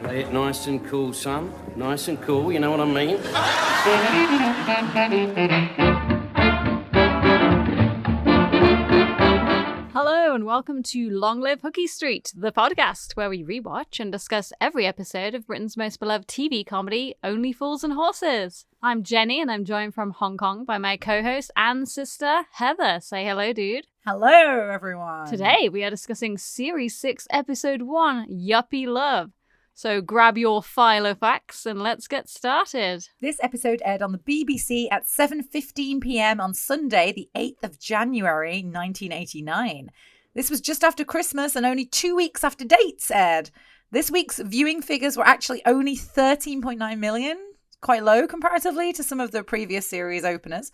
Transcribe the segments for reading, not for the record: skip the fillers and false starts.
Play it nice and cool, son. Nice and cool, you know what I mean? Hello and welcome to Long Live Hooky Street, the podcast where we rewatch and discuss every episode of Britain's most beloved TV comedy, Only Fools and Horses. I'm Jenny and I'm joined from Hong Kong by my co-host and sister, Heather. Say hello, dude. Hello, everyone. Today we are discussing Series 6, Episode 1, Yuppy Love. So grab your Filofax and let's get started. This episode aired on the BBC at 7:15 p.m. on Sunday, the 8th of January, 1989. This was just after Christmas and only 2 weeks after Dates aired. This week's viewing figures were actually only 13.9 million, quite low comparatively to some of the previous series openers.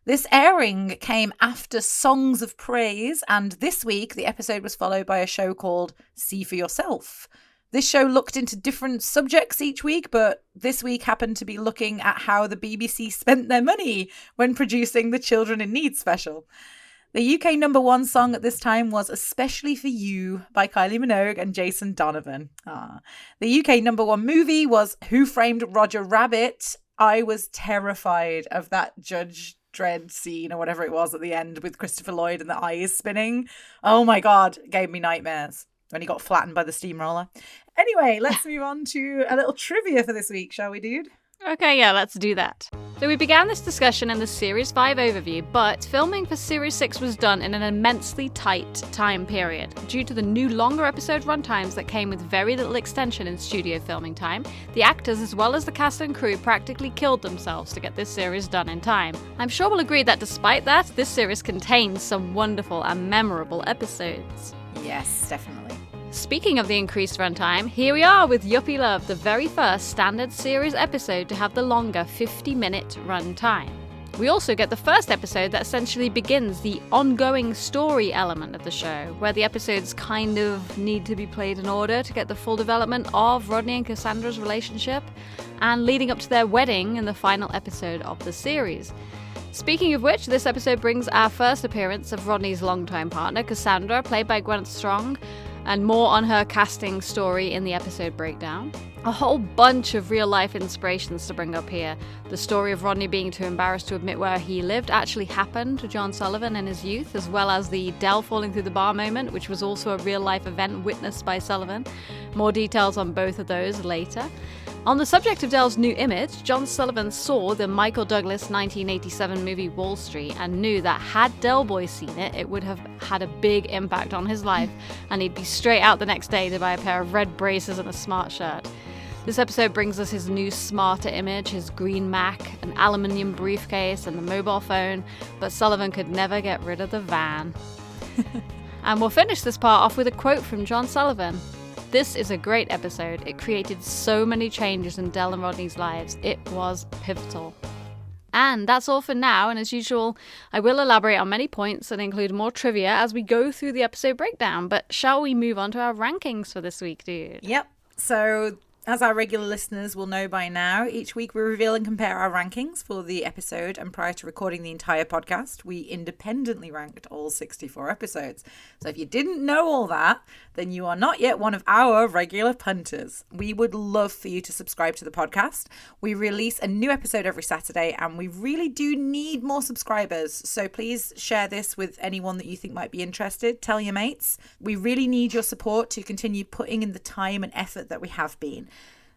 This airing came after Songs of Praise, and this week the episode was followed by a show called See for Yourself. This show looked into different subjects each week, but this week happened to be looking at how the BBC spent their money when producing the Children in Need special. The UK #1 song at this time was Especially for You by Kylie Minogue and Jason Donovan. The UK #1 movie was Who Framed Roger Rabbit. I was terrified of that Judge Dredd scene or whatever it was at the end with Christopher Lloyd and the eyes spinning. Oh my God, it gave me nightmares when he got flattened by the steamroller. Anyway, let's move on to a little trivia for this week, shall we, dude? Okay, yeah, let's do that. So we began this discussion in the Series 5 overview, but filming for Series 6 was done in an immensely tight time period. Due to the new longer episode runtimes that came with very little extension in studio filming time, the actors as well as the cast and crew practically killed themselves to get this series done in time. I'm sure we'll agree that despite that, this series contains some wonderful and memorable episodes. Yes, definitely. Speaking of the increased runtime, here we are with Yuppy Love, the very first standard series episode to have the longer 50-minute runtime. We also get the first episode that essentially begins the ongoing story element of the show, where the episodes kind of need to be played in order to get the full development of Rodney and Cassandra's relationship, and leading up to their wedding in the final episode of the series. Speaking of which, this episode brings our first appearance of Rodney's longtime partner, Cassandra, played by Gwyneth Strong, and more on her casting story in the episode breakdown. A whole bunch of real-life inspirations to bring up here. The story of Rodney being too embarrassed to admit where he lived actually happened to John Sullivan in his youth, as well as the Dell falling through the bar moment, which was also a real-life event witnessed by Sullivan. More details on both of those later. On the subject of Dell's new image, John Sullivan saw the Michael Douglas 1987 movie Wall Street and knew that had Del Boy seen it, it would have had a big impact on his life, and he'd be straight out the next day to buy a pair of red braces and a smart shirt. This episode brings us his new smarter image, his green Mac, an aluminium briefcase, and the mobile phone, but Sullivan could never get rid of the van. And we'll finish this part off with a quote from John Sullivan. This is a great episode. It created so many changes in Del and Rodney's lives. It was pivotal. And that's all for now, and as usual, I will elaborate on many points and include more trivia as we go through the episode breakdown. But shall we move on to our rankings for this week, dude? Yep. So, as our regular listeners will know by now, each week we reveal and compare our rankings for the episode, and prior to recording the entire podcast, we independently ranked all 64 episodes. So if you didn't know all that, then you are not yet one of our regular punters. We would love for you to subscribe to the podcast. We release a new episode every Saturday, and we really do need more subscribers. So please share this with anyone that you think might be interested. Tell your mates. We really need your support to continue putting in the time and effort that we have been.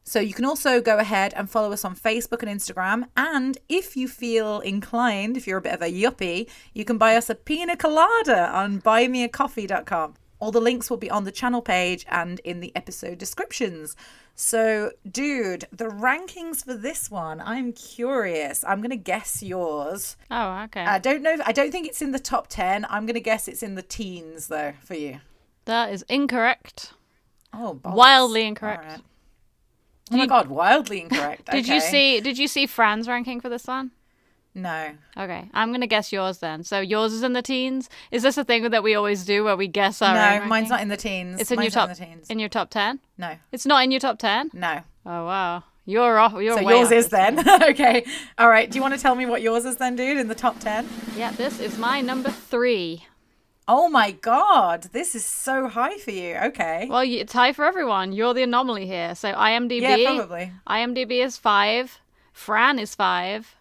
So you can also go ahead and follow us on Facebook and Instagram. And if you feel inclined, if you're a bit of a yuppie, you can buy us a pina colada on buymeacoffee.com. All the links will be on the channel page and in the episode descriptions. So, dude, the rankings for this one, I'm curious. I'm going to guess yours. Oh, okay. I don't know. I don't think it's in the top 10. I'm going to guess it's in the teens, though, for you. That is incorrect. Oh, bollocks. Wildly incorrect. Right. Oh my God, wildly incorrect. Did you see Fran's ranking for this one? No. Okay, I'm going to guess yours then. So yours is in the teens? Is this a thing that we always do where we guess our own ranking? No, mine's not in the teens. It's in your top 10? No. It's not in your top 10? No. Oh, wow. You're off. You're so way yours off is this then. Okay. All right. Do you want to tell me what yours is then, dude, in the top 10? Yeah, this is my number 3. Oh my God, this is so high for you. Okay. Well, it's high for everyone. You're the anomaly here. So IMDb, Yeah, probably. IMDb is 5. Fran is 5.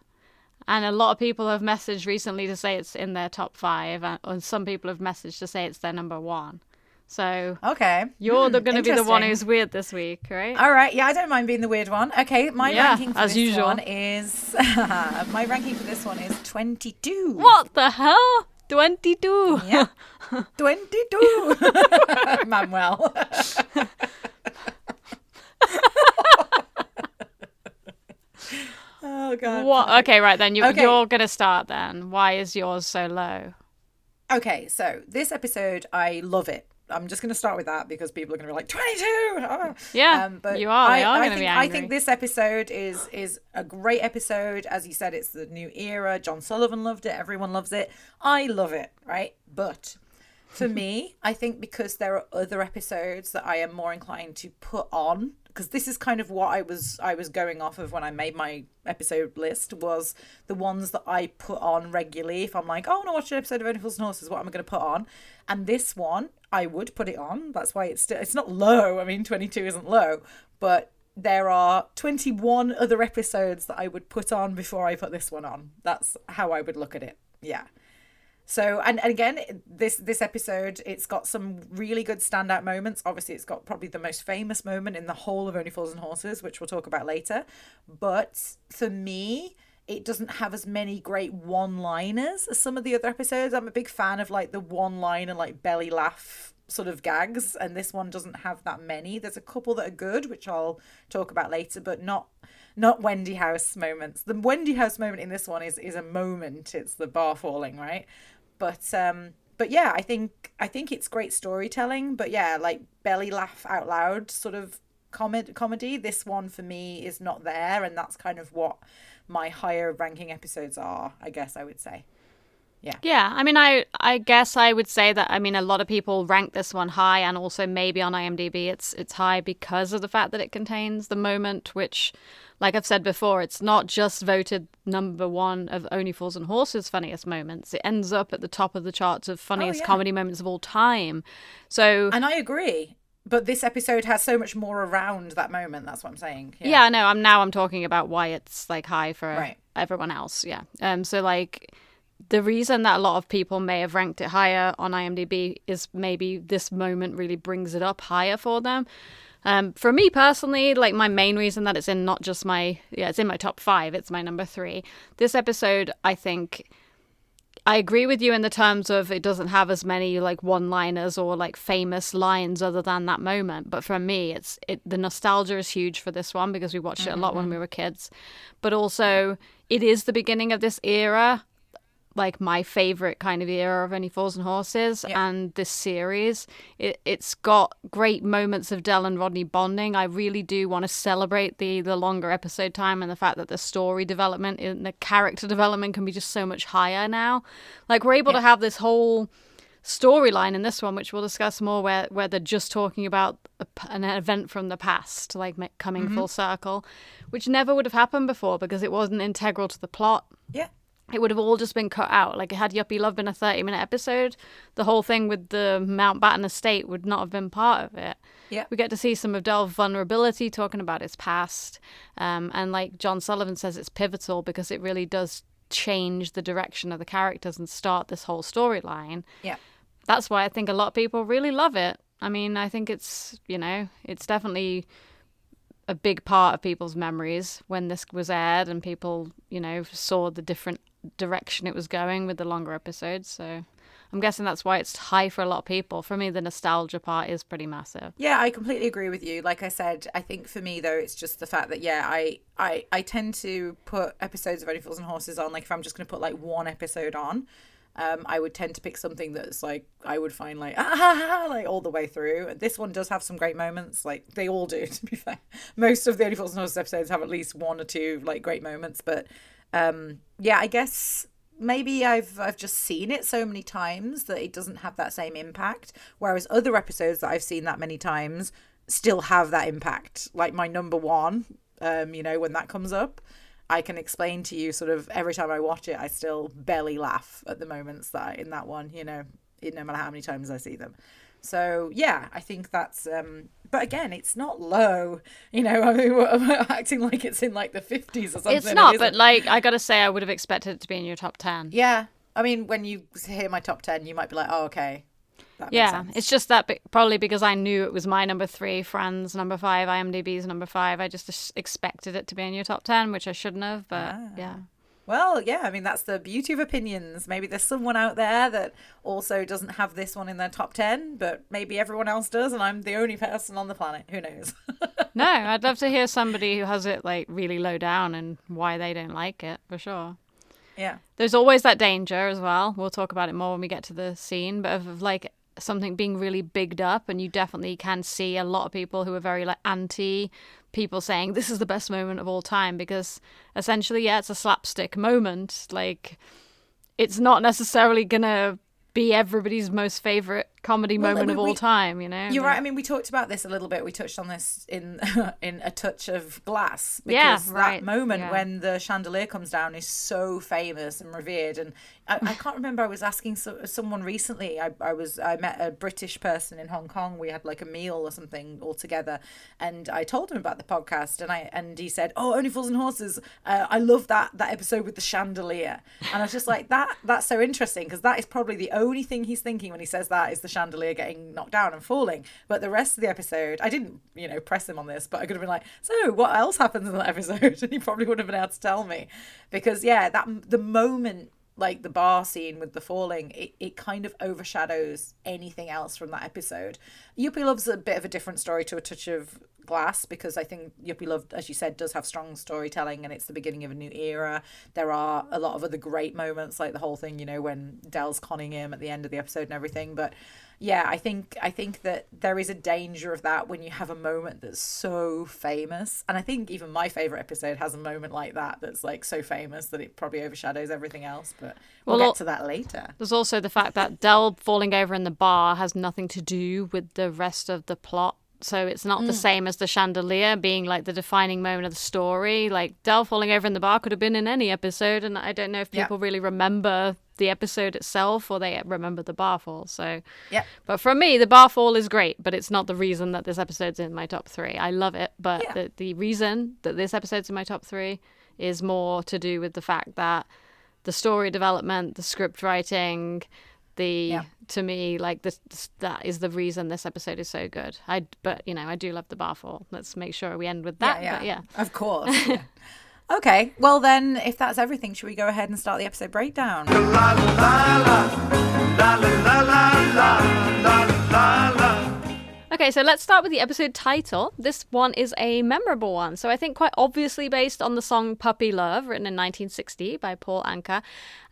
And a lot of people have messaged recently to say it's in their top 5. And some people have messaged to say it's their number 1. So okay, you're going to be the one who's weird this week, right? All right, yeah, I don't mind being the weird one. Okay, my ranking for as this usual. one is my ranking for this one is 22. What the hell? 22. Yeah, 22. Manuel. Oh God. What? Okay, right then. You're going to start then. Why is yours so low? Okay, so this episode, I love it. I'm just going to start with that because people are going to be like 22. Oh. Yeah, but you are. They are going to be angry. I think this episode is a great episode. As you said, it's the new era. John Sullivan loved it. Everyone loves it. I love it, right? But for me, I think because there are other episodes that I am more inclined to put on, because this is kind of what I was going off of when I made my episode list, was the ones that I put on regularly. If I'm like, oh, I want to watch an episode of Only Fools and Horses, what am I going to put on? And this one, I would put it on. That's why it's not low. I mean, 22 isn't low, but there are 21 other episodes that I would put on before I put this one on. That's how I would look at it. Yeah. So, and again, this episode, it's got some really good standout moments. Obviously, it's got probably the most famous moment in the whole of Only Fools and Horses, which we'll talk about later. But for me, it doesn't have as many great one-liners as some of the other episodes. I'm a big fan of like the one-liner, like belly laugh sort of gags, and this one doesn't have that many. There's a couple that are good, which I'll talk about later, but not Wendy House moments. The Wendy House moment in this one is a moment. It's the bar falling, right? But yeah, I think it's great storytelling. But yeah, like belly laugh out loud sort of comedy. This one for me is not there, and that's kind of what my higher ranking episodes are, I guess I would say. Yeah. Yeah, I mean, I guess I would say that, I mean, a lot of people rank this one high, and also maybe on IMDb it's high because of the fact that it contains the moment, which, like I've said before, it's not just voted number 1 of Only Fools and Horses funniest moments. It ends up at the top of the charts of funniest comedy moments of all time. So, and I agree. But this episode has so much more around that moment. That's what I'm saying. Yeah, no, I'm talking about why it's like high for everyone else. Yeah. So like, the reason that a lot of people may have ranked it higher on IMDb is maybe this moment really brings it up higher for them. For me personally, like my main reason that it's in not just it's in my top 5, it's my number 3. This episode, I think, I agree with you in the terms of it doesn't have as many like one-liners or like famous lines other than that moment. But for me, the nostalgia is huge for this one because we watched it a lot when we were kids. But also, it is the beginning of this era, like my favorite kind of era of Only Fools and Horses, and this series. It's got great moments of Del and Rodney bonding. I really do want to celebrate the longer episode time and the fact that the story development and the character development can be just so much higher now. Like, we're able to have this whole storyline in this one, which we'll discuss more, where they're just talking about an event from the past, like coming full circle, which never would have happened before because it wasn't integral to the plot. Yeah. It would have all just been cut out. Like, had Yuppy Love been a 30-minute episode, the whole thing with the Mountbatten estate would not have been part of it. Yeah. We get to see some of Del's vulnerability, talking about his past. And like John Sullivan says, it's pivotal because it really does change the direction of the characters and start this whole storyline. Yeah. That's why I think a lot of people really love it. I mean, I think it's definitely a big part of people's memories when this was aired and people, saw the different direction it was going with the longer episodes. So I'm guessing that's why it's high for a lot of people. For me, the nostalgia part is pretty massive. Yeah, I completely agree with you. Like I said, I think for me though, it's just the fact that I tend to put episodes of Only Fools and Horses on. Like if I'm just going to put like one episode on, I would tend to pick something that's like I would find like like all the way through. This one does have some great moments, like they all do, to be fair. Most of the Only Fools and Horses episodes have at least one or two like great moments, but I guess maybe I've just seen it so many times that it doesn't have that same impact, whereas other episodes that I've seen that many times still have that impact. Like my number 1, when that comes up, I can explain to you sort of every time I watch it, I still belly laugh at the moments that in that one, no matter how many times I see them. So yeah, I think that's but again, it's not low, I mean, we're acting like it's in like the 50s or something. It's not, but like I gotta say, I would have expected it to be in your top 10. Yeah, I mean, when you hear my top 10, you might be like, oh, okay, that makes sense. It's just that probably because I knew it was my number 3, Fran's number 5, IMDb's number 5, I just expected it to be in your top 10, which I shouldn't have, but yeah. Well, yeah, I mean, that's the beauty of opinions. Maybe there's someone out there that also doesn't have this one in their top 10, but maybe everyone else does, and I'm the only person on the planet. Who knows? No, I'd love to hear somebody who has it like really low down and why they don't like it, for sure. Yeah. There's always that danger as well. We'll talk about it more when we get to the scene, but of like something being really bigged up, and you definitely can see a lot of people who are very like anti people saying this is the best moment of all time, because essentially, yeah, it's a slapstick moment. Like, it's not necessarily gonna be everybody's most favorite comedy moment of all time, You're right. I mean, we talked about this a little bit. We touched on this in in A Touch of Glass, because that moment when the chandelier comes down is so famous and revered. And I can't remember. I was asking someone recently. I met a British person in Hong Kong. We had like a meal or something all together, and I told him about the podcast, and he said, "Oh, Only Fools and Horses. I love that episode with the chandelier." And I was just like, that's so interesting, because that is probably the only thing he's thinking when he says that is the chandelier getting knocked down and falling. But the rest of the episode, I didn't, press him on this, but I could have been like, so what else happens in that episode? And he probably wouldn't have been able to tell me, because the moment, like the bar scene with the falling, it kind of overshadows anything else from that episode. Yuppie Love's a bit of a different story to A Touch of Glass, because I think Yuppie Love, as you said, does have strong storytelling, and it's the beginning of a new era. There are a lot of other great moments, like the whole thing, when Del's conning him at the end of the episode and everything. But yeah, I think that there is a danger of that when you have a moment that's so famous. And I think even my favorite episode has a moment like that that's like so famous that it probably overshadows everything else. But we'll get to that later. There's also the fact that Del falling over in the bar has nothing to do with the rest of the plot. So it's not the same as the chandelier being like the defining moment of the story. Like Del falling over in the bar could have been in any episode, and I don't know if people really remember the episode itself or they remember the bar fall. So yeah. But for me, the bar fall is great, but it's not the reason that this episode's in my top 3. I love it, but the reason that this episode's in my top 3 is more to do with the fact that the story development, the script writing, to me, like that is the reason this episode is so good. I do love the bar fall. Let's make sure we end with that. Yeah. But yeah. Of course. Yeah. Okay, well then, if that's everything, should we go ahead and start the episode breakdown? Okay, so let's start with the episode title. This one is a memorable one. So I think quite obviously based on the song Puppy Love, written in 1960 by Paul Anka.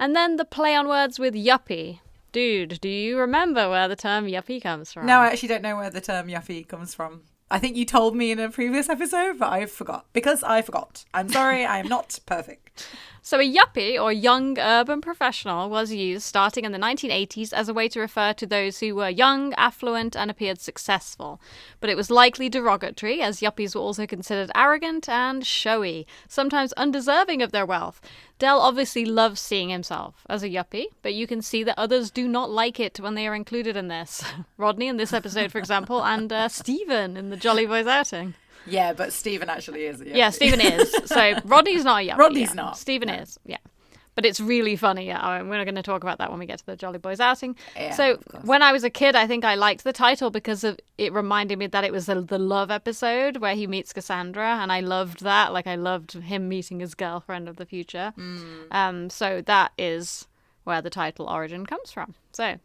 And then the play on words with yuppie. Dude, do you remember where the term yuppie comes from? No, I actually don't know where the term yuppie comes from. I think you told me in a previous episode, but I forgot. Because I forgot. I'm sorry, I am not perfect. So a yuppie, or young urban professional, was used starting in the 1980s as a way to refer to those who were young, affluent, and appeared successful. But it was likely derogatory, as yuppies were also considered arrogant and showy, sometimes undeserving of their wealth. Del obviously loves seeing himself as a yuppie, but you can see that others do not like it when they are included in this. Rodney in this episode, for example, and Stephen in the Jolly Boys outing. Yeah, but Stephen actually is a yuppie. Yeah, Stephen is. So Rodney's not a yuppie. Rodney's not. Stephen is, yeah. But it's really funny. Yeah, we're going to talk about that when we get to the Jolly Boys outing. Yeah, so when I was a kid, I think I liked the title because it reminded me that it was the love episode where he meets Cassandra, and I loved that. Like, I loved him meeting his girlfriend of the future. So that is where the title origin comes from. So...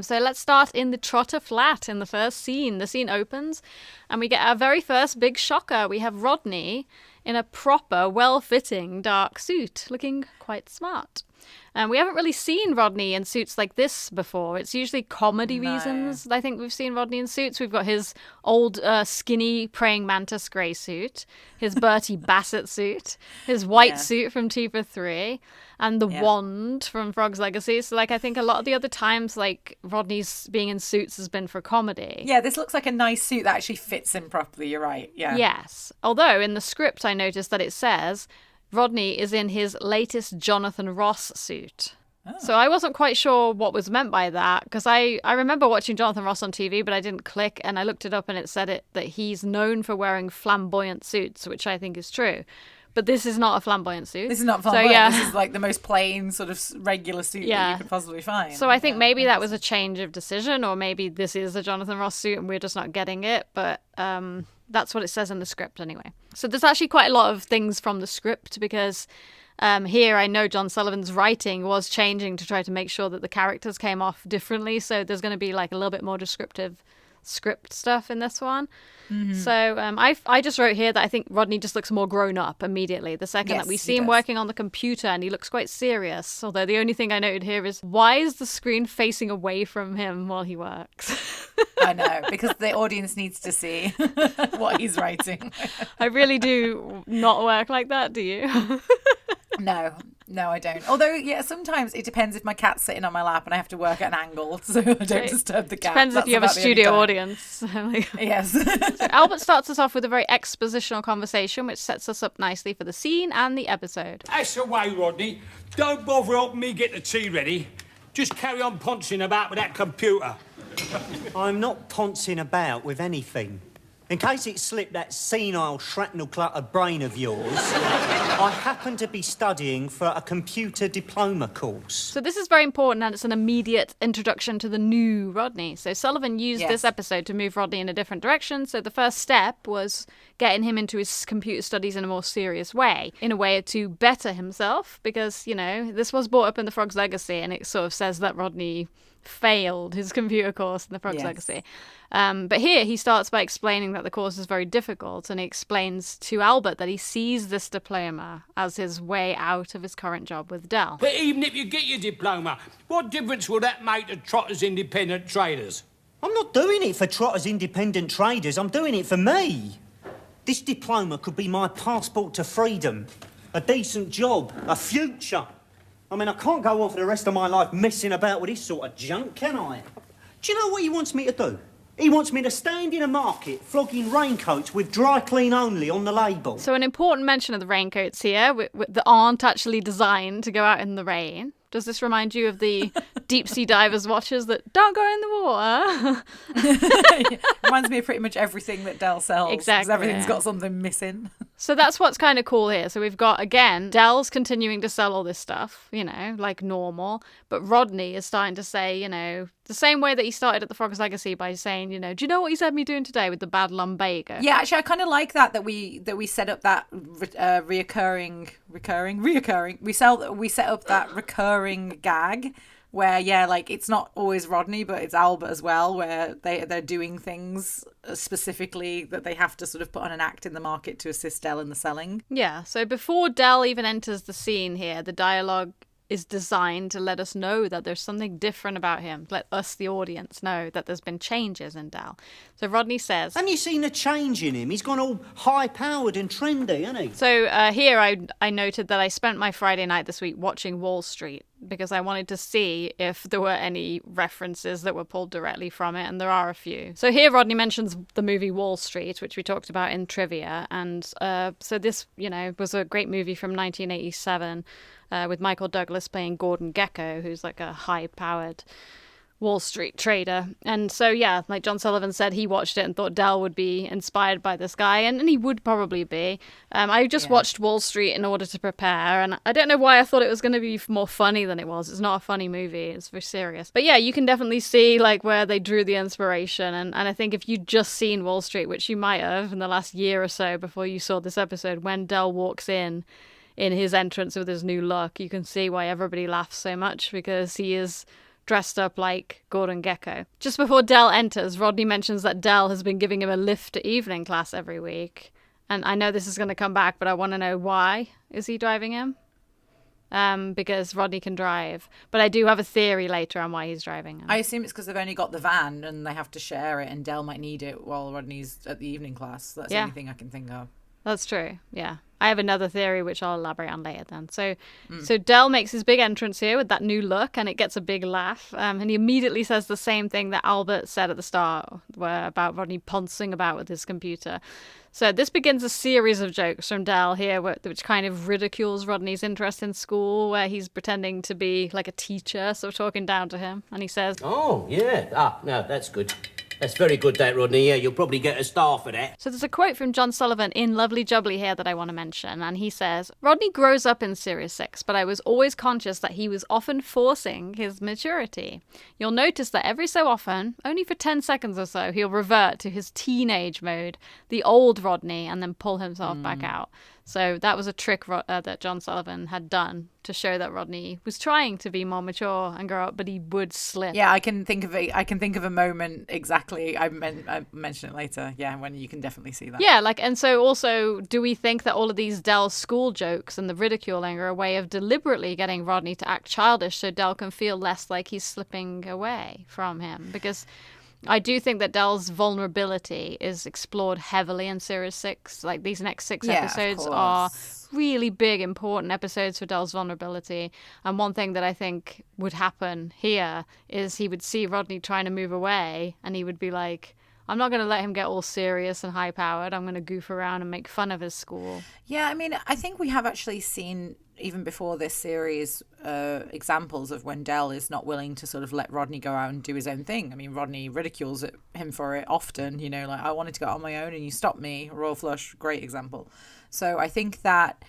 So let's start in the Trotter Flat in the first scene. The scene opens and we get our very first big shocker. We have Rodney in a proper, well-fitting dark suit, looking quite smart. And we haven't really seen Rodney in suits like this before. It's usually comedy reasons. I think we've seen Rodney in suits. We've got his old skinny praying mantis grey suit, his Bertie Bassett suit, his white suit from 2 for 3, and the wand from Frog's Legacy. So, like, I think a lot of the other times, like, Rodney's being in suits has been for comedy. Yeah, this looks like a nice suit that actually fits him properly. You're right. Yeah. Yes. Although in the script I noticed that it says Rodney is in his latest Jonathan Ross suit. So I wasn't quite sure what was meant by that, because I remember watching Jonathan Ross on TV, but I didn't click, and I looked it up and it said that he's known for wearing flamboyant suits, which I think is true. But this is not a flamboyant suit. This is not flamboyant. So, yeah. This is like the most plain sort of regular suit that you could possibly find. So I think maybe that was a change of decision, or maybe this is a Jonathan Ross suit and we're just not getting it. But that's what it says in the script anyway. So there's actually quite a lot of things from the script, because here I know John Sullivan's writing was changing to try to make sure that the characters came off differently. So there's going to be like a little bit more descriptive script stuff in this one. So I just wrote here that I think Rodney just looks more grown up immediately the second that we see him working on the computer, and he looks quite serious. Although the only thing I noted here is, why is the screen facing away from him while he works? I know, because the audience needs to see what he's writing. I really do not work like that, do you? No, I don't. Although, yeah, sometimes it depends if my cat's sitting on my lap and I have to work at an angle, so I don't disturb the cat. Depends if you have a studio audience. Yes. So Albert starts us off with a very expositional conversation, which sets us up nicely for the scene and the episode. That's the way, Rodney. Don't bother helping me get the tea ready. Just carry on poncing about with that computer. I'm not poncing about with anything. In case it slipped that senile shrapnel-cluttered brain of yours, I happen to be studying for a computer diploma course. So this is very important, and it's an immediate introduction to the new Rodney. So Sullivan used this episode to move Rodney in a different direction. So the first step was getting him into his computer studies in a more serious way, in a way to better himself, because, you know, this was brought up in The Frog's Legacy, and it sort of says that Rodney failed his computer course in The Frog's Legacy. But here he starts by explaining that the course is very difficult, and he explains to Albert that he sees this diploma as his way out of his current job with Dell. But even if you get your diploma, what difference will that make to Trotter's independent traders? I'm not doing it for Trotter's independent traders, I'm doing it for me. This diploma could be my passport to freedom, a decent job, a future. I mean, I can't go on for the rest of my life messing about with this sort of junk, can I? Do you know what he wants me to do? He wants me to stand in a market flogging raincoats with dry clean only on the label. So an important mention of the raincoats here that aren't actually designed to go out in the rain. Does this remind you of the deep-sea divers' watches that don't go in the water? Reminds me of pretty much everything that Dell sells. Exactly. Because everything's got something missing. So that's what's kind of cool here. So we've got, again, Dell's continuing to sell all this stuff, you know, like normal. But Rodney is starting to say, you know, the same way that he started at The Frog's Legacy by saying, you know, do you know what he's had me doing today with the bad lumbago? Yeah, actually, I kind of like that we set up that reoccurring. We set up that recurring gag where, yeah, like it's not always Rodney, but it's Albert as well, where they're doing things specifically that they have to sort of put on an act in the market to assist Dell in the selling. Yeah, so before Dell even enters the scene here, the dialogue is designed to let us know that there's something different about him. Let us, the audience, know that there's been changes in Dell. So Rodney says... Haven't you seen a change in him? He's gone all high-powered and trendy, hasn't he? So here I noted that I spent my Friday night this week watching Wall Street because I wanted to see if there were any references that were pulled directly from it, and there are a few. So here Rodney mentions the movie Wall Street, which we talked about in trivia, and so this, you know, was a great movie from 1987, with Michael Douglas playing Gordon Gekko, who's like a high-powered Wall Street trader. And so, yeah, like John Sullivan said, he watched it and thought Dell would be inspired by this guy, and he would probably be. I just watched Wall Street in order to prepare, and I don't know why I thought it was going to be more funny than it was. It's not a funny movie. It's very serious. But yeah, you can definitely see like where they drew the inspiration, and I think if you'd just seen Wall Street, which you might have in the last year or so before you saw this episode, when Dell walks in his entrance with his new look, you can see why everybody laughs so much, because he is dressed up like Gordon Gekko. Just before Dell enters, Rodney mentions that Dell has been giving him a lift to evening class every week. And I know this is going to come back, but I want to know why is he driving him? Because Rodney can drive. But I do have a theory later on why he's driving him. I assume it's because they've only got the van and they have to share it, and Dell might need it while Rodney's at the evening class. That's the only thing I can think of. That's true. Yeah. I have another theory which I'll elaborate on later then. So Del makes his big entrance here with that new look, and it gets a big laugh. And he immediately says the same thing that Albert said at the start, about Rodney poncing about with his computer. So this begins a series of jokes from Del here, which kind of ridicules Rodney's interest in school, where he's pretending to be like a teacher, sort of talking down to him. And he says, Oh, yeah. No, that's good. That's very good, that, Rodney. Yeah, you'll probably get a star for that. So there's a quote from John Sullivan in Lovely Jubbly here that I want to mention, and he says, Rodney grows up in Series 6, but I was always conscious that he was often forcing his maturity. You'll notice that every so often, only for 10 seconds or so, he'll revert to his teenage mode, the old Rodney, and then pull himself back out. So that was a trick that John Sullivan had done to show that Rodney was trying to be more mature and grow up, but he would slip. Yeah, I can think of a moment exactly. I mention it later. Yeah, when you can definitely see that. Yeah, and so also, do we think that all of these Del school jokes and the ridiculing are a way of deliberately getting Rodney to act childish so Del can feel less like he's slipping away from him? Because I do think that Del's vulnerability is explored heavily in Series 6. Like, these next 6 episodes are really big, important episodes for Del's vulnerability. And one thing that I think would happen here is he would see Rodney trying to move away, and he would be like, I'm not going to let him get all serious and high-powered. I'm going to goof around and make fun of his school. Yeah, I mean, I think we have actually seen, even before this series, examples of when Del is not willing to sort of let Rodney go out and do his own thing. I mean, Rodney ridicules him for it often, you know, like, I wanted to go out on my own and you stopped me. Royal Flush, great example. So I think that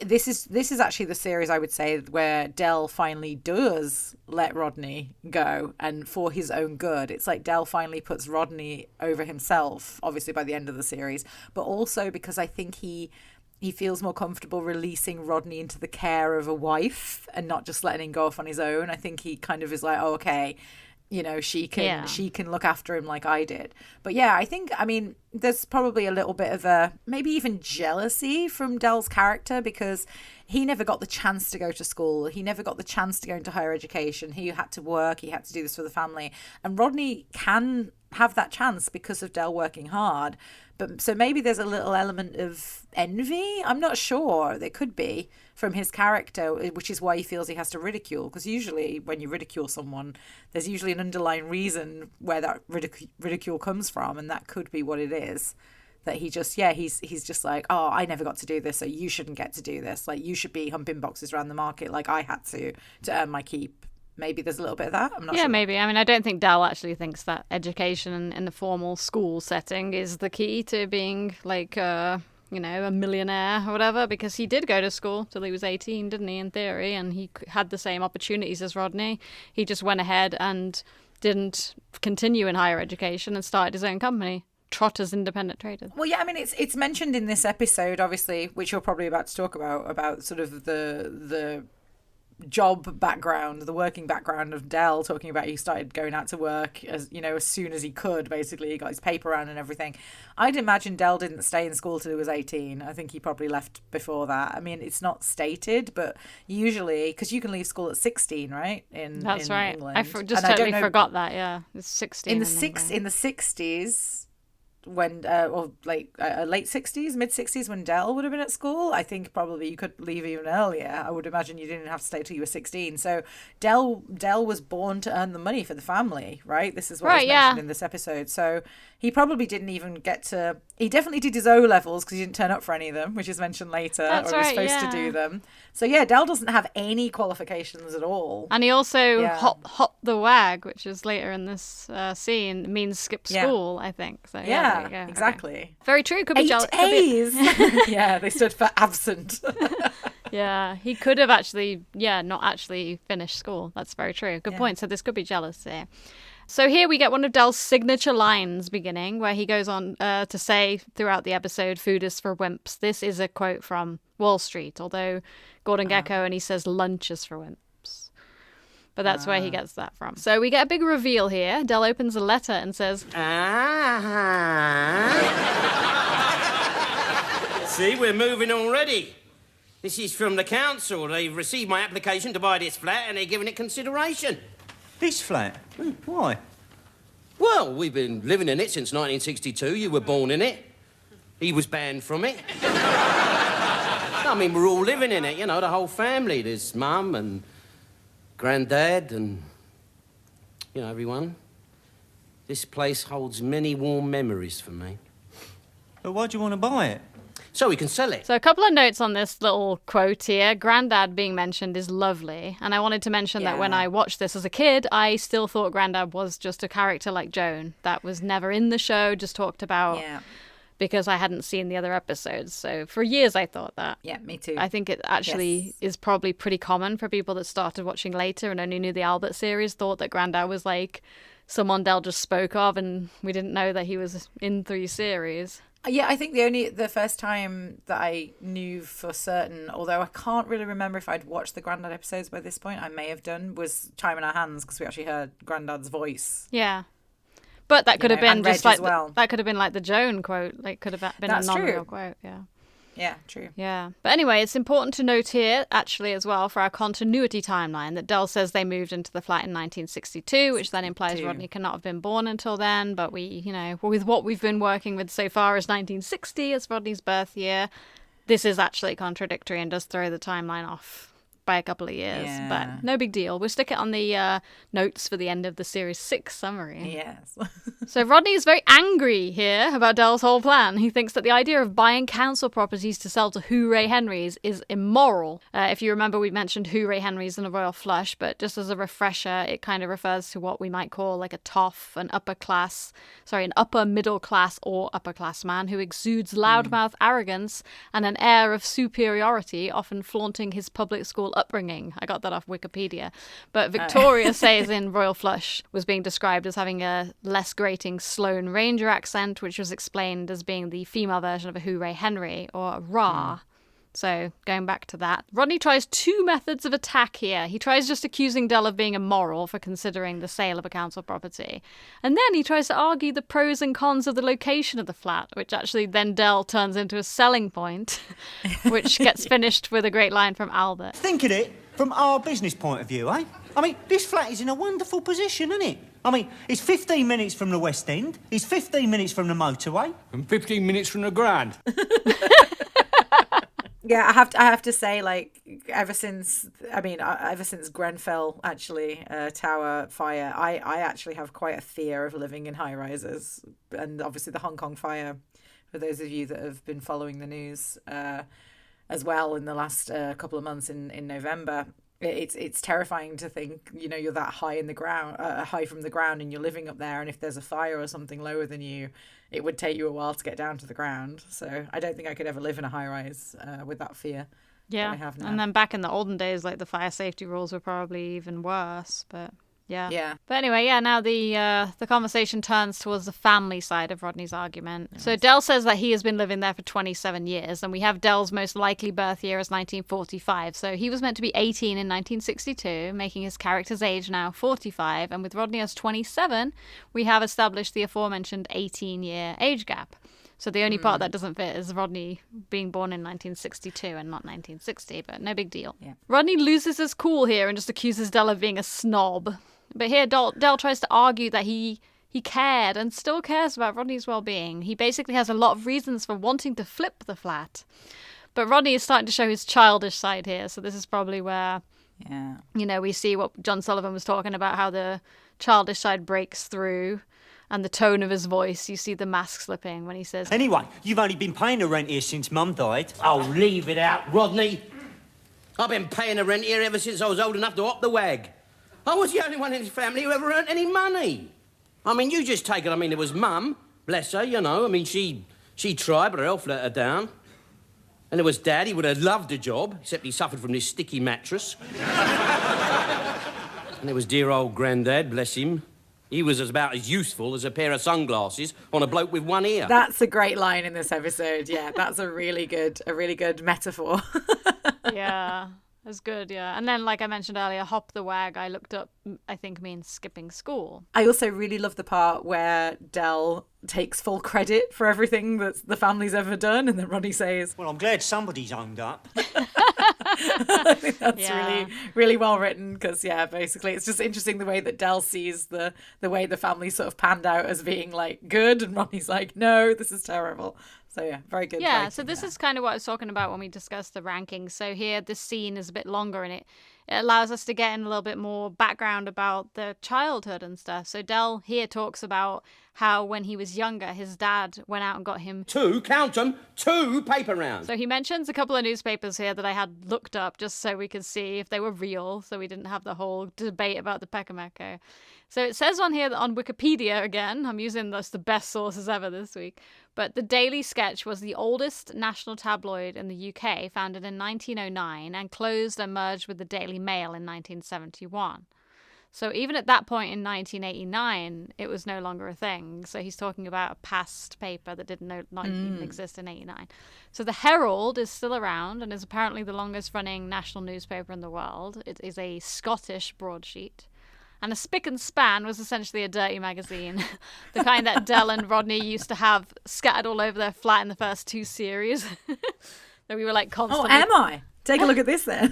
this is actually the series, I would say, where Del finally does let Rodney go, and for his own good. It's like Del finally puts Rodney over himself, obviously by the end of the series, but also because I think he feels more comfortable releasing Rodney into the care of a wife and not just letting him go off on his own. I think he kind of is like, oh, okay, you know, she can look after him like I did. But yeah, I mean, there's probably a little bit of maybe even jealousy from Del's character, because he never got the chance to go to school. He never got the chance to go into higher education. He had to work. He had to do this for the family. And Rodney can have that chance because of Del working hard. But so maybe there's a little element of envy. I'm not sure. There could be from his character, which is why he feels he has to ridicule. Because usually when you ridicule someone, there's usually an underlying reason where that ridicule comes from. And that could be what it is. That he just, he's just like, oh, I never got to do this, so you shouldn't get to do this. Like, you should be humping boxes around the market like I had to earn my keep. Maybe there's a little bit of that. I'm not sure. Yeah, maybe. I mean, I don't think Del actually thinks that education in the formal school setting is the key to being like, a millionaire or whatever, because he did go to school till he was 18, didn't he, in theory, and he had the same opportunities as Rodney. He just went ahead and didn't continue in higher education and started his own company. Trotter's Independent Traders. Well, yeah, I mean, it's mentioned in this episode, obviously, which you're probably about to talk about sort of the job background, the working background of Del, talking about he started going out to work as soon as he could. Basically, he got his paper round and everything. I'd imagine Del didn't stay in school till he was 18. I think he probably left before that. I mean, it's not stated, but usually, because you can leave school at 16, right? That's right. England. I just totally forgot that. Yeah, it's 16 in the 60s. When late 60s, mid 60s, when Del would have been at school, I think probably you could leave even earlier. I would imagine you didn't have to stay till you were 16. So Del was born to earn the money for the family, right? This is what was mentioned in this episode. So he probably didn't even get to. He definitely did his O levels because he didn't turn up for any of them, which is mentioned later. That's or was supposed to do them. So yeah, Del doesn't have any qualifications at all. And he also hop the wag, which is later in this scene, means skip school, I think. So yeah. Exactly. Okay. Very true. Could be jealous. A's. Yeah, they stood for absent. Yeah, he could have actually, not actually finished school. That's very true. Good point. So this could be jealousy. So here we get one of Del's signature lines beginning, where he goes on to say throughout the episode, "Food is for wimps." This is a quote from Wall Street, although Gordon Gekko, and he says lunch is for wimps. But that's where he gets that from. So we get a big reveal here. Del opens a letter and says, See, we're moving already. This is from the council. They've received my application to buy this flat and they're giving it consideration. This flat? Why? Well, we've been living in it since 1962. You were born in it. he was banned from it. I mean, we're all living in it, you know, the whole family. There's Mum and Grandad and, you know, everyone. This place holds many warm memories for me. But why do you want to buy it? So we can sell it. So a couple of notes on this little quote here. Grandad being mentioned is lovely. And I wanted to mention that when I watched this as a kid, I still thought Grandad was just a character like Joan. That was never in the show, just talked about because I hadn't seen the other episodes. So for years I thought that. Yeah, me too. I think it actually is probably pretty common for people that started watching later and only knew the Albert series, thought that Grandad was like someone Del just spoke of and we didn't know that he was in 3 series. Yeah, I think the first time that I knew for certain, although I can't really remember if I'd watched the Grandad episodes by this point, I may have done, was Time in Our Hands, because we actually heard Grandad's voice. Yeah. But that could have been just like that could have been like the Joan quote. Like could have been a non-real quote. Yeah. Yeah, true. Yeah. But anyway, it's important to note here, actually, as well, for our continuity timeline, that Del says they moved into the flat in 1962, which then implies Rodney cannot have been born until then. But we, you know, with what we've been working with so far as 1960 as Rodney's birth year, this is actually contradictory and does throw the timeline off by a couple of years. Yeah. But no big deal. We'll stick it on the notes for the end of the Series 6 summary. Yes. So Rodney is very angry here about Del's whole plan. He thinks that the idea of buying council properties to sell to Hooray Henrys is immoral. If you remember, we mentioned Hooray Henrys in a Royal Flush, but just as a refresher, it kind of refers to what we might call like a toff, an upper middle class or upper class man who exudes loudmouth arrogance and an air of superiority, often flaunting his public school upbringing. I got that off Wikipedia. But Victoria says in Royal Flush was being described as having a less grating Sloane Ranger accent, which was explained as being the female version of a Hooray Henry or a Ra. So going back to that, Rodney tries 2 methods of attack here. He tries just accusing Del of being immoral for considering the sale of a council property. And then he tries to argue the pros and cons of the location of the flat, which actually then Del turns into a selling point, which gets finished with a great line from Albert. Think of it from our business point of view, eh? I mean, this flat is in a wonderful position, isn't it? I mean, it's 15 minutes from the West End, it's 15 minutes from the motorway. And 15 minutes from the Grand. Yeah, I have to say, like, ever since Grenfell actually Tower fire, I actually have quite a fear of living in high rises, and obviously the Hong Kong fire. For those of you that have been following the news as well in the last couple of months in November, it's terrifying to think, you know, you're that high in the ground, high from the ground, and you're living up there, and if there's a fire or something lower than you, it would take you a while to get down to the ground. So I don't think I could ever live in a high rise with that fear. Yeah, that I have now. And then back in the olden days, like the fire safety rules were probably even worse, but yeah. Yeah. But anyway, now the conversation turns towards the family side of Rodney's argument. Yes. So Del says that he has been living there for 27 years, and we have Del's most likely birth year as 1945. So he was meant to be 18 in 1962, making his character's age now 45. And with Rodney as 27, we have established the aforementioned 18-year age gap. So the only part that doesn't fit is Rodney being born in 1962 and not 1960, but no big deal. Yeah. Rodney loses his cool here and just accuses Del of being a snob. But here Del tries to argue that he cared and still cares about Rodney's well-being. He basically has a lot of reasons for wanting to flip the flat. But Rodney is starting to show his childish side here, so this is probably where, you know, we see what John Sullivan was talking about, how the childish side breaks through. And the tone of his voice, you see the mask slipping when he says... Anyway, you've only been paying the rent here since Mum died. Oh, leave it out, Rodney. I've been paying the rent here ever since I was old enough to hop the wag. I was the only one in his family who ever earned any money. I mean, you just take it. I mean, it was Mum, bless her, you know. I mean, she tried, but her health let her down. And there was Dad. He would have loved a job, except he suffered from this sticky mattress. And there was dear old Grandad, bless him. He was about as useful as a pair of sunglasses on a bloke with one ear. That's a great line in this episode. Yeah, that's a really good metaphor. Yeah, it's good, yeah. And then, like I mentioned earlier, hop the wag, I looked up, I think means skipping school. I also really love the part where Del takes full credit for everything that the family's ever done, and then Rodney says, well, I'm glad somebody's owned up. I think that's really, really well written, because, basically it's just interesting the way that Del sees the way the family sort of panned out as being, like, good, and Rodney's like, no, this is terrible. So yeah, very good. Yeah, writing so this there. is kind of what I was talking about when we discussed the rankings. So here, this scene is a bit longer, and it allows us to get in a little bit more background about the childhood and stuff. So Del here talks about how when he was younger, his dad went out and got him Count 'em, 2 paper rounds. So he mentions a couple of newspapers here that I had looked up just so we could see if they were real, so we didn't have the whole debate about the Peckermecco. So it says on here that on Wikipedia, again, I'm using the best sources ever this week, but the Daily Sketch was the oldest national tabloid in the UK, founded in 1909, and closed and merged with the Daily Mail in 1971. So even at that point in 1989, it was no longer a thing. So he's talking about a past paper that not even exist in 89. So the Herald is still around and is apparently the longest running national newspaper in the world. It is a Scottish broadsheet. And a Spick and Span was essentially a dirty magazine, the kind that Del and Rodney used to have scattered all over their flat in the first 2 series. That we were like constantly... Oh, am I? Take a look at this then.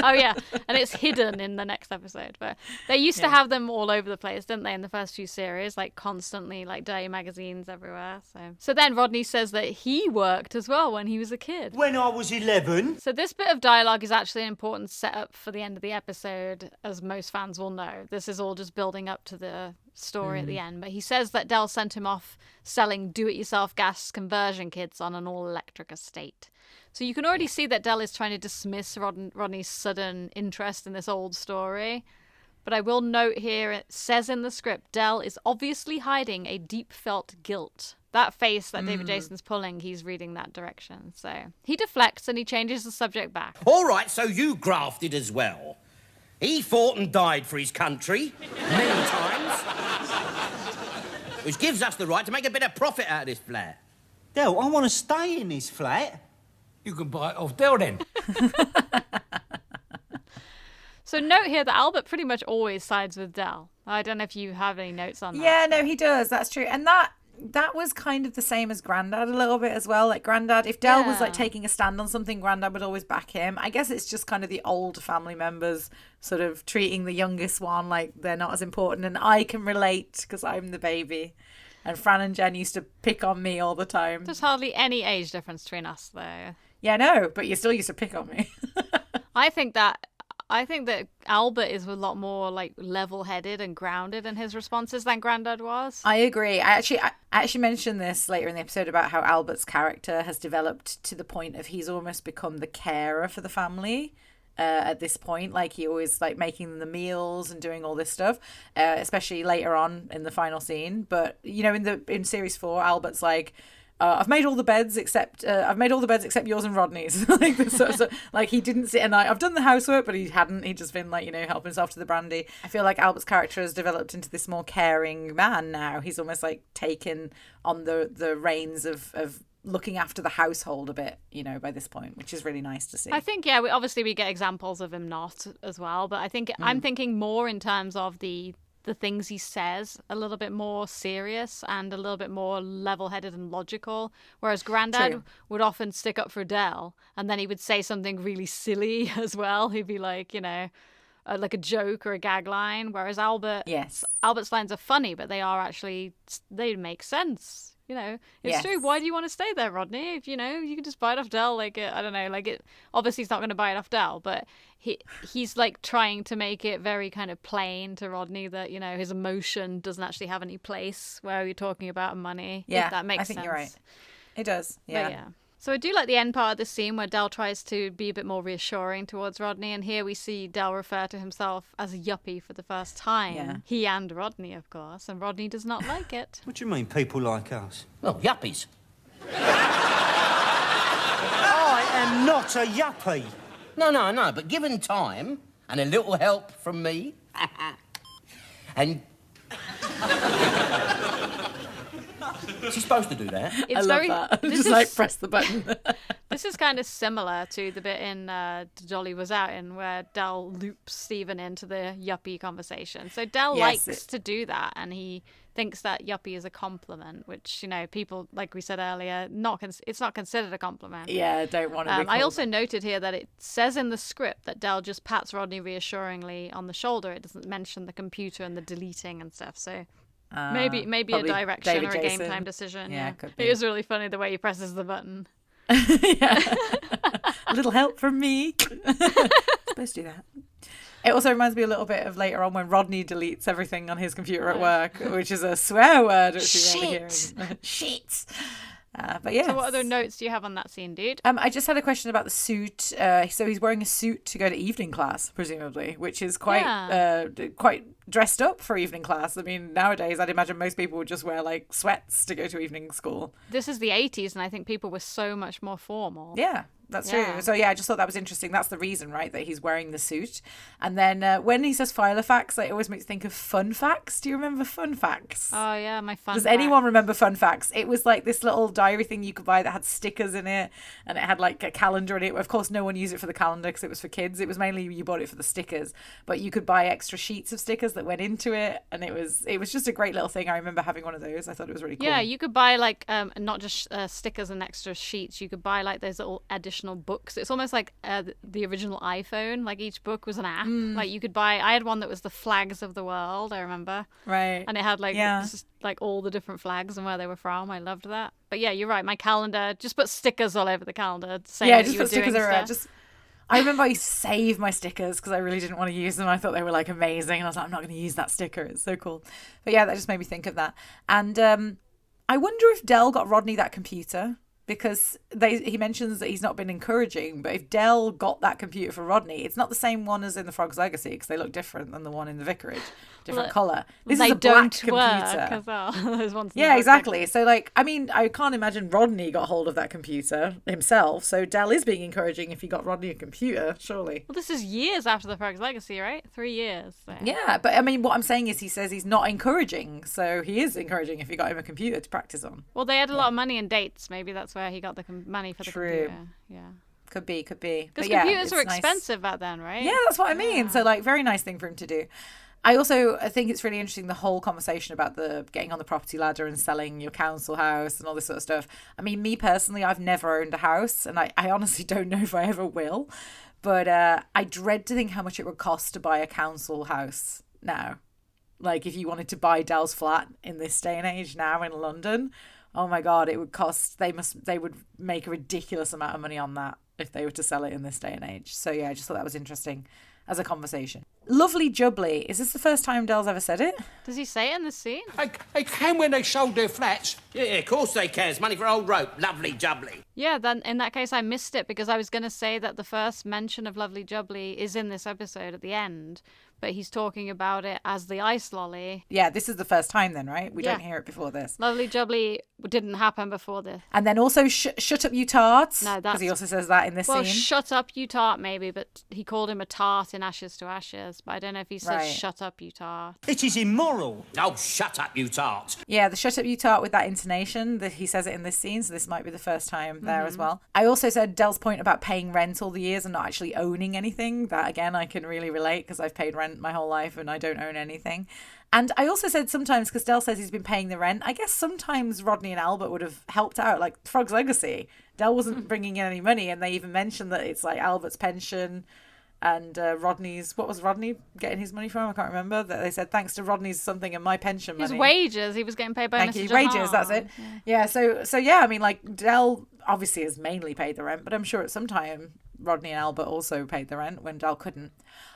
Oh yeah, and it's hidden in the next episode. But they used to have them all over the place, didn't they? In the first few series, like constantly, like dirty magazines everywhere. So then Rodney says that he worked as well when he was a kid. When I was 11. So this bit of dialogue is actually an important setup for the end of the episode, as most fans will know. This is all just building up to the story at the end. But he says that Del sent him off selling do-it-yourself gas conversion kits on an all-electric estate. So you can already see that Del is trying to dismiss Rodney's sudden interest in this old story. But I will note here, it says in the script, Del is obviously hiding a deep felt guilt. That face that David Jason's pulling, he's reading that direction. So he deflects and he changes the subject back. All right, so you grafted as well. He fought and died for his country many times. Which gives us the right to make a bit of profit out of this flat. Del, I want to stay in this flat. You can buy it off Del then. So note here that Albert pretty much always sides with Del. I don't know if you have any notes on that. Yeah, no, he does. That's true. And that was kind of the same as Grandad a little bit as well. Like Grandad, if Del was like taking a stand on something, Grandad would always back him. I guess it's just kind of the old family members sort of treating the youngest one like they're not as important. And I can relate because I'm the baby. And Fran and Jen used to pick on me all the time. There's hardly any age difference between us, though. Yeah, no, but you still used to pick on me. I think that Albert is a lot more like level-headed and grounded in his responses than Grandad was. I agree. I actually mentioned this later in the episode about how Albert's character has developed to the point of he's almost become the carer for the family. At this point, like he always like making the meals and doing all this stuff, especially later on in the final scene. But you know, in series 4, Albert's like, I've made all the beds except yours and Rodney's. Like so, like he didn't sit and I've done the housework, but he hadn't. He'd just been like, you know, helping himself to the brandy. I feel like Albert's character has developed into this more caring man now. He's almost like taken on the reins of looking after the household a bit, you know, by this point, which is really nice to see. I think, yeah, we get examples of him not as well, but I think I'm thinking more in terms of the things he says, a little bit more serious and a little bit more level-headed and logical, whereas Grandad would often stick up for Del, and then he would say something really silly as well. He'd be like, you know, like a joke or a gag line, whereas Albert's lines are funny, but they make sense. You know, it's true. Why do you want to stay there, Rodney? If, you know, you can just buy it off Del. Like, I don't know, like obviously he's not going to buy it off Del, but he's like trying to make it very kind of plain to Rodney that, you know, his emotion doesn't actually have any place where you're talking about money. Yeah, if that makes sense. I think you're right. It does. Yeah. But yeah. So I do like the end part of the scene where Del tries to be a bit more reassuring towards Rodney, and here we see Del refer to himself as a yuppie for the first time. Yeah. He and Rodney, of course, and Rodney does not like it. What do you mean, people like us? Oh, yuppies. I am not a yuppie. No, but given time and a little help from me, and... She's supposed to do that. It's I love that. Just like press the button. This is kind of similar to the bit in Jolly Was Out in where Del loops Stephen into the yuppie conversation. So Del likes to do that, and he thinks that yuppie is a compliment, which, you know, people, like we said earlier, it's not considered a compliment. Yeah, don't want to be I also noted here that it says in the script that Del just pats Rodney reassuringly on the shoulder. It doesn't mention the computer and the deleting and stuff. So Maybe a Probably direction David or a game Jason. time decision. Yeah, Yeah, could be. it was really funny the way he presses the button. Yeah. A little help from me. Supposed to do that. It also reminds me a little bit of later on when Rodney deletes everything on his computer at work, which is a swear word. Which you never hear. Shit. But yeah. So what other notes do you have on that scene, dude? I just had a question about the suit. So he's wearing a suit to go to evening class, presumably, which is quite dressed up for evening class. I mean, nowadays I'd imagine most people would just wear like sweats to go to evening school. This is the 80s, and I think people were so much more formal. Yeah. That's Yeah. true. So yeah, I just thought that was interesting. That's the reason, right, that he's wearing the suit. And then when he says Filofax, it always makes me think of Fun Facts. Do you remember Fun Facts? Oh yeah, my fun. Does anyone remember Fun Facts? It was like this little diary thing you could buy that had stickers in it, and it had like a calendar in it. Of course, no one used it for the calendar because it was for kids. It was mainly you bought it for the stickers, but you could buy extra sheets of stickers that went into it, and it was just a great little thing. I remember having one of those. I thought it was really cool. Yeah, you could buy like not just stickers and extra sheets. You could buy like those little additional books. It's almost like the original iPhone. Like each book was an app. Like you could buy. I had one that was the flags of the world. I remember. Right. And it had like Yeah. just, like all the different flags and where they were from. I loved that. But yeah, you're right. My calendar, just put stickers all over the calendar. Saying Yeah, that just you were put stickers doing everywhere. stuff. I remember I used to save my stickers because I really didn't want to use them. I thought they were like amazing, and I was like, I'm not going to use that sticker. It's so cool. But yeah, that just made me think of that. And I wonder if Del got Rodney that computer, because he mentions that he's not been encouraging. But if Del got that computer for Rodney, it's not the same one as in the Frog's Legacy because they look different than the one in the Vicarage, different colour. This is a black computer. Work as well. Those ones in the Yeah, Frog's exactly. So, like, I mean, I can't imagine Rodney got hold of that computer himself. So Del is being encouraging if he got Rodney a computer, surely. Well, this is years after the Frog's Legacy, right? 3 years. So. Yeah, but I mean, what I'm saying is he says he's not encouraging. So he is encouraging if he got him a computer to practice on. Well, they had a lot of money and dates. Maybe that's where he got the money for the True. computer. Yeah. Could be. Because But yeah, computers it's were nice. expensive back then, right? Yeah, that's what I mean. So, like, very nice thing for him to do. I think it's really interesting, the whole conversation about the getting on the property ladder and selling your council house and all this sort of stuff. I mean, me personally, I've never owned a house, and I honestly don't know if I ever will. But I dread to think how much it would cost to buy a council house now. Like, if you wanted to buy Del's flat in this day and age now in London, oh my God, it would cost, they would make a ridiculous amount of money on that if they were to sell it in this day and age. So yeah, I just thought that was interesting as a conversation. Lovely Jubbly. Is this the first time Del's ever said it? Does he say it in the scene? They came when they sold their flats. Yeah, of course they can. It's money for old rope. Lovely Jubbly. Yeah, then in that case I missed it because I was going to say that the first mention of Lovely Jubbly is in this episode at the end, but he's talking about it as the ice lolly. Yeah, this is the first time then, right? We Yeah. don't hear it before this. Lovely Jubbly didn't happen before this. And then also shut up you tarts. No, because he that's- also says that in this Well, scene. shut up, you tart, maybe, but he called him a tart in Ashes to Ashes. But I don't know if he said Right. shut up, you tart. It is immoral. Oh, shut up, you tart. Yeah, the shut up you tart with that intonation, that he says it in this scene, so this might be the first time there as well. I also said Del's point about paying rent all the years and not actually owning anything. That, again, I can really relate because I've paid rent my whole life and I don't own anything. And I also said sometimes, because Del says he's been paying the rent, I guess sometimes Rodney and Albert would have helped out, like Frog's Legacy. Del wasn't bringing in any money, and they even mentioned that it's like Albert's pension and Rodney's, what was Rodney getting his money from? I can't remember. That they said thanks to Rodney's something and my pension money. His wages, he was getting paid bonus. Thank you, wages. That's it. Yeah. So yeah. I mean, like Del obviously has mainly paid the rent, but I'm sure at some time Rodney and Albert also paid the rent when Del couldn't.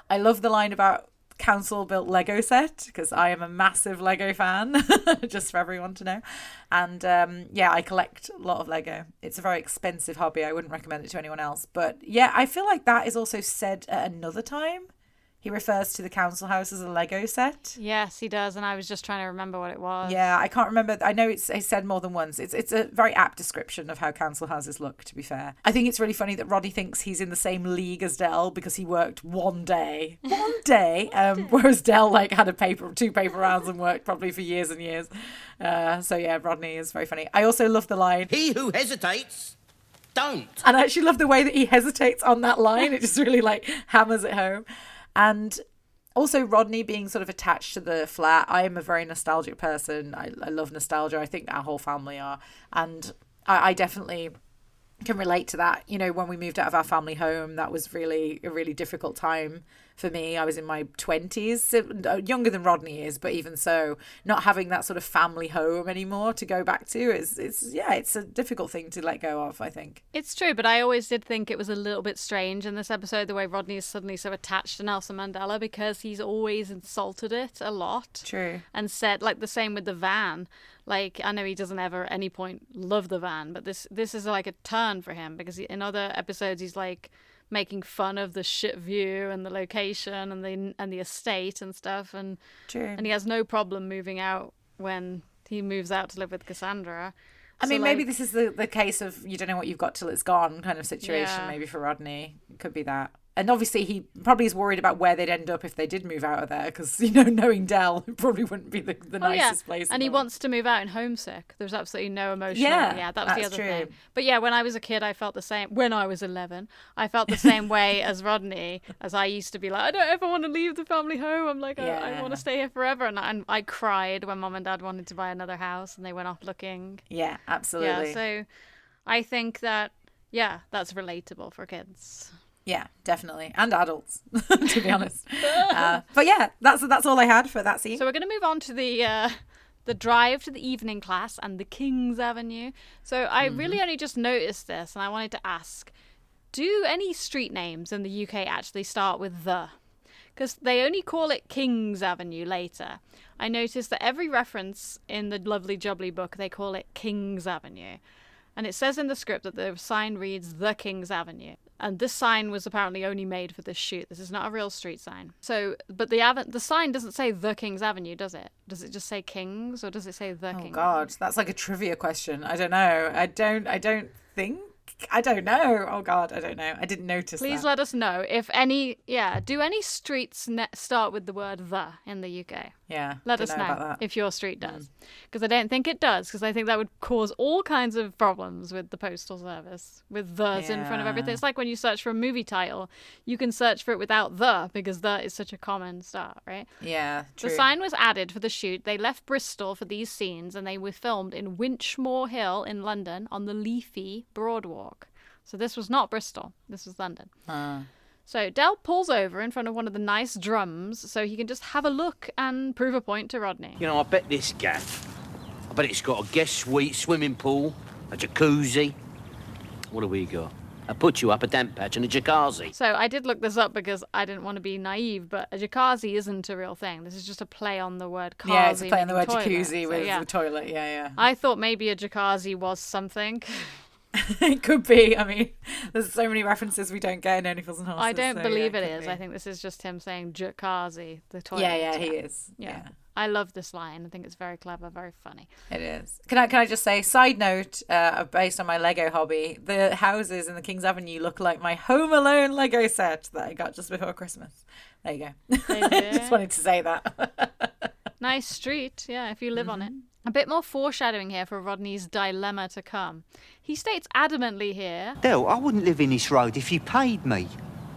I love the line about council built Lego set because I am a massive Lego fan, just for everyone to know. And yeah, I collect a lot of Lego. It's a very expensive hobby. I wouldn't recommend it to anyone else. But yeah, I feel like that is also said at another time. He refers to the council house as a Lego set. Yes, he does, and I was just trying to remember what it was. Yeah, I can't remember. I know it's said more than once. It's a very apt description of how council houses look, to be fair. I think it's really funny that Roddy thinks he's in the same league as Del because he worked one day. Whereas Del like had two paper rounds and worked probably for years and years. So yeah, Rodney is very funny. I also love the line. He who hesitates, don't. And I actually love the way that he hesitates on that line. It just really like hammers it home. And also Rodney being sort of attached to the flat. I am a very nostalgic person. I love nostalgia. I think our whole family are. And I definitely can relate to that. You know, when we moved out of our family home, that was really a really difficult time for me. I was in my 20s, younger than Rodney is, but even so, not having that sort of family home anymore to go back to it's a difficult thing to let go of, I think. It's true, but I always did think it was a little bit strange in this episode, the way Rodney is suddenly so attached to Nelson Mandela, because he's always insulted it a lot. True. And said, like, the same with the van. Like, I know he doesn't ever at any point love the van, but this is like a turn for him, because in other episodes he's like making fun of the shit view and the location and the estate and stuff, and True. And he has no problem moving out when he moves out to live with Cassandra. I mean, maybe this is the case of you don't know what you've got till it's gone kind of situation, maybe for Rodney. It could be that. And obviously he probably is worried about where they'd end up if they did move out of there, because, you know, knowing Del, it probably wouldn't be the nicest place. And he wants to move out in homesick. There's absolutely no emotional. Yeah, that was the other true. thing. But yeah, when I was a kid, I felt the same. When I was 11, I felt the same way as Rodney, as I used to be like, I don't ever want to leave the family home. I'm like, I want to stay here forever. And I cried when Mom and Dad wanted to buy another house and they went off looking. Yeah, absolutely. Yeah, so I think that, that's relatable for kids. Yeah, definitely. And adults, to be honest. But yeah, that's all I had for that scene. So we're going to move on to the drive to the evening class and the King's Avenue. So I really only just noticed this, and I wanted to ask, do any street names in the UK actually start with the? Because they only call it King's Avenue later. I noticed that every reference in the lovely Jubbly book, they call it King's Avenue. And it says in the script that the sign reads The King's Avenue. And this sign was apparently only made for this shoot. This is not a real street sign. So, but the sign doesn't say The King's Avenue, does it? Does it just say King's, or does it say The King's? Oh God, that's like a trivia question. I don't know. I don't think. I don't know. Oh God, I don't know. I didn't notice Please that. let us know if any, do any streets start with the word the in the UK? Yeah. Let us know if your street does. Because I don't think it does, because I think that would cause all kinds of problems with the postal service, with the's in front of everything. It's like when you search for a movie title, you can search for it without the, because the is such a common start, right? Yeah, true. The sign was added for the shoot. They left Bristol for these scenes, and they were filmed in Winchmore Hill in London on the leafy Broadwalk. So this was not Bristol. This was London. So Del pulls over in front of one of the nice drums so he can just have a look and prove a point to Rodney. You know, I bet this gaff, I bet it's got a guest suite, swimming pool, a jacuzzi. What do we got? A put-you-up, a damp patch, and a jacuzzi. So I did look this up because I didn't want to be naive, but a jacuzzi isn't a real thing. This is just a play on the word "kazi." Yeah, it's a play on the word toilet. jacuzzi with the toilet. Yeah. I thought maybe a jacuzzi was something. It could be. I mean, there's so many references we don't get in Only Fools and Horses. I don't believe it is. Be. I think this is just him saying jacuzzi, the toilet. Yeah, he is. Yeah. I love this line. I think it's very clever, very funny. It is. Can I just say, side note, based on my Lego hobby, the houses in the King's Avenue look like my Home Alone Lego set that I got just before Christmas. There you go. I just wanted to say that. Nice street, if you live on it. A bit more foreshadowing here for Rodney's dilemma to come. He states adamantly here, Del, I wouldn't live in this road if you paid me.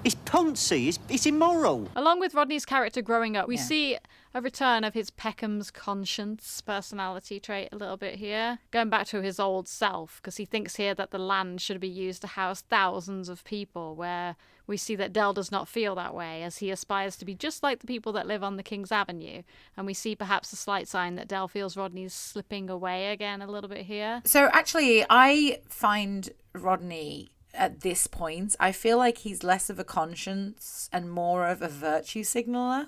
It's poncy, it's immoral. Along with Rodney's character growing up, we see a return of his Peckham's conscience personality trait a little bit here. Going back to his old self, because he thinks here that the land should be used to house thousands of people, where we see that Del does not feel that way, as he aspires to be just like the people that live on the King's Avenue. And we see perhaps a slight sign that Del feels Rodney's slipping away again a little bit here. So actually, I find Rodney at this point, I feel like he's less of a conscience and more of a virtue signaler.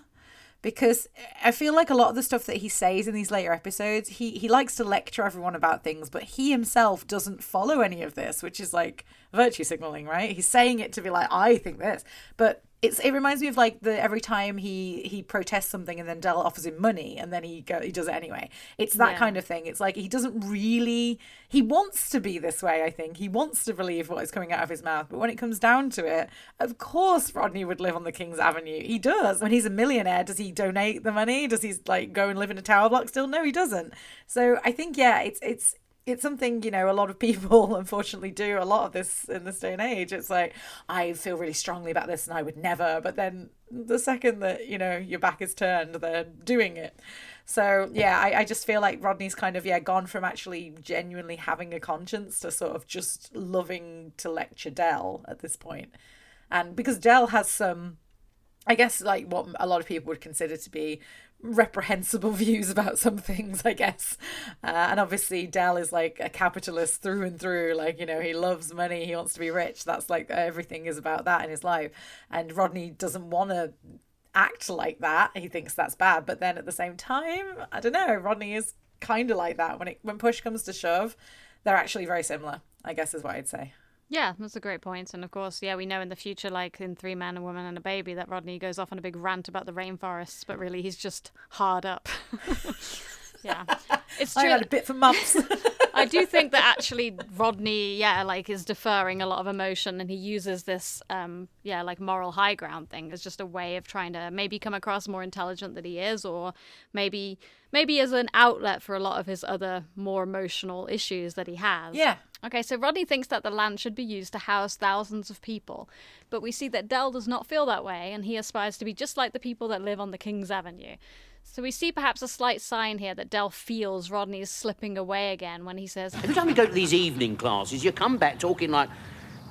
Because I feel like a lot of the stuff that he says in these later episodes, he likes to lecture everyone about things, but he himself doesn't follow any of this, which is like virtue signaling, right? He's saying it to be like, I think this. But it reminds me of like every time he protests something and then Del offers him money and then he does it anyway. It's that kind of thing. It's like he wants to be this way, I think. He wants to believe what is coming out of his mouth. But when it comes down to it, of course Rodney would live on the King's Avenue. He does. When he's a millionaire, does he donate the money? Does he like go and live in a tower block still? No, he doesn't. So I think, it's something, you know, a lot of people unfortunately do a lot of this in this day and age. It's like, I feel really strongly about this and I would never. But then the second that, you know, your back is turned, they're doing it. So, I just feel like Rodney's kind of, gone from actually genuinely having a conscience to sort of just loving to lecture Del at this point. And because Del has some I guess, like, what a lot of people would consider to be reprehensible views about some things, I guess. And obviously Del is like a capitalist through and through. Like, you know, he loves money, he wants to be rich. That's like, everything is about that in his life. And Rodney doesn't want to act like that. He thinks that's bad. But then at the same time, I don't know, Rodney is kind of like that. When push comes to shove, they're actually very similar, I guess is what I'd say. Yeah, that's a great point. And of course, yeah, we know in the future, like in Three Men, a Woman and a Baby, that Rodney goes off on a big rant about the rainforests, but really he's just hard up. Yeah, it's true. I had a bit for months. I do think that actually Rodney, like is deferring a lot of emotion, and he uses this, like moral high ground thing as just a way of trying to maybe come across more intelligent than he is, or maybe as an outlet for a lot of his other more emotional issues that he has. Yeah. Okay, so Rodney thinks that the land should be used to house thousands of people, but we see that Del does not feel that way, and he aspires to be just like the people that live on the King's Avenue. So we see perhaps a slight sign here that Del feels Rodney is slipping away again when he says, Every time we go to these evening classes, you come back talking like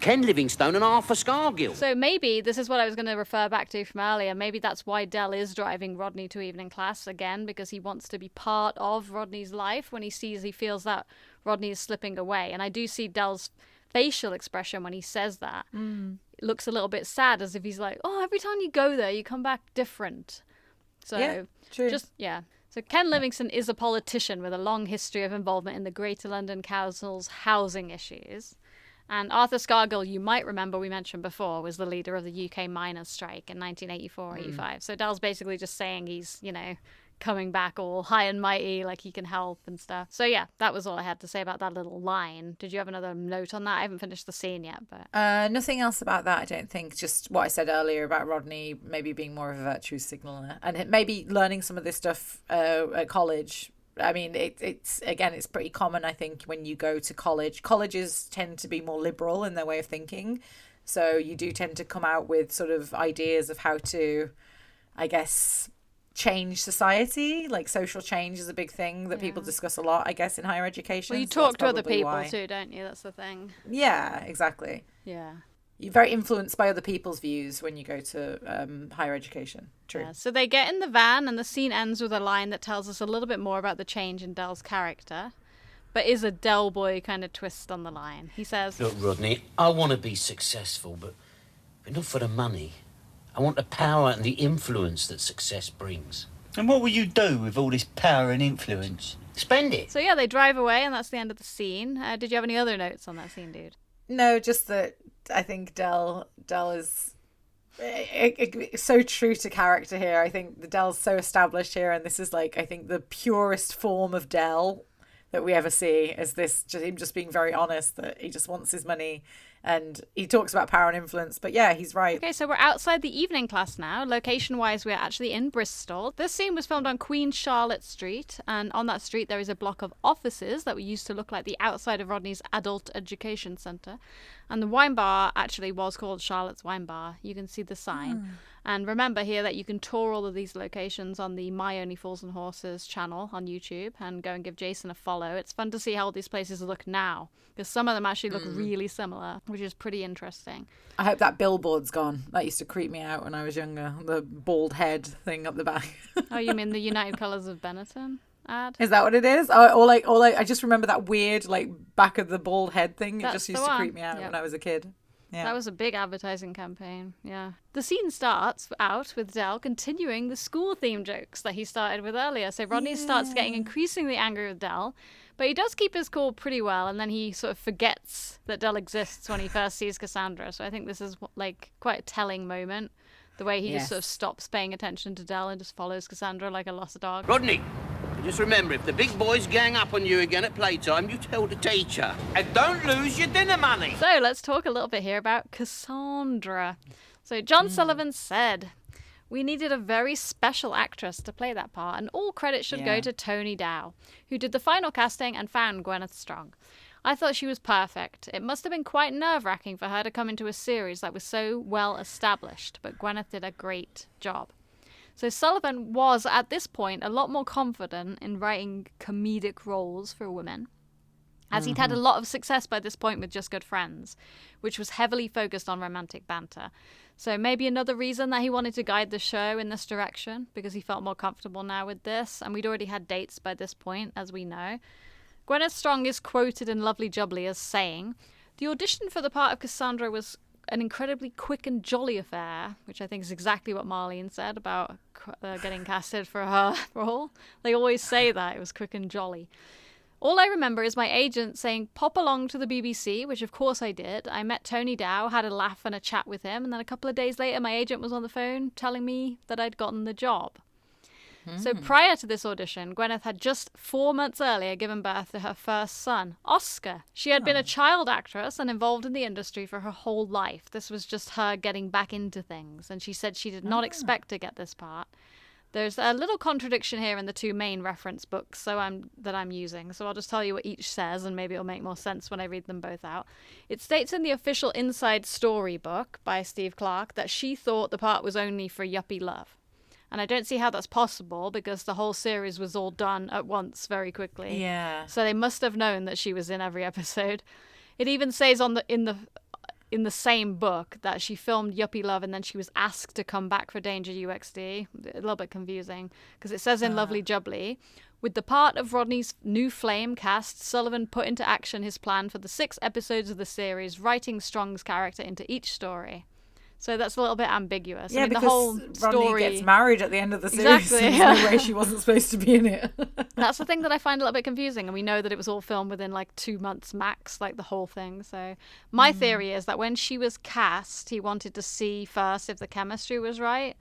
Ken Livingstone and Arthur Scargill. So maybe this is what I was going to refer back to from earlier. Maybe that's why Del is driving Rodney to evening class again, because he wants to be part of Rodney's life when he feels that Rodney is slipping away. And I do see Del's facial expression when he says that. It looks a little bit sad, as if he's like, oh, every time you go there, you come back different. So yeah, true. So Ken Livingstone is a politician with a long history of involvement in the Greater London Council's housing issues. And Arthur Scargill, you might remember we mentioned before, was the leader of the UK miners' strike in 1984-85. So Del's basically just saying he's, coming back all high and mighty, like he can help and stuff. So yeah, that was all I had to say about that little line. Did you have another note on that? I haven't finished the scene yet, but nothing else about that, I don't think. Just what I said earlier about Rodney maybe being more of a virtue signaler, and maybe learning some of this stuff at college. I mean, it's pretty common, I think, when you go to college. Colleges tend to be more liberal in their way of thinking, so you do tend to come out with sort of ideas of how to, I guess, change society. Like social change is a big thing that people discuss a lot, I guess, in higher education. Well, you talk to other people too, don't you? That's the thing. Yeah, exactly. Yeah. You're very influenced by other people's views when you go to higher education. True. Yeah, so they get in the van and the scene ends with a line that tells us a little bit more about the change in Del's character, but is a Del boy kind of twist on the line. He says, Look, Rodney, I want to be successful, but not for the money. I want the power and the influence that success brings. And what will you do with all this power and influence? Spend it. So yeah, they drive away and that's the end of the scene. Did you have any other notes on that scene, dude? No, just that I think Del is so true to character here. I think the Del's so established here, and this is like, I think, the purest form of Del that we ever see, is this him just being very honest that he just wants his money. And he talks about power and influence, but yeah, he's right. Okay, so we're outside the evening class now. Location-wise, we're actually in Bristol. This scene was filmed on Queen Charlotte Street, and on that street there is a block of offices that used to look like the outside of Rodney's adult education centre. And the wine bar actually was called Charlotte's Wine Bar. You can see the sign. And remember here that you can tour all of these locations on the My Only Fools and Horses channel on YouTube, and go and give Jason a follow. It's fun to see how all these places look now, because some of them actually look really similar, which is pretty interesting. I hope that billboard's gone. That used to creep me out when I was younger. The bald head thing up the back. Oh, you mean the United Colours of Benetton ad? Is that what it is? I just remember that weird, like, back of the bald head thing. It just used to creep me out when I was a kid. Yeah. That was a big advertising campaign, yeah. The scene starts out with Del continuing the school-theme jokes that he started with earlier. So Rodney starts getting increasingly angry with Del, but he does keep his cool pretty well, and then he sort of forgets that Del exists when he first sees Cassandra. So I think this is like quite a telling moment, the way he just sort of stops paying attention to Del and just follows Cassandra like a lost dog. Rodney, just remember, if the big boys gang up on you again at playtime, you tell the teacher. And don't lose your dinner money. So let's talk a little bit here about Cassandra. So John Sullivan said, we needed a very special actress to play that part, and all credit should go to Tony Dow, who did the final casting and found Gwyneth Strong. I thought she was perfect. It must have been quite nerve-wracking for her to come into a series that was so well established, but Gwyneth did a great job. So Sullivan was, at this point, a lot more confident in writing comedic roles for women. as he'd had a lot of success by this point with Just Good Friends, which was heavily focused on romantic banter. So maybe another reason that he wanted to guide the show in this direction, because he felt more comfortable now with this, and we'd already had dates by this point, as we know. Gwyneth Strong is quoted in Lovely Jubbly as saying, "The audition for the part of Cassandra was an incredibly quick and jolly affair," which I think is exactly what Marlene said about getting casted for her role. They always say that, it was quick and jolly. "All I remember is my agent saying, 'Pop along to the BBC,' which of course I did. I met Tony Dow, had a laugh and a chat with him, and then a couple of days later my agent was on the phone telling me that I'd gotten the job." So prior to this audition, Gwyneth had just 4 months earlier given birth to her first son, Oscar. She had been a child actress and involved in the industry for her whole life. This was just her getting back into things, and she said she did not expect to get this part. There's a little contradiction here in the two main reference books that I'm using, so I'll just tell you what each says, and maybe it'll make more sense when I read them both out. It states in the official Inside Story book by Steve Clark that she thought the part was only for Yuppy Love. And I don't see how that's possible, because the whole series was all done at once very quickly. Yeah. So they must have known that she was in every episode. It even says in the same book that she filmed Yuppie Love and then she was asked to come back for Danger UXD. A little bit confusing, because it says in Lovely Jubbly, "With the part of Rodney's new flame cast, Sullivan put into action his plan for the 6 episodes of the series, writing Strong's character into each story." So that's a little bit ambiguous. Yeah, I mean, because the whole Rodney story gets married at the end of the series. Exactly, There's no way she wasn't supposed to be in it. That's the thing that I find a little bit confusing, and we know that it was all filmed within like 2 months max, like the whole thing. So my theory is that when she was cast, he wanted to see first if the chemistry was right,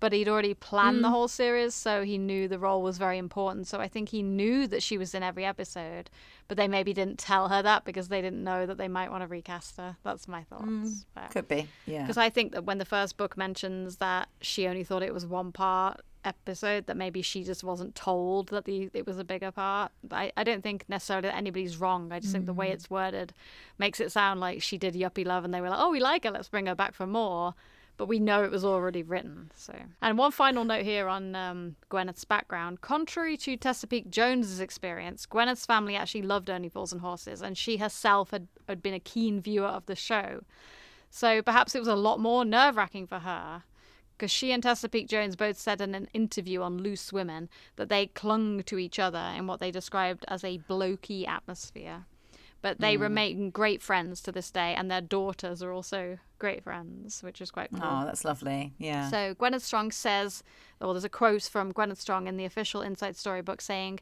but he'd already planned the whole series, so he knew the role was very important. So I think he knew that she was in every episode, but they maybe didn't tell her that because they didn't know that they might want to recast her. That's my thoughts. Could be, yeah. Because I think that when the first book mentions that she only thought it was 1 part episode, that maybe she just wasn't told that it was a bigger part. I don't think necessarily that anybody's wrong. I just think the way it's worded makes it sound like she did Yuppie Love and they were like, "Oh, we like her, let's bring her back for more." But we know it was already written. So, and one final note here on Gwyneth's background. Contrary to Chesapeake Jones's experience, Gwyneth's family actually loved Only Fools and Horses, and she herself had been a keen viewer of the show. So perhaps it was a lot more nerve-wracking for her, because she and Chesapeake Jones both said in an interview on Loose Women that they clung to each other in what they described as a blokey atmosphere. But they remain great friends to this day, and their daughters are also great friends, which is quite cool. Oh, that's lovely. Yeah. So Gwyneth Strong says, or there's a quote from Gwyneth Strong in the official Inside Story book saying,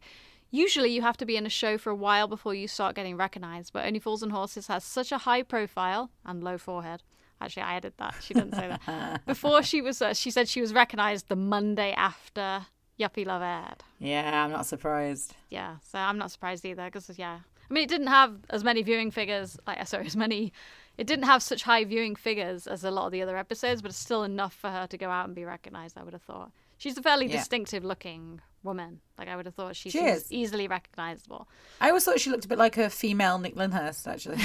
"Usually you have to be in a show for a while before you start getting recognized, but Only Fools and Horses has such a high profile and low forehead." Actually, I added that. She didn't say that. Before she said she was recognized the Monday after Yuppie Love aired. Yeah, I'm not surprised. Yeah, so I'm not surprised either, because, yeah. I mean, it didn't have as many viewing figures, it didn't have such high viewing figures as a lot of the other episodes, but it's still enough for her to go out and be recognized, I would have thought. She's a fairly distinctive looking woman. Like, I would have thought she was easily recognizable. I always thought she looked a bit like a female Nick Lyndhurst, actually.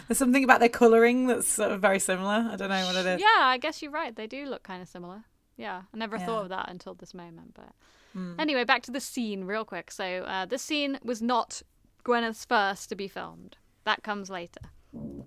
There's something about their colouring that's sort of very similar. I don't know what it is. Yeah, I guess you're right. They do look kind of similar. Yeah, I never thought of that until this moment, but... Anyway, back to the scene real quick. So this scene was not Gwyneth's first to be filmed. That comes later.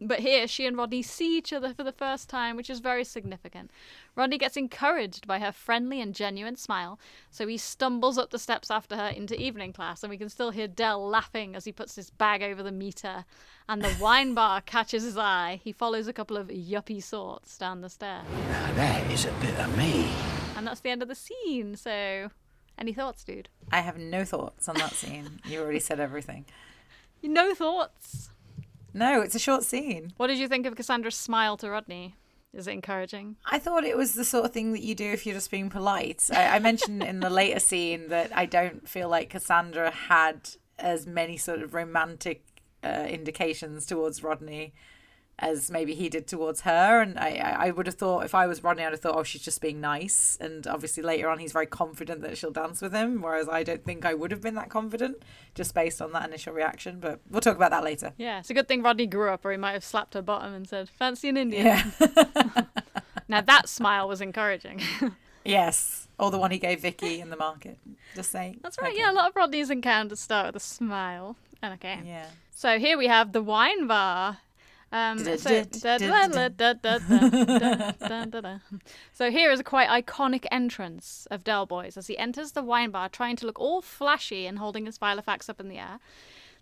But here, she and Rodney see each other for the first time, which is very significant. Rodney gets encouraged by her friendly and genuine smile, so he stumbles up the steps after her into evening class, and we can still hear Del laughing as he puts his bag over the meter, and the wine bar catches his eye. He follows a couple of yuppie sorts down the stair. Now that is a bit of me. And that's the end of the scene, so... Any thoughts, dude? I have no thoughts on that scene. You already said everything. No thoughts? No, it's a short scene. What did you think of Cassandra's smile to Rodney? Is it encouraging? I thought it was the sort of thing that you do if you're just being polite. I mentioned in the later scene that I don't feel like Cassandra had as many sort of romantic indications towards Rodney as maybe he did towards her. And I would have thought, if I was Rodney, I'd have thought, oh, she's just being nice. And obviously later on, he's very confident that she'll dance with him, whereas I don't think I would have been that confident just based on that initial reaction. But we'll talk about that later. Yeah, it's a good thing Rodney grew up, or he might have slapped her bottom and said, "Fancy an Indian." Yeah. Now that smile was encouraging. Yes. Or the one he gave Vicky in the market. Just saying. That's right. Okay. Yeah, a lot of Rodney's encounters start with a smile. Okay. Yeah. So here we have the wine bar. So here is a quite iconic entrance of Del Boys as he enters the wine bar trying to look all flashy and holding his Filofax up in the air.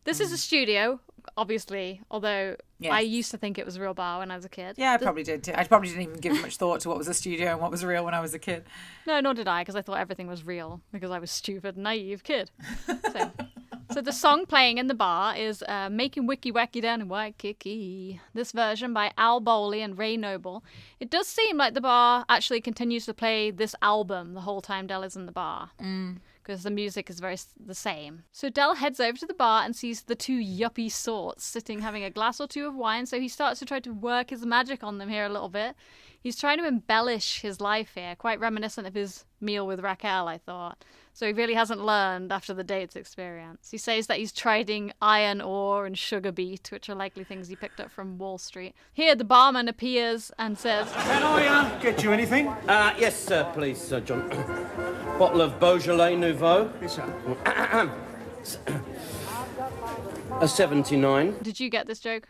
This is a studio, obviously, although Yes. I used to think it was a real bar when I was a kid. Yeah, I probably did too. I probably didn't even give much thought to what was a studio and what was real when I was a kid. No, nor did I, because I thought everything was real, because I was a stupid, naive kid. So the song playing in the bar is Making Wicky Wacky Down in Waikiki. This version by Al Bowley and Ray Noble. It does seem like the bar actually continues to play this album the whole time Del is in the bar. Because the music is the same. So Del heads over to the bar and sees the two yuppie sorts sitting having a glass or two of wine, so he starts to try to work his magic on them here a little bit. He's trying to embellish his life here, quite reminiscent of his meal with Raquel, I thought. So he really hasn't learned after the date's experience. He says that he's trading iron ore and sugar beet, which are likely things he picked up from Wall Street. Here, the barman appears and says, Can I get you anything? Yes, sir, please, Sir John. Bottle of Beaujolais Nouveau. Yes, sir. A 79. did you get this joke?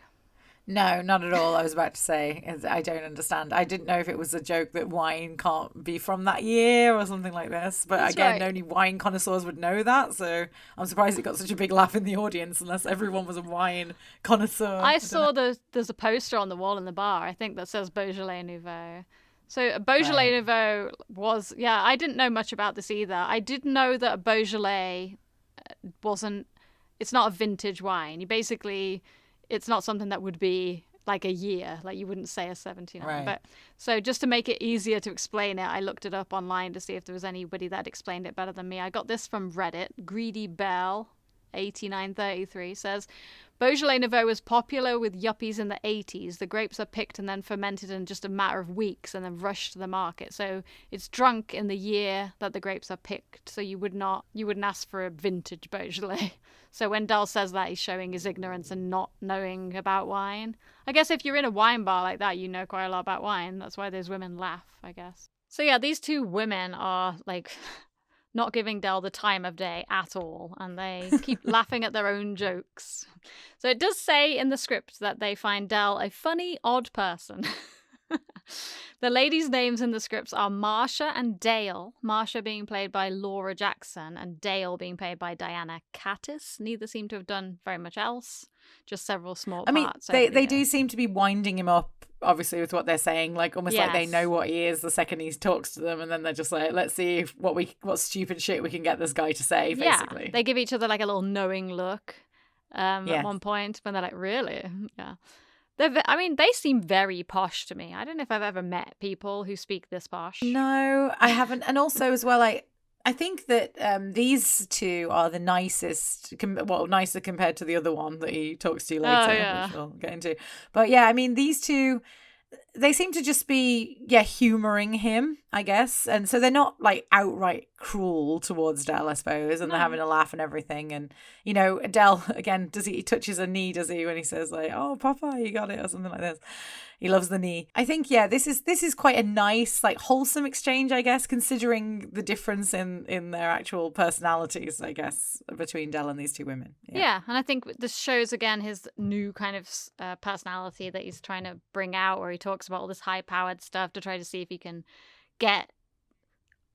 No, not at all. I was about to say, I don't understand. I didn't know if it was a joke that wine can't be from that year or something like this. But That's again, right. only wine connoisseurs would know that. So I'm surprised it got such a big laugh in the audience, unless everyone was a wine connoisseur. I saw there's a poster on the wall in the bar, I think, that says Beaujolais Nouveau. So Beaujolais Nouveau was, I didn't know much about this either. I did know that a Beaujolais it's not a vintage wine. It's not something that would be like a year, like you wouldn't say a 79. Right. But so just to make it easier to explain it, I looked it up online to see if there was anybody that explained it better than me. I got this from Reddit. Greedy Bell 8933 says, Beaujolais Nouveau was popular with yuppies in the 80s. The grapes are picked and then fermented in just a matter of weeks and then rushed to the market. So it's drunk in the year that the grapes are picked. So you wouldn't ask for a vintage Beaujolais. So when Del says that, he's showing his ignorance and not knowing about wine. I guess if you're in a wine bar like that, you know quite a lot about wine. That's why those women laugh, I guess. So yeah, these two women are like not giving Del the time of day at all, and they keep laughing at their own jokes. So it does say in the script that they find Del a funny, odd person. The ladies' names in the scripts are Marsha and Dale, Marsha being played by Laura Jackson and Dale being played by Diana Cattis. Neither seem to have done very much else, just several small parts. They do seem to be winding him up, obviously, with what they're saying, like almost like they know what he is the second he talks to them, and then they're just like, let's see what stupid shit we can get this guy to say, basically. Yeah, they give each other like a little knowing look at one point, when they're like, really? Yeah. They seem very posh to me. I don't know if I've ever met people who speak this posh. No, I haven't. And also as well, I think that these two are the nicest, nicer compared to the other one that he talks to later, which we'll get into. But yeah, these two, they seem to just be, humouring him, I guess. And so they're not like outright cruel towards Del, I suppose. And they're having a laugh and everything. And, Del, again, he touches a knee, does he, when he says like, oh, Papa, you got it, or something like this. He loves the knee. I think, this is quite a nice, like, wholesome exchange, I guess, considering the difference in their actual personalities, I guess, between Del and these two women. Yeah, and I think this shows, again, his new kind of personality that he's trying to bring out, where he talks about all this high-powered stuff to try to see if he can get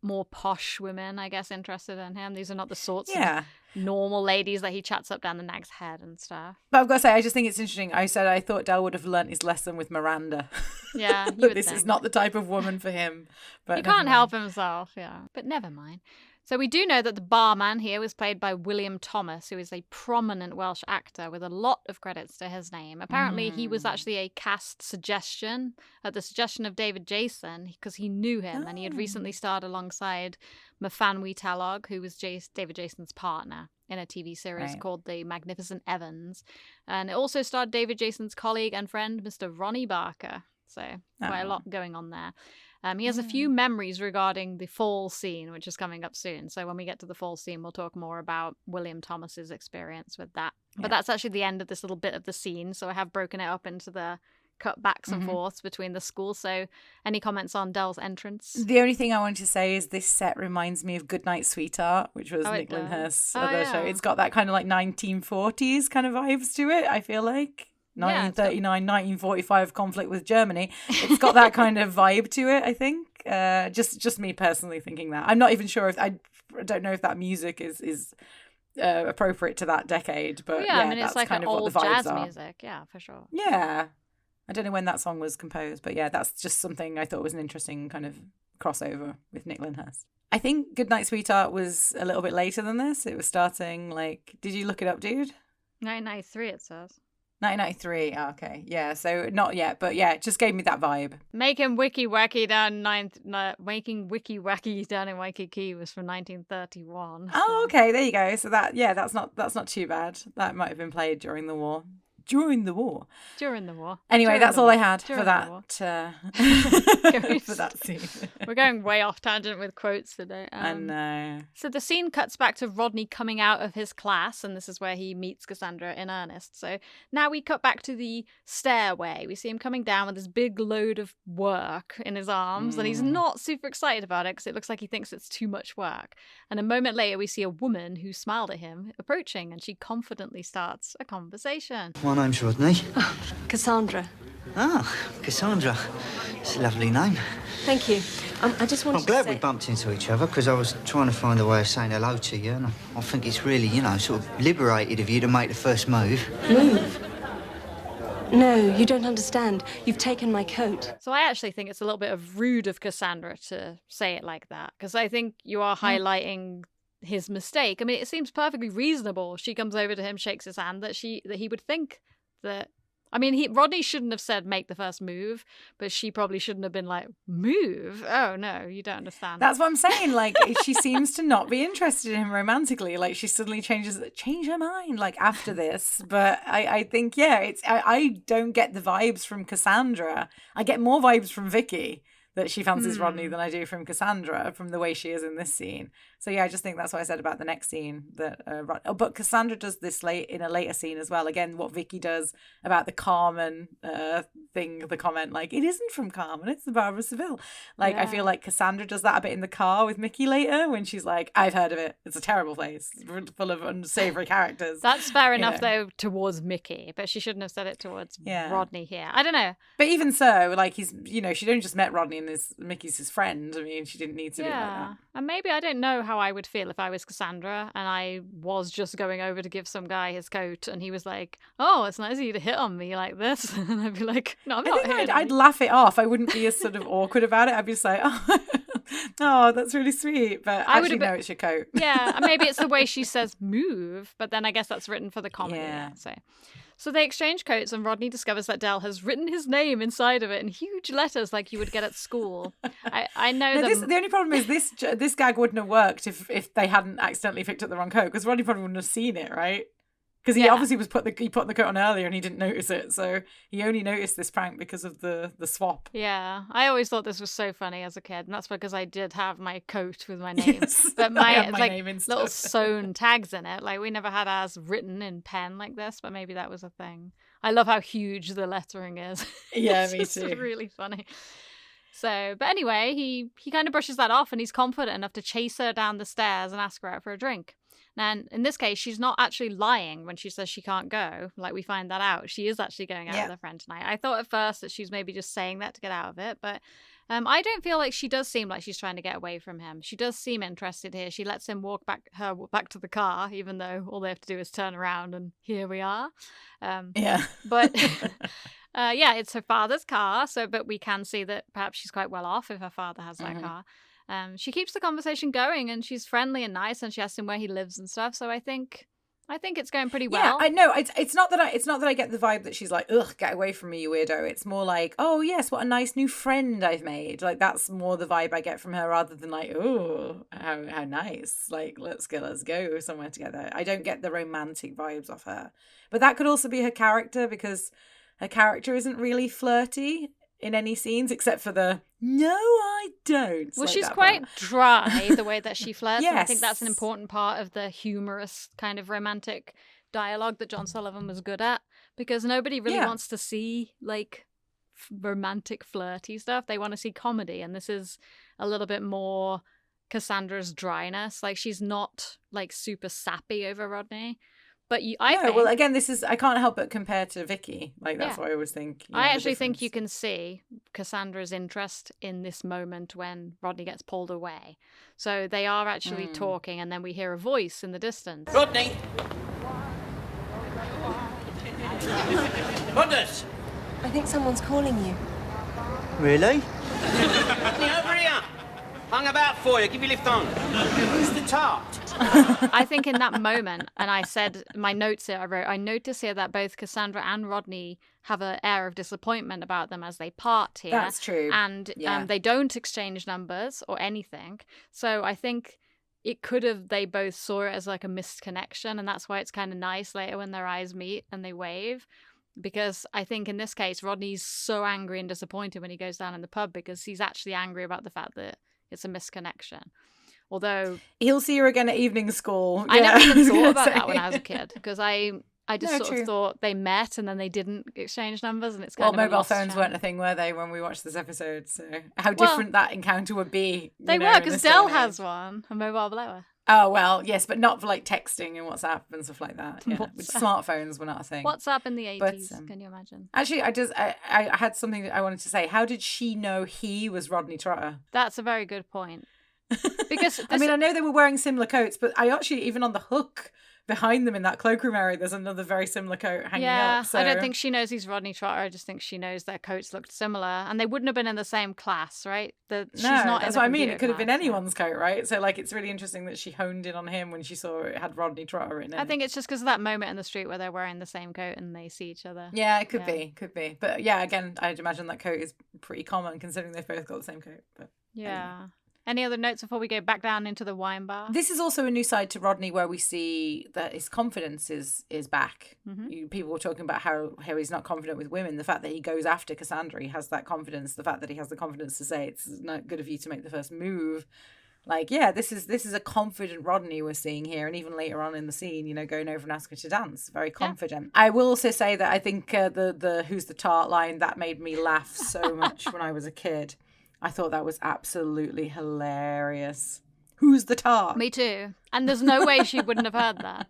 more posh women, I guess, interested in him. These are not the sorts of normal ladies that he chats up down the nag's head and stuff. But I've got to say, I just think it's interesting. I thought Del would have learnt his lesson with Miranda. Yeah, you would this think. is not the type of woman for him. But he can't help himself, but never mind. So we do know that the barman here was played by William Thomas, who is a prominent Welsh actor with a lot of credits to his name. Apparently, he was actually a cast suggestion at the suggestion of David Jason, because he knew him, and he had recently starred alongside Myfanwy Telog, who was David Jason's partner in a TV series called The Magnificent Evans. And it also starred David Jason's colleague and friend, Mr. Ronnie Barker. So quite a lot going on there. He has a few memories regarding the fall scene, which is coming up soon. So when we get to the fall scene, we'll talk more about William Thomas's experience with that. But that's actually the end of this little bit of the scene. So I have broken it up into the cut backs and forths between the schools. So any comments on Dell's entrance? The only thing I wanted to say is this set reminds me of Goodnight Sweetheart, which was Nick Lyndhurst's other show. It's got that kind of like 1940s kind of vibes to it, I feel like. 1939, 1945 conflict with Germany. It's got that kind of vibe to it, I think. Just me personally thinking that. I'm not even sure if I don't know if that music is appropriate to that decade, but I mean, that's it's like kind an of what old the vibes jazz are. music. Yeah, for sure. Yeah. I don't know when that song was composed, but yeah, that's just something I thought was an interesting kind of crossover with Nick Lyndhurst. I think Goodnight Sweetheart was a little bit later than this. It was starting like, did you look it up, dude? 1993, it says. 1993. Oh, okay. Yeah, so not yet, but yeah, it just gave me that vibe. Making Wiki Wacky down in Waikiki was from 1931. So. Oh, okay, there you go. So that's not too bad. That might have been played during the war. During the war. Anyway, that's all I had for that. For that scene. We're going way off tangent with quotes today. I know. So the scene cuts back to Rodney coming out of his class, and this is where he meets Cassandra in earnest. So now we cut back to the stairway. We see him coming down with this big load of work in his arms, and he's not super excited about it because it looks like he thinks it's too much work. And a moment later, we see a woman who smiled at him approaching, and she confidently starts a conversation. My name's Rodney. Oh, Cassandra. Ah, Cassandra. It's a lovely name. Thank you. I just wanted I'm glad to say... we bumped into each other because I was trying to find a way of saying hello to you, and I think it's really, sort of liberated of you to make the first move. Move? No, you don't understand. You've taken my coat. So I actually think it's a little bit of rude of Cassandra to say it like that, because I think you are highlighting his mistake. I mean, it seems perfectly reasonable. She comes over to him, shakes his hand, that he would think that. I mean, Rodney shouldn't have said make the first move, but she probably shouldn't have been like, move? Oh, no, you don't understand. That's what I'm saying. Like, she seems to not be interested in him romantically. Like, she suddenly change her mind, like, after this. But I think, I don't get the vibes from Cassandra. I get more vibes from Vicky that she fancies Rodney than I do from Cassandra, from the way she is in this scene. So yeah, I just think that's what I said about the next scene. That, but Cassandra does this in a later scene as well. Again, what Vicky does about the Carmen thing, the comment like, it isn't from Carmen, it's the Barbara Seville. Like, I feel like Cassandra does that a bit in the car with Mickey later when she's like, I've heard of it. It's a terrible place, full of unsavory characters. That's fair enough, though, towards Mickey, but she shouldn't have said it towards Rodney here. I don't know. But even so, like, he's, she'd only just met Rodney and Mickey's his friend. I mean, she didn't need to be like that. And maybe I don't know how I would feel if I was Cassandra and I was just going over to give some guy his coat and he was like, oh, it's nice of you to hit on me like this. And I'd be like, no, I'm not hitting I'd laugh it off. I wouldn't be as sort of awkward about it. I'd be just like, oh, that's really sweet. But I actually know it's your coat. Yeah, and maybe it's the way she says move, but then I guess that's written for the comedy. Yeah. So they exchange coats and Rodney discovers that Dell has written his name inside of it in huge letters like you would get at school. I know that... The only problem is this gag wouldn't have worked if they hadn't accidentally picked up the wrong coat, because Rodney probably wouldn't have seen it, right? Because he obviously he put the coat on earlier and he didn't notice it. So he only noticed this prank because of the swap. Yeah. I always thought this was so funny as a kid. And that's because I did have my coat with my name. Yes, but my name and little stuff. sewn tags in it. Like, we never had ours written in pen like this, but maybe that was a thing. I love how huge the lettering is. Yeah, me it's too. Really funny. So, but anyway, he kind of brushes that off and he's confident enough to chase her down the stairs and ask her out for a drink. Now, in this case, she's not actually lying when she says she can't go. Like, we find that out. She is actually going out with her friend tonight. I thought at first that she's maybe just saying that to get out of it, but I don't feel like she does seem like she's trying to get away from him. She does seem interested here. She lets him walk back to the car, even though all they have to do is turn around and here we are. But it's her father's car. But we can see that perhaps she's quite well off if her father has that car. She keeps the conversation going and she's friendly and nice and she asks him where he lives and stuff. So I think it's going pretty well. Yeah, I know. It's not that I get the vibe that she's like, ugh, get away from me, you weirdo. It's more like, oh yes, what a nice new friend I've made. Like, that's more the vibe I get from her rather than like, oh, how nice. Like, let's go somewhere together. I don't get the romantic vibes off her. But that could also be her character, because her character isn't really flirty in any scenes except for the no I don't. Well, like she's that quite part. dry the way that she flirts. Yes. And I think that's an important part of the humorous kind of romantic dialogue that John Sullivan was good at, because nobody really wants to see like romantic flirty stuff. They want to see comedy, and this is a little bit more Cassandra's dryness. Like, she's not like super sappy over Rodney. But I think, well, again, I can't help but compare to Vicky. Like, that's what I always think. I actually think you can see Cassandra's interest in this moment when Rodney gets pulled away. So they are actually talking, and then we hear a voice in the distance. Rodney! Rodney! I think someone's calling you. Really? Rodney, over here! Hung about for you, give you a lift on. Who's the tart? I think in that moment, and I said my notes here, I wrote, I notice here that both Cassandra and Rodney have an air of disappointment about them as they part here. That's true. And they don't exchange numbers or anything. So I think it could have, they both saw it as like a missed connection, and that's why it's kind of nice later when their eyes meet and they wave. Because I think in this case, Rodney's so angry and disappointed when he goes down in the pub because he's actually angry about the fact that it's a misconnection. Although he'll see her again at evening school. I never even thought about that when I was a kid, because I just sort true. of thought they met and then they didn't exchange numbers, and it's kind of mobile lost phones chance. weren't a thing, were they, when we watched this episode? So how different that encounter would be. They were, because Dell has one, a mobile blower. Oh, well, yes, but not for like texting and WhatsApp and stuff like that. Yeah. Which smartphones were not a thing. WhatsApp in the 80s, But, can you imagine? Actually, I had something that I wanted to say. How did she know he was Rodney Trotter? That's a very good point. Because I mean, I know they were wearing similar coats, but I actually, even on the hook behind them in that cloakroom area, there's another very similar coat hanging up. So. I don't think she knows he's Rodney Trotter. I just think she knows their coats looked similar, and they wouldn't have been in the same class, right? She's not. That's in what the I mean. computer It could have been class, anyone's coat, right? So, like, it's really interesting that she honed in on him when she saw it had Rodney Trotter in it. I think it's just because of that moment in the street where they're wearing the same coat and they see each other. Yeah, it could be. But yeah, again, I'd imagine that coat is pretty common considering they've both got the same coat. But Yeah. anyway. Any other notes before we go back down into the wine bar? This is also a new side to Rodney where we see that his confidence is back. Mm-hmm. People were talking about how he's not confident with women. The fact that he goes after Cassandra, he has that confidence. The fact that he has the confidence to say it's not good of you to make the first move. Like, yeah, this is a confident Rodney we're seeing here. And even later on in the scene, going over and asking her to dance. Very confident. Yeah. I will also say that I think the who's the tart line, that made me laugh so much when I was a kid. I thought that was absolutely hilarious. Who's the tart? Me too. And there's no way she wouldn't have heard that.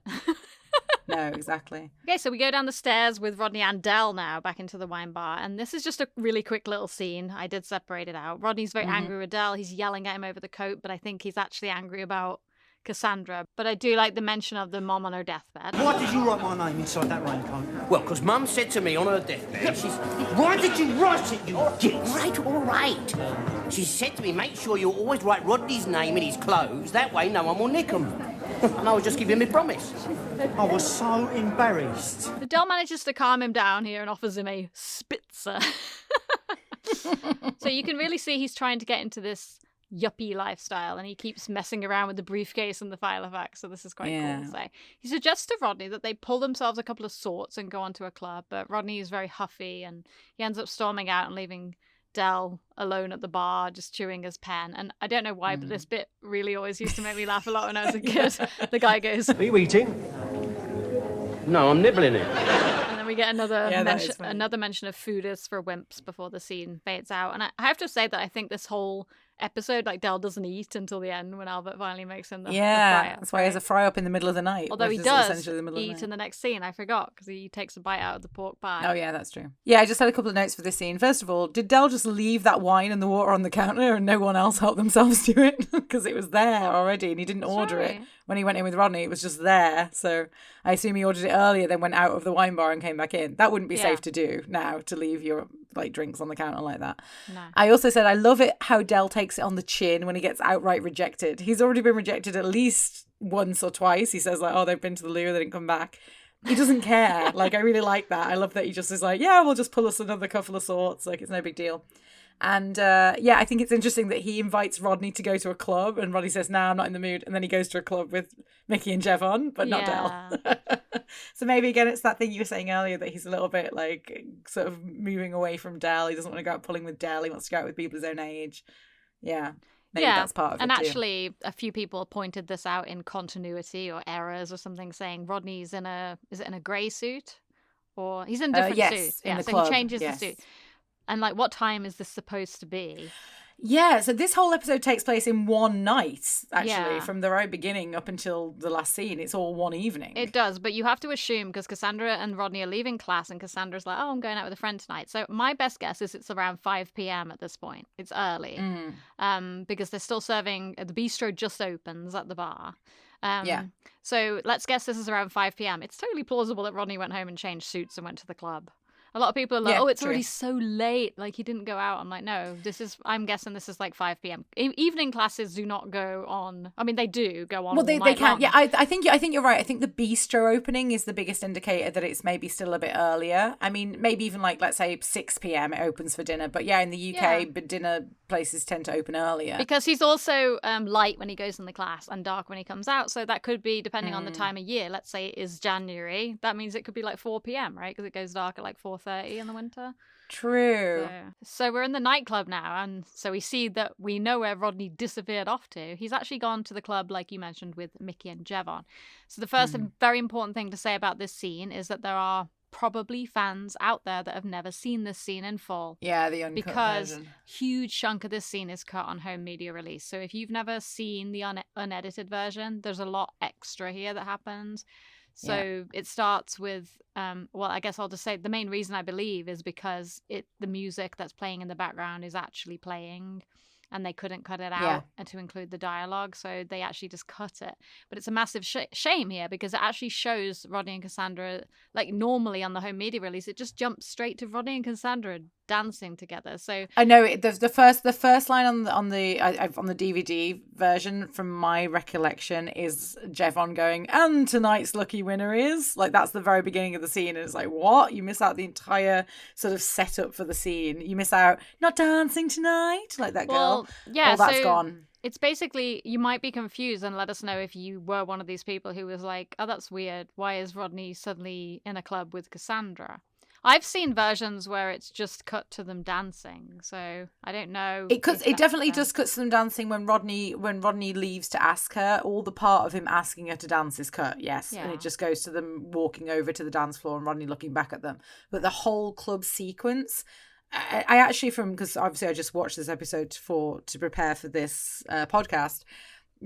No, exactly. Okay, so we go down the stairs with Rodney and Dell now back into the wine bar. And this is just a really quick little scene. I did separate it out. Rodney's very angry with Dell. He's yelling at him over the coat, but I think he's actually angry about Cassandra. But I do like the mention of the mom on her deathbed. Why did you write my name inside that raincoat? Well, because Mum said to me on her deathbed, Why did you write it, you git? all right. She said to me, make sure you always write Rodney's name in his clothes. That way no one will nick them. And I was just giving him a promise. I was so embarrassed. The Dell manages to calm him down here and offers him a Spitzer. So you can really see he's trying to get into this yuppie lifestyle, and he keeps messing around with the briefcase and the Filofax, so this is quite cool. So he suggests to Rodney that they pull themselves a couple of sorts and go onto a club, but Rodney is very huffy and he ends up storming out and leaving Dell alone at the bar just chewing his pen. And I don't know why, but this bit really always used to make me laugh a lot when I was a kid. The guy goes, Are you eating? No, I'm nibbling it. and then we get another Yeah, mention of food is for wimps before the scene fades out. And I have to say that I think this whole episode, like, Dell doesn't eat until the end when Albert finally makes him the fry-up, that's why he has a fry-up in the middle of the night. Although he which is does essentially the middle of the eat night. in the next scene. I forgot, because he takes a bite out of the pork pie. Oh, yeah, that's true. Yeah, I just had a couple of notes for this scene. First of all, did Dell just leave that wine and the water on the counter and no one else helped themselves to it? Because it was there already and he didn't order it. When he went in with Rodney, it was just there. So I assume he ordered it earlier, then went out of the wine bar and came back in. That wouldn't be safe to do now, to leave your drinks on the counter like that. No. I also said I love it how Dell takes it on the chin when he gets outright rejected. He's already been rejected at least once or twice. He says, like, oh, they've been to the loo, they didn't come back. He doesn't care. I really like that. I love that he just is like, yeah, we'll just pull us another couple of sorts. It's no big deal. And I think it's interesting that he invites Rodney to go to a club and Rodney says, nah, I'm not in the mood. And then he goes to a club with Mickey and Jevon, but not Dell. So maybe, again, it's that thing you were saying earlier that he's a little bit sort of moving away from Dell. He doesn't want to go out pulling with Dell. He wants to go out with people his own age. Yeah. Maybe that's part of and it too. actually, a few people pointed this out in continuity or errors or something, saying Rodney's is it in a grey suit? Or he's in a different suit. In Yeah, the so club, he changes yes. the suit. And like, what time is this supposed to be? Yeah, so this whole episode takes place in one night, actually, Yeah. from the very beginning up until the last scene. It's all one evening. It does, but you have to assume, because Cassandra and Rodney are leaving class, and Cassandra's like, oh, I'm going out with a friend tonight. So my best guess is it's around 5 p.m. at this point. It's early. Because they're still serving, the bistro just opens at the bar. Yeah. So let's guess this is around 5 p.m. It's totally plausible that Rodney went home and changed suits and went to the club. A lot of people are like, Yeah, oh, it's true. already so late. Like, he didn't go out. I'm like, no, I'm guessing this is like 5 p.m. Evening classes do not go on. I mean, they do go on. Well, all they night can. long. Yeah, I think you're right. I think the bistro opening is the biggest indicator that it's maybe still a bit earlier. I mean, maybe even like, let's say 6 p.m. it opens for dinner. But yeah, in the UK, Yeah. but dinner places tend to open earlier. Because he's also light when he goes in the class and dark when he comes out. So that could be, depending on the time of year. Let's say it is January. That means it could be like 4 p.m., right? Because it goes dark at like 4:30 in the winter. True. So we're in the nightclub now, and so we know where Rodney disappeared off to. He's actually gone to the club, like you mentioned, with Mickey and Jevon. So the first very important thing to say about this scene is that there are probably fans out there that have never seen this scene in full. Yeah, the uncut Because version. huge chunk of this scene is cut on home media release. So if you've never seen the unedited version, there's a lot extra here that happens. So it starts with, well, I guess I'll just say the main reason I believe is because the music that's playing in the background is actually playing, and they couldn't cut it out to include the dialogue, so they actually just cut it. But it's a massive shame here, because it actually shows Rodney and Cassandra, like normally on the home media release, it just jumps straight to Rodney and Cassandra dancing together. So I know the first line on the DVD version, from my recollection, is Jevon going, and tonight's lucky winner is, like, that's the very beginning of the scene, and it's like, what? You miss out the entire sort of setup for the scene. You miss out not dancing tonight, like that girl. Yeah, all that's so gone. It's basically, you might be confused, and let us know if you were one of these people who was like, oh, that's weird. Why is Rodney suddenly in a club with Cassandra? I've seen versions where it's just cut to them dancing, so I don't know. It definitely does cut to them dancing when Rodney leaves to ask her. All the part of him asking her to dance is cut, yes, and it just goes to them walking over to the dance floor and Rodney looking back at them. But the whole club sequence, I actually, because obviously I just watched this episode to prepare for this podcast.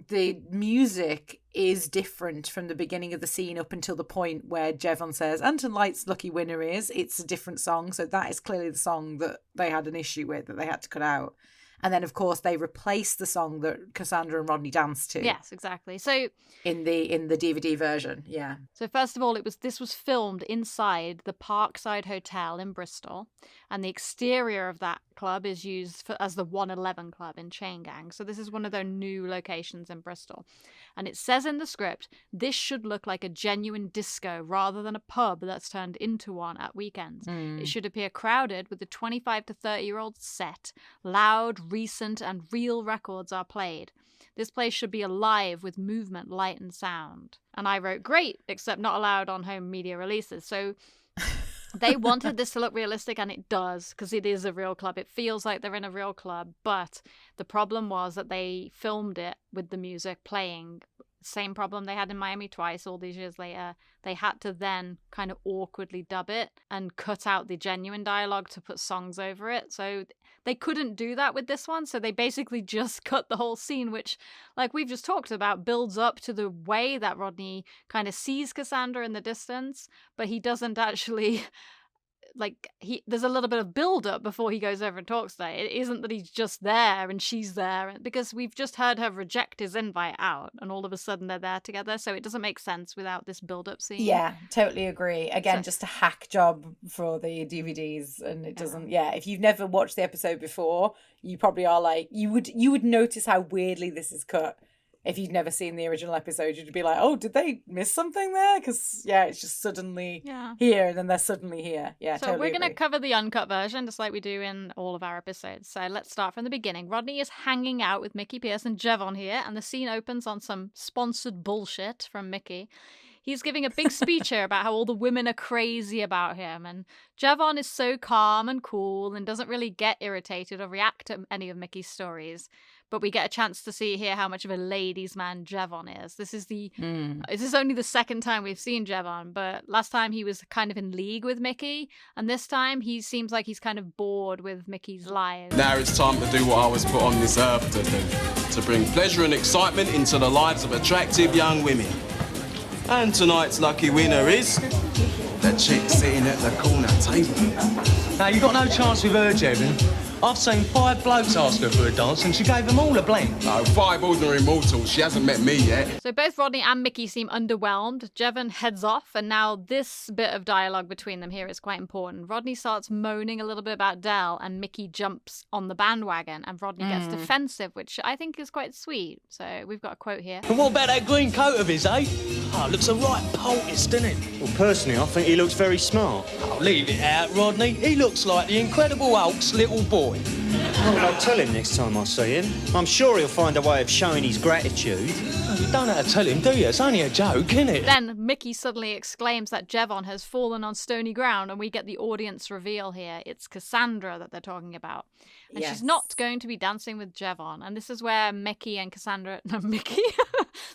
The music is different from the beginning of the scene up until the point where Jevon says, and tonight's lucky winner is. It's a different song, so that is clearly the song that they had an issue with, that they had to cut out. And then, of course, they replaced the song that Cassandra and Rodney danced to. Yes, exactly. So in the DVD version, yeah. So first of all, this was filmed inside the Parkside Hotel in Bristol, and the exterior of that club is used as the 111 Club in Chain Gang. So this is one of their new locations in Bristol. And it says in the script, this should look like a genuine disco rather than a pub that's turned into one at weekends. It should appear crowded with the 25 to 30-year-olds set. Loud, recent, and real records are played. This place should be alive with movement, light, and sound. And I wrote, great, except not allowed on home media releases. So they wanted this to look realistic, and it does, because it is a real club. It feels like they're in a real club, but the problem was that they filmed it with the music playing. Same problem they had in Miami Twice all these years later. They had to then kind of awkwardly dub it and cut out the genuine dialogue to put songs over it. So they couldn't do that with this one. So they basically just cut the whole scene, which, like we've just talked about, builds up to the way that Rodney kind of sees Cassandra in the distance, but he doesn't actually... there's a little bit of build up before he goes over and talks to her. It isn't that he's just there and she's there, because we've just heard her reject his invite out, and all of a sudden they're there together. So it doesn't make sense without this build up scene. Yeah, totally agree. Again, just a hack job for the DVDs, and it doesn't. Yeah, if you've never watched the episode before, you probably are like, you would notice how weirdly this is cut. If you'd never seen the original episode, you'd be like, oh, did they miss something there? Because, yeah, it's just suddenly here, and then they're suddenly here. Yeah, so totally we're going to cover the uncut version, just like we do in all of our episodes. So let's start from the beginning. Rodney is hanging out with Mickey Pierce and Jevon here, and the scene opens on some sponsored bullshit from Mickey. He's giving a big speech here about how all the women are crazy about him. And Jevon is so calm and cool and doesn't really get irritated or react to any of Mickey's stories. But we get a chance to see here how much of a ladies' man Jevon is. This is this is only the second time we've seen Jevon, but last time he was kind of in league with Mickey, and this time he seems like he's kind of bored with Mickey's lies. Now it's time to do what I was put on this earth to do, to bring pleasure and excitement into the lives of attractive young women. And tonight's lucky winner is the chick sitting at the corner table. Now, you got no chance with her, Jevon. I've seen 5 blokes ask her for a dance and she gave them all a blank. No, 5 ordinary mortals. She hasn't met me yet. So both Rodney and Mickey seem underwhelmed. Jevon heads off, and now this bit of dialogue between them here is quite important. Rodney starts moaning a little bit about Del, and Mickey jumps on the bandwagon, and Rodney gets defensive, which I think is quite sweet. So we've got a quote here. And what about that green coat of his, eh? Oh, it looks a right poultice, doesn't it? Well, personally, I think he looks very smart. Oh, leave it out, Rodney. He looks like the Incredible Hulk's little boy. Well, I'll tell him next time I see him. I'm sure he'll find a way of showing his gratitude. Oh, you don't have to tell him, do you? It's only a joke, isn't it? Then Mickey suddenly exclaims that Jevon has fallen on stony ground, and we get the audience reveal here. It's Cassandra that they're talking about. And she's not going to be dancing with Jevon. And this is where Mickey and Cassandra... No, Mickey?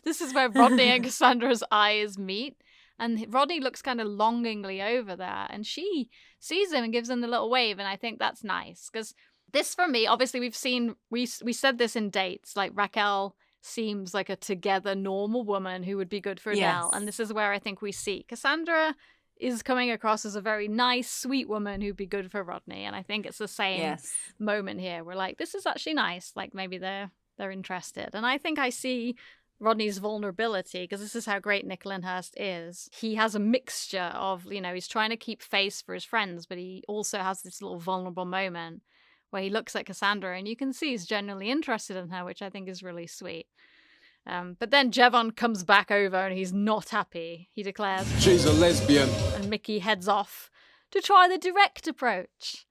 This is where Rodney and Cassandra's eyes meet. And Rodney looks kind of longingly over there. And she sees him and gives him the little wave. And I think that's nice. Because this, for me, obviously we said this in Dates. Like, Raquel seems like a together normal woman who would be good for Adele. And this is where I think we see Cassandra is coming across as a very nice, sweet woman who'd be good for Rodney. And I think it's the same moment here. We're like, this is actually nice. Like, maybe they're interested. And I think I see Rodney's vulnerability, because this is how great Nick Lyndhurst is. He has a mixture of, he's trying to keep face for his friends, but he also has this little vulnerable moment where he looks at Cassandra and you can see he's genuinely interested in her, which I think is really sweet. But then Jevon comes back over and he's not happy. He declares, "She's a lesbian." And Mickey heads off to try the direct approach.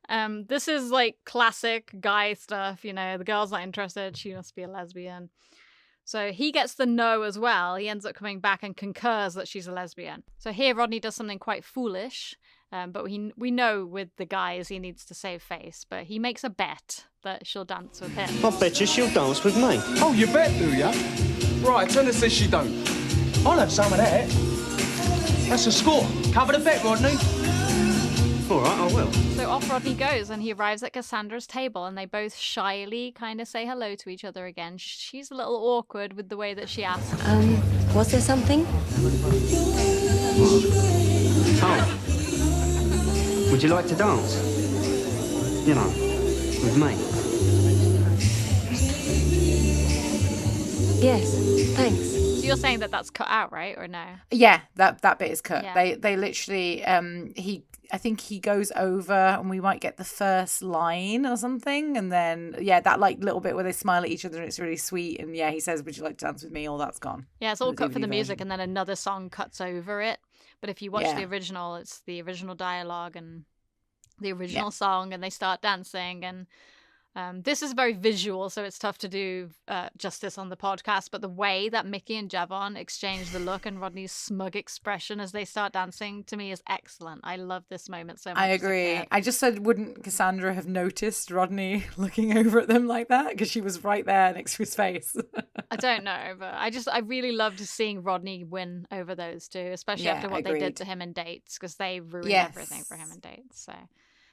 This is like classic guy stuff, the girl's not interested, she must be a lesbian. So he gets the no as well. He ends up coming back and concurs that she's a lesbian. So here Rodney does something quite foolish, but we know with the guys he needs to save face, but he makes a bet that she'll dance with him. I bet you she'll dance with me. Oh, you bet, do ya? Right, Turner says she don't. I'll have some of that. That's a score. Cover the bet, Rodney. All right, I will. So off Rodney goes, and he arrives at Cassandra's table, and they both shyly kind of say hello to each other again. She's a little awkward with the way that she asks. Was there something? Oh. Would you like to dance? With me? Yes, thanks. So you're saying that that's cut out, right, or no? Yeah, that bit is cut. Yeah. They literally I think he goes over and we might get the first line or something, and then that like little bit where they smile at each other and it's really sweet, and he says, "Would you like to dance with me?" All that's gone. Yeah, it's all cut for the DVD music, version. and then another song cuts over it. But if you watch the original, it's the original dialogue and the original song, and they start dancing. And this is very visual, so it's tough to do justice on the podcast. But the way that Mickey and Jevon exchange the look and Rodney's smug expression as they start dancing, to me, is excellent. I love this moment so much. I agree. I just said, wouldn't Cassandra have noticed Rodney looking over at them like that? Because she was right there next to his face. I don't know, but I really loved seeing Rodney win over those two, especially after what they did to him in Dates, because they ruined everything for him in Dates.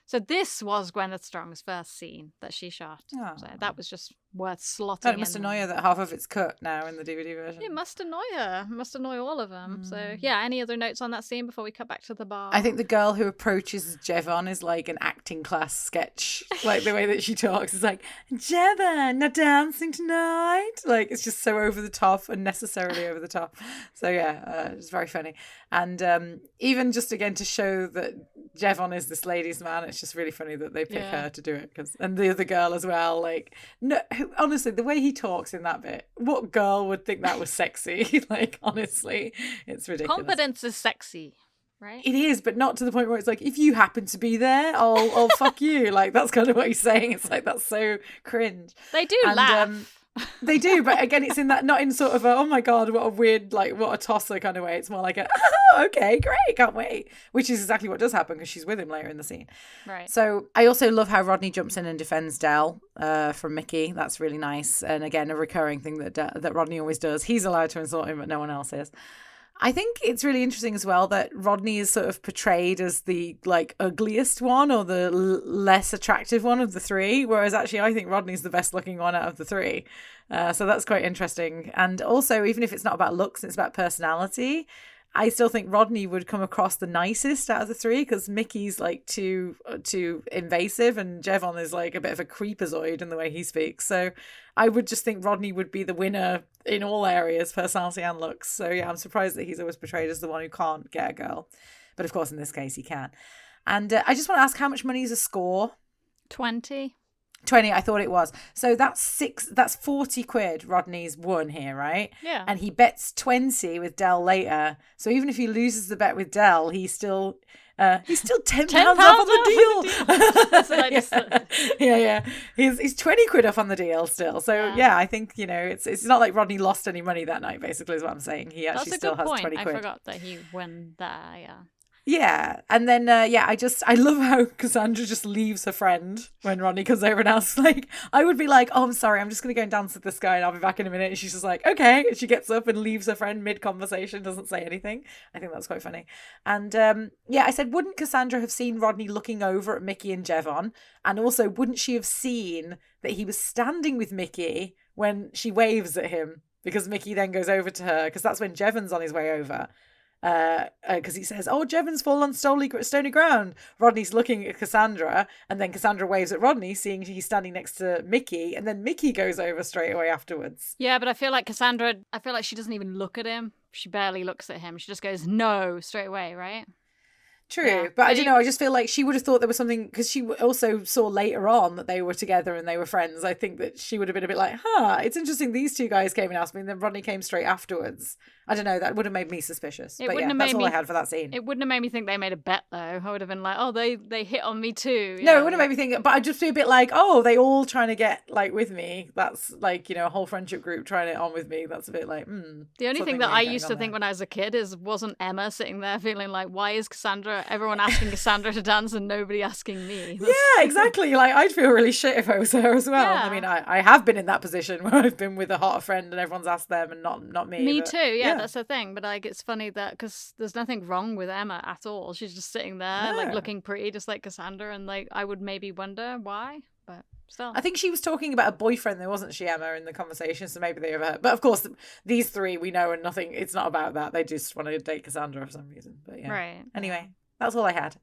So this was Gwyneth Strong's first scene that she shot. Oh. So that was just worth slotting It must annoy her that half of it's cut now in the DVD version. It must annoy her. It must annoy all of them. So yeah, any other notes on that scene before we cut back to the bar? I think the girl who approaches Jevon is like an acting class sketch. Like the way that she talks is like, "Jevon, not dancing tonight." Like it's just so over the top, unnecessarily over the top. So yeah, it's very funny. And even just again to show that Jevon is this ladies' man, it's just really funny that they pick her to do it. And the other girl as well. Like, no, honestly, the way he talks in that bit, what girl would think that was sexy? Like, honestly, it's ridiculous. Confidence is sexy, right? It is, but not to the point where it's like, if you happen to be there, I'll fuck you. Like, that's kind of what he's saying. It's like, that's so cringe. They do laugh. They do, but again, it's in that, not in sort of a, oh my God, what a weird, like, what a tosser kind of way. It's more like a, oh, okay, great, can't wait. Which is exactly what does happen because she's with him later in the scene. Right. So I also love how Rodney jumps in and defends Del from Mickey. That's really nice. And again, a recurring thing that Rodney always does. He's allowed to insult him, but no one else is. I think it's really interesting as well that Rodney is sort of portrayed as the like ugliest one or the less attractive one of the three, whereas actually I think Rodney's the best looking one out of the three. So that's quite interesting. And also, even if it's not about looks, it's about personality. I still think Rodney would come across the nicest out of the three because Mickey's like too invasive and Jevon is like a bit of a creepazoid in the way he speaks. So I would just think Rodney would be the winner in all areas, personality and looks. So yeah, I'm surprised that he's always portrayed as the one who can't get a girl. But of course, in this case, he can. And I just want to ask, how much money is a score? 20. 20, I thought it was. So that's 40 quid Rodney's won here, right? Yeah. And he bets 20 with Del later. So even if he loses the bet with Del, he's still £10 off on the deal. That's what I just said. Yeah. He's 20 quid off on the deal still. So yeah, I think, it's not like Rodney lost any money that night, basically, is what I'm saying. He actually still has 20 quid. I forgot that he won there, yeah. Yeah, and then I love how Cassandra just leaves her friend when Rodney comes over and asks, like, I would be like, oh, I'm sorry, I'm just gonna go and dance with this guy and I'll be back in a minute. And she's just like, okay, and she gets up and leaves her friend mid conversation, doesn't say anything. I think that's quite funny. And I said, wouldn't Cassandra have seen Rodney looking over at Mickey and Jevon? And also, wouldn't she have seen that he was standing with Mickey when she waves at him? Because Mickey then goes over to her, because that's when Jevon's on his way over. Because he says, oh, Jevon's fallen on stony ground. Rodney's looking at Cassandra, and then Cassandra waves at Rodney, seeing he's standing next to Mickey, and then Mickey goes over straight away afterwards. Yeah, but I feel like Cassandra, she doesn't even look at him. She barely looks at him. She just goes, no, straight away, right? True, yeah. But I don't know, I just feel like she would have thought there was something, because she also saw later on that they were together and they were friends. I think that she would have been a bit like, it's interesting these two guys came and asked me, and then Rodney came straight afterwards. I don't know, that would have made me suspicious. But yeah, that's all I had for that scene. It wouldn't have made me think they made a bet, though. I would have been like, oh, they hit on me too. No, it wouldn't have made me think, but I'd just be a bit like, oh, they all trying to get, like, with me. That's, like, a whole friendship group trying it on with me. That's a bit like, The only thing that I used to think when I was a kid wasn't Emma sitting there feeling like, why is everyone asking Cassandra to dance and nobody asking me? Yeah, exactly. Like, I'd feel really shit if I was her as well. Yeah. I mean, I have been in that position where I've been with a hotter friend and everyone's asked them and not me. Me too, yeah, that's the thing. But like, it's funny that, because there's nothing wrong with Emma at all. She's just sitting there, like, looking pretty, just like Cassandra, and like, I would maybe wonder why, but still. I think she was talking about a boyfriend, though, wasn't she, Emma, in the conversation? So maybe they overheard. But of course, these three we know, and nothing. It's not about that. They just want to date Cassandra for some reason. But yeah. Right. Anyway, that's all I had.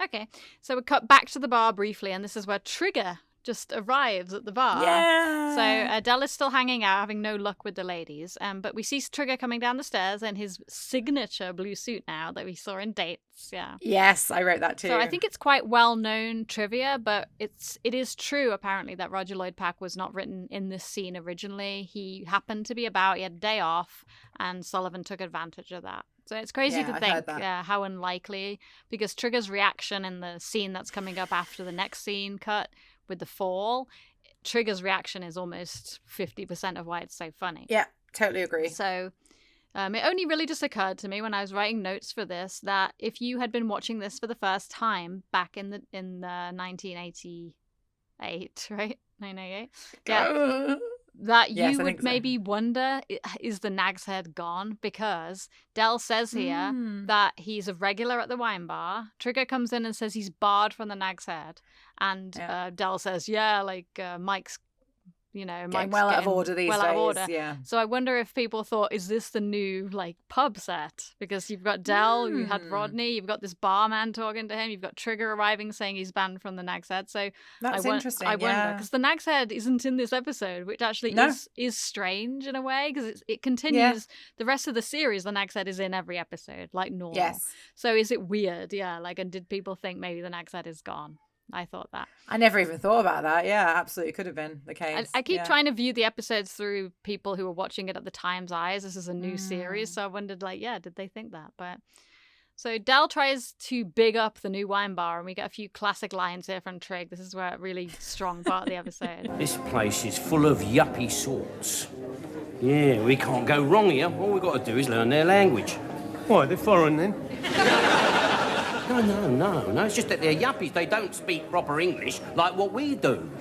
Okay, so we cut back to the bar briefly, and this is where Trigger just arrives at the bar. Yeah. So Adele is still hanging out, having no luck with the ladies. But we see Trigger coming down the stairs in his signature blue suit now that we saw in Dates. Yeah. Yes, I wrote that too. So I think it's quite well-known trivia, but it is true, apparently, that Roger Lloyd Pack was not written in this scene originally. He happened to be about, he had a day off, and Sullivan took advantage of that. So it's crazy to think how unlikely, because Trigger's reaction in the scene that's coming up after the next scene cut with the fall, Trigger's reaction is almost 50% of why it's so funny. Yeah, totally agree. So it only really just occurred to me when I was writing notes for this that if you had been watching this for the first time back in the 1988, right? 1988? Yeah. That you would maybe wonder, is the Nag's Head gone? Because Del says here that he's a regular at the wine bar. Trigger comes in and says he's barred from the Nag's Head. And Del says, Mike's, Mike's well out of order these days. Out of order. Yeah. So I wonder if people thought, is this the new pub set? Because you've got Del, you had Rodney, you've got this barman talking to him, you've got Trigger arriving saying he's banned from the Nag's Head. So that's interesting. I wonder, because the Nag's Head isn't in this episode, which actually is strange in a way, because it continues the rest of the series. The Nag's Head is in every episode, like normal. Yes. So is it weird? Yeah. And did people think maybe the Nag's Head is gone? I thought that. I never even thought about that. Yeah, absolutely could have been the case. I keep trying to view the episodes through people who are watching it at the time's eyes. This is a new series, so I wondered, did they think that? But So Del tries to big up the new wine bar, and we get a few classic lines here from Trig. This is where a really strong part of the episode. This place is full of yuppie sorts. Yeah, we can't go wrong here. All we've got to do is learn their language. Why, they're foreign then? No. It's just that they're yuppies. They don't speak proper English like what we do.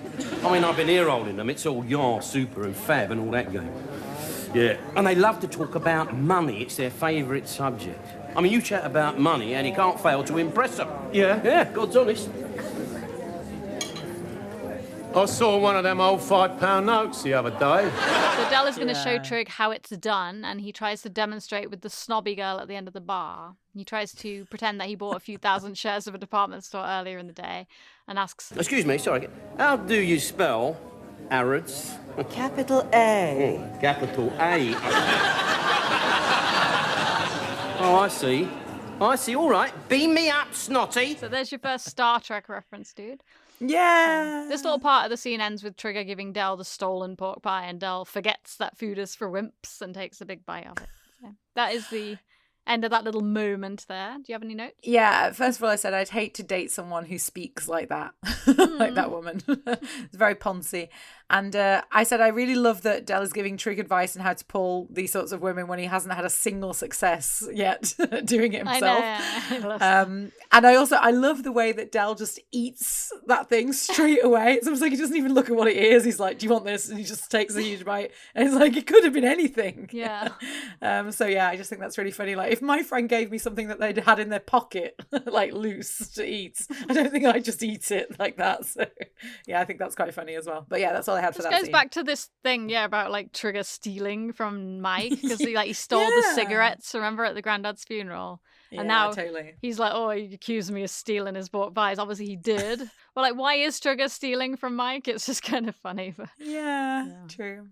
I mean, I've been ear-holding them. It's all yar, super and fab and all that game. Yeah. And they love to talk about money. It's their favourite subject. I mean, you chat about money and you can't fail to impress them. Yeah? Yeah, God's honest. I saw one of them old £5 notes the other day. So Del is going to show Trig how it's done, and he tries to demonstrate with the snobby girl at the end of the bar. He tries to pretend that he bought a few thousand shares of a department store earlier in the day and asks... Excuse me, sorry. How do you spell Arabs? Capital A. Capital A. Oh, I see. All right. Beam me up, snotty. So there's your first Star Trek reference, dude. Yeah. This little part of the scene ends with Trigger giving Del the stolen pork pie, and Del forgets that food is for wimps and takes a big bite of it. So that is the end of that little moment there. Do you have any notes? Yeah, first of all, I said I'd hate to date someone who speaks like that, like that woman. It's very poncy. And I said I really love that Del is giving Trig advice on how to pull these sorts of women when he hasn't had a single success yet doing it himself. I know. And I love the way that Del just eats that thing straight away. It's almost like he doesn't even look at what it is. He's like, do you want this? And he just takes a huge bite. And it's like, it could have been anything. Yeah. So yeah, I just think that's really funny. Like, if my friend gave me something that they'd had in their pocket, like loose to eat, I don't think I'd just eat it like that. So yeah, I think that's quite funny as well. But yeah, that's all I had for that This goes scene. back to this thing, about like Trigger stealing from Mike, because he stole the cigarettes, remember, at the granddad's funeral. Yeah, and now totally. He's like, oh, he accused me of stealing his bought pies. Obviously he did. Well, like, why is Trigger stealing from Mike? It's just kind of funny. But... Yeah, true.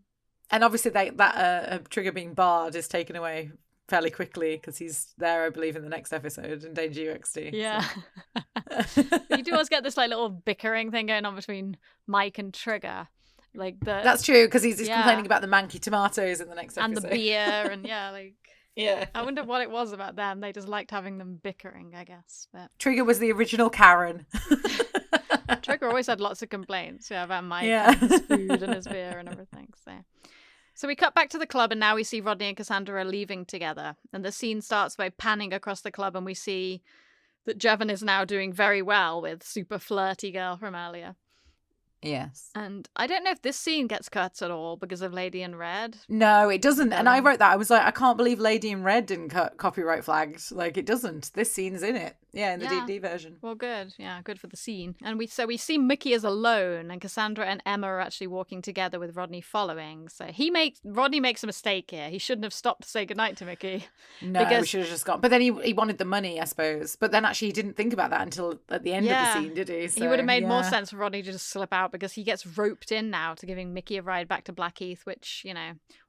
And obviously that Trigger being barred is taken away fairly quickly because he's there, I believe, in the next episode in Danger UXD. Yeah. So. You do always get this little bickering thing going on between Mike and Trigger. That's true, because he's complaining about the manky tomatoes in the next episode. And the beer and yeah. I wonder what it was about them. They just liked having them bickering, I guess. But Trigger was the original Karen. Trigger always had lots of complaints about Mike and his food and his beer and everything. So we cut back to the club, and now we see Rodney and Cassandra are leaving together. And the scene starts by panning across the club, and we see that Jevon is now doing very well with super flirty girl from earlier. Yes. And I don't know if this scene gets cut at all because of Lady in Red. No, it doesn't. And I wrote that. I was like, I can't believe Lady in Red didn't cut copyright flagged. Like, it doesn't. This scene's in it. Yeah, in the DVD version. Well, good. Yeah, good for the scene. And we see Mickey is alone, and Cassandra and Emma are actually walking together with Rodney following. So Rodney makes a mistake here. He shouldn't have stopped to say goodnight to Mickey. No, he should have just gone. But then he wanted the money, I suppose. But then actually he didn't think about that until at the end of the scene, did he? So, he would have made more sense for Rodney to just slip out, because he gets roped in now to giving Mickey a ride back to Blackheath, which,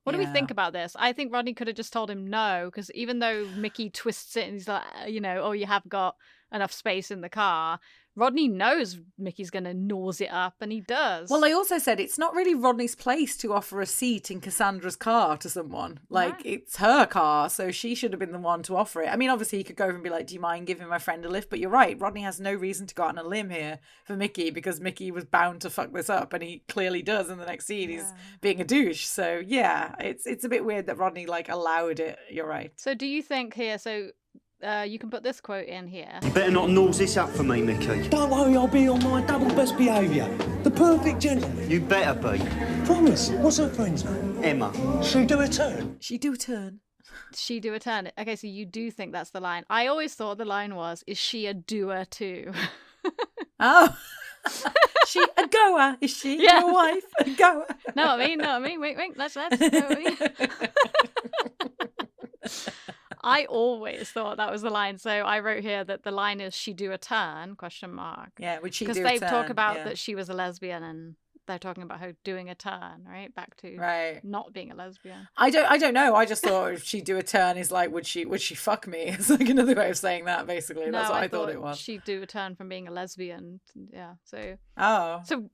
what do we think about this? I think Rodney could have just told him no, because even though Mickey twists it and he's like, oh, you have got enough space in the car, Rodney knows Mickey's going to nose it up, and he does. Well, I also said it's not really Rodney's place to offer a seat in Cassandra's car to someone. Like, it's her car, so she should have been the one to offer it. I mean, obviously, he could go over and be like, do you mind giving my friend a lift? But you're right, Rodney has no reason to go out on a limb here for Mickey, because Mickey was bound to fuck this up, and he clearly does in the next scene. He's being a douche. So, yeah, it's a bit weird that Rodney, allowed it. You're right. So do you think here, you can put this quote in here. You better not nose this up for me, Mickey. Don't worry, I'll be on my double best behaviour. The perfect gentleman. You better be. Promise. What's her friend's name? Emma. She do a turn. She do a turn. She do a turn. Okay, so you do think that's the line. I always thought the line was, is she a doer too? Oh. She a goer, is she? Yeah. Your wife a goer? Know what I mean? Wink, let's. Know what I mean? I always thought that was the line. So I wrote here that the line is, she do a turn, ? Yeah, would she do a turn? Because they talk about that she was a lesbian, and they're talking about her doing a turn, right? Back to not being a lesbian. I don't know. I just thought if she do a turn is like, would she fuck me? It's like another way of saying that, basically. That's what I thought it was. She'd do a turn from being a lesbian. Yeah. So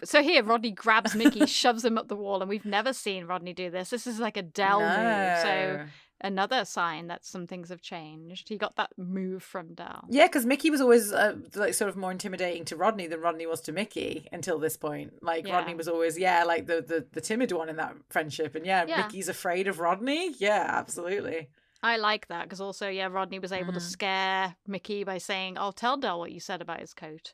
So here Rodney grabs Mickey, shoves him up the wall, and we've never seen Rodney do this. This is like a Del move. So another sign that some things have changed. He got that move from Del. Yeah, because Mickey was always like sort of more intimidating to Rodney than Rodney was to Mickey until this point. Like Rodney was always like the timid one in that friendship, and Mickey's afraid of Rodney. Yeah, absolutely. I like that because also Rodney was able to scare Mickey by saying, "I'll tell Del what you said about his coat."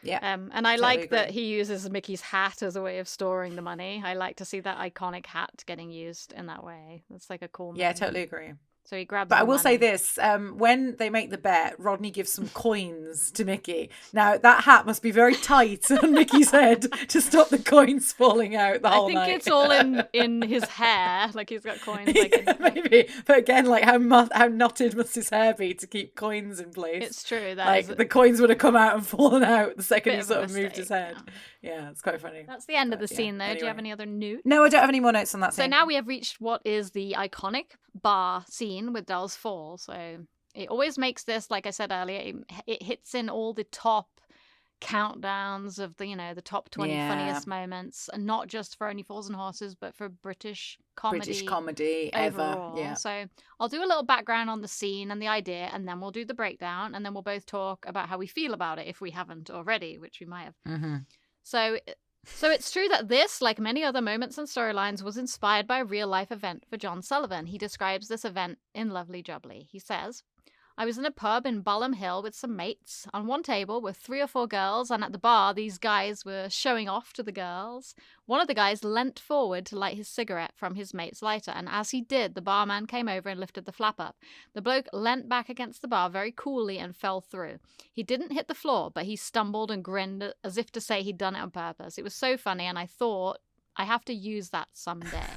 Yeah. And I like that he uses Mickey's hat as a way of storing the money. I like to see that iconic hat getting used in that way. That's like a cool moment. Yeah, totally agree. So he grabs. But I will say this: when they make the bet, Rodney gives some coins to Mickey. Now that hat must be very tight on Mickey's head to stop the coins falling out the whole night. I think it's all in his hair. Like he's got coins. Like maybe, but again, like how knotted must his hair be to keep coins in place? It's true. That the coins would have come out and fallen out the second he sort of moved his head. Yeah, it's quite funny. That's the end of the scene, though. Anyway. Do you have any other notes? No, I don't have any more notes on that scene. So now we have reached what is the iconic bar scene with Del's fall. So it always makes this, like I said earlier, it hits in all the top countdowns of the top 20 funniest moments, and not just for Only Fools and Horses, but for British comedy overall. Ever. Yeah. So I'll do a little background on the scene and the idea, and then we'll do the breakdown, and then we'll both talk about how we feel about it if we haven't already, which we might have. Mm-hmm. So it's true that this, like many other moments and storylines, was inspired by a real-life event for John Sullivan. He describes this event in Lovely Jubbly. He says, "I was in a pub in Balham Hill with some mates. On one table were 3 or 4 girls, and at the bar, these guys were showing off to the girls. One of the guys leant forward to light his cigarette from his mate's lighter, and as he did, the barman came over and lifted the flap up. The bloke leant back against the bar very coolly and fell through. He didn't hit the floor, but he stumbled and grinned as if to say he'd done it on purpose. It was so funny, and I thought, I have to use that someday."